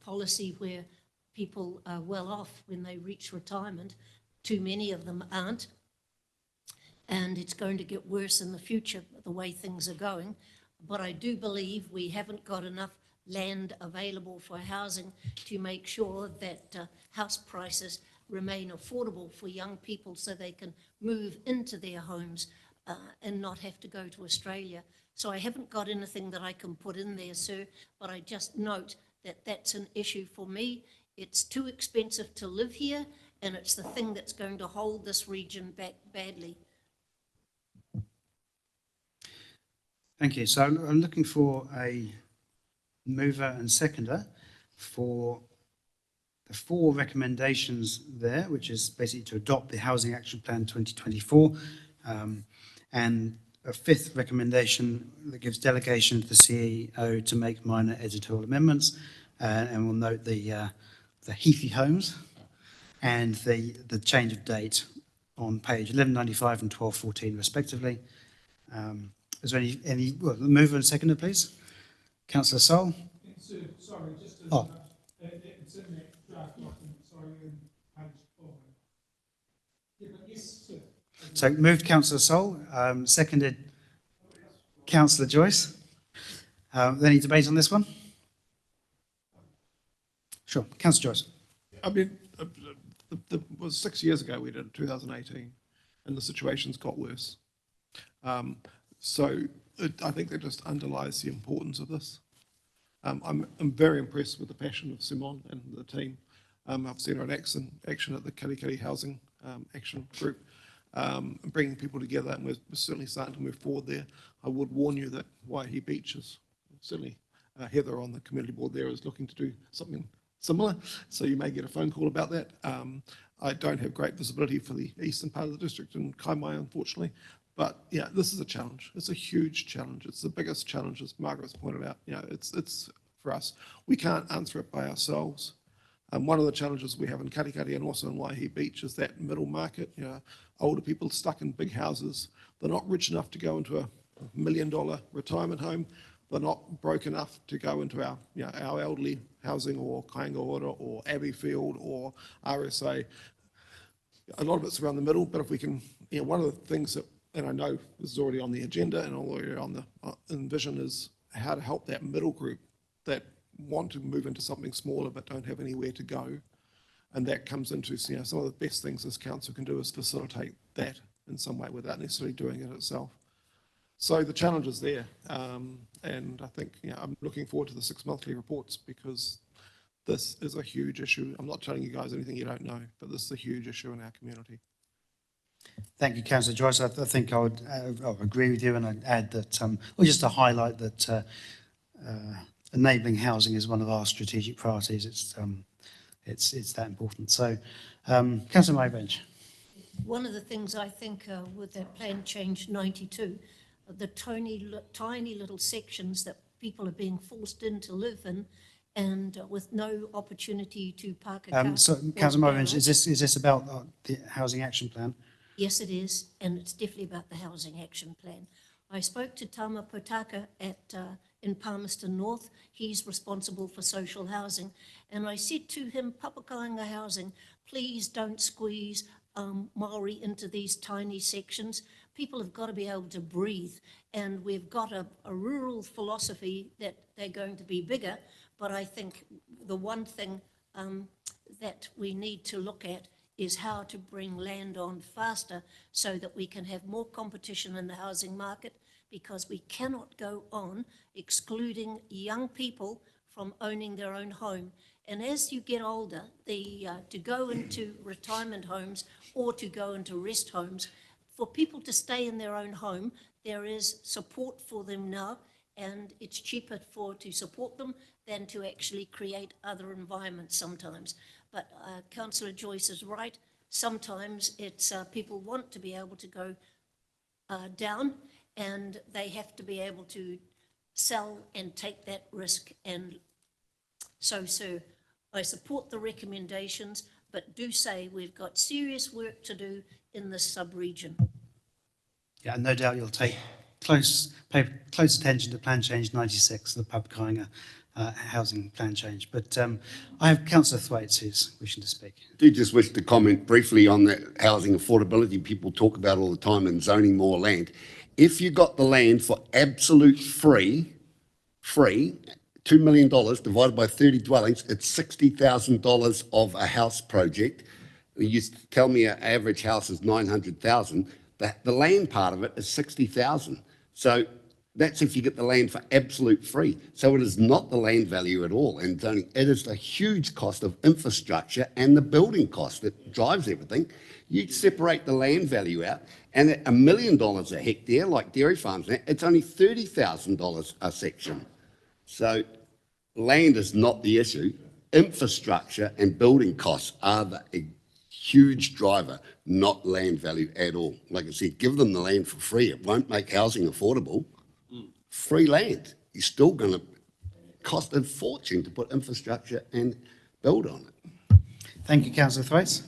S4: policy where people are well off when they reach retirement. Too many of them aren't. And it's going to get worse in the future, the way things are going. But I do believe we haven't got enough land available for housing to make sure that house prices remain affordable for young people so they can move into their homes and not have to go to Australia. So I haven't got anything that I can put in there, sir, but I just note that that's an issue for me. It's too expensive to live here, and it's the thing that's going to hold this region back badly.
S1: Thank you. So I'm looking for a mover and seconder for the 4 recommendations there, which is basically to adopt the Housing Action Plan 2024, and a 5th recommendation that gives delegation to the CEO to make minor editorial amendments, and we'll note the Heathy Homes and the change of date on page 1195 and 1214 respectively. Is there any mover and seconder, please? Councillor Sol?
S12: Sir, sorry, just to,
S1: oh.
S12: It's in that draft document, sorry, in page 4. Yeah, but yes, sir.
S1: So moved Councillor Sol, seconded Councillor Joyce. Any debate on this one? Sure, Councillor Joyce.
S10: I mean, was 6 years ago we did it, 2018, and the situation's got worse. I think that just underlies the importance of this. I'm very impressed with the passion of Simon and the team. I've seen her in action at the Katikati Housing Action Group, bringing people together, and we're certainly starting to move forward there. I would warn you that Waihi Beach is certainly, Heather on the community board there is looking to do something similar, so you may get a phone call about that. I don't have great visibility for the eastern part of the district in Kaimai, unfortunately, but yeah, this is a challenge. It's a huge challenge. It's the biggest challenge, as Margaret's pointed out. You know, it's for us. We can't answer it by ourselves. One of the challenges we have in Katikati and also in Waihi Beach is that middle market. You know, older people stuck in big houses. They're not rich enough to go into a $1 million retirement home. They're not broke enough to go into our, you know, our elderly housing or Kāinga Ora or Abbeyfield or RSA. A lot of it's around the middle, but if we can, you know, one of the things that, and I know this is already on the agenda and already on the envision, is how to help that middle group that want to move into something smaller but don't have anywhere to go. And that comes into, you know, some of the best things this council can do is facilitate that in some way without necessarily doing it itself. So the challenge is there, and I think, you know, I'm looking forward to the 6 monthly reports because this is a huge issue. I'm not telling you guys anything you don't know, but this is a huge issue in our community.
S1: Thank you, Councillor Joyce. I think I would agree with you, and I'd add that, well, just to highlight that enabling housing is one of our strategic priorities. It's that important. So, Councillor Maybench.
S4: One of the things I think with that plan change 92, the tiny little sections that people are being forced in to live in, and with no opportunity to park a car.
S1: So, Councillor Maybench, is this about the Housing Action Plan?
S4: Yes, it is, and it's definitely about the Housing Action Plan. I spoke to Tama Potaka in Palmerston North. He's responsible for social housing. And I said to him, Papakainga Housing, please don't squeeze Māori into these tiny sections. People have got to be able to breathe. And we've got a rural philosophy that they're going to be bigger. But I think the one thing that we need to look at is how to bring land on faster so that we can have more competition in the housing market, because we cannot go on excluding young people from owning their own home. And as you get older, to go into retirement homes or to go into rest homes, for people to stay in their own home, there is support for them now, and it's cheaper to support them than to actually create other environments sometimes. But Councillor Joyce is right. Sometimes it's people want to be able to go down, and they have to be able to sell and take that risk. And so, sir, I support the recommendations, but do say we've got serious work to do in this sub-region.
S1: Yeah, no doubt you'll take pay close attention to Plan Change 96, the Papakāinga housing plan change. But I have Councillor Thwaites who's wishing to speak.
S3: I do just wish to comment briefly on that housing affordability people talk about all the time and zoning more land. If you got the land for absolute free, $2 million divided by 30 dwellings, it's $60,000 of a house project. You used to tell me an average house is 900,000. The land part of it is 60,000. So that's if you get the land for absolute free. So it is not the land value at all. And zoning, it is the huge cost of infrastructure and the building cost that drives everything. You separate the land value out, and at $1 million a hectare, like dairy farms, it's only $30,000 a section. So land is not the issue. Infrastructure and building costs are the huge driver, not land value at all. Like I said, give them the land for free. It won't make housing affordable. Free land, you're still going to cost a fortune to put infrastructure and build on it.
S1: Thank you, Councillor Thwaites.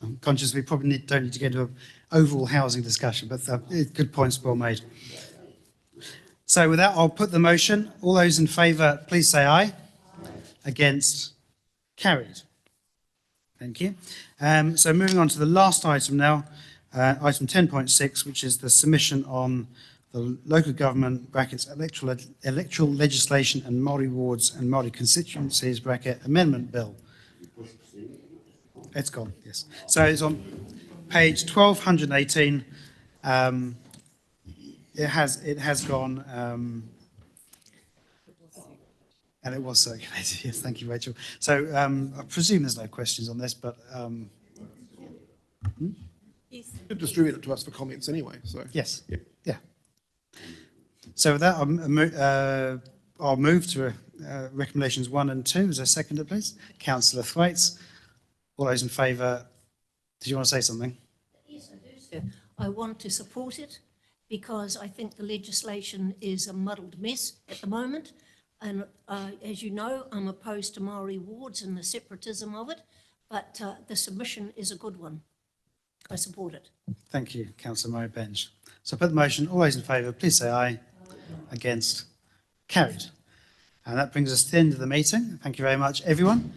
S1: I'm conscious we probably don't need to get into an overall housing discussion, but good points well made. So with that, I'll put the motion. All those in favour, please say aye. Against? Carried. Thank you. So moving on to the last item now, item 10.6, which is the submission on the local government brackets electoral legislation and Māori wards and Māori constituencies bracket amendment bill. It's gone, yes. So it's on page 1218. It has gone, and it was circulated. Yes, thank you, Rachel. So I presume there's no questions on this, but
S10: You could distribute it to us for comments anyway, so.
S1: yes, yeah. So with that, I'll move to recommendations 1 and 2. Is there a seconder, please? Councillor Thwaites. All those in favour, did you want to say something?
S4: Yes, I do, sir. I want to support it because I think the legislation is a muddled mess at the moment. And as you know, I'm opposed to Māori wards and the separatism of it, but the submission is a good one. I support it.
S1: Thank you, Councillor Murray Benge. So I put the motion. All those in favour, please say aye. Against? Carried. And that brings us to the end of the meeting. Thank you very much, everyone.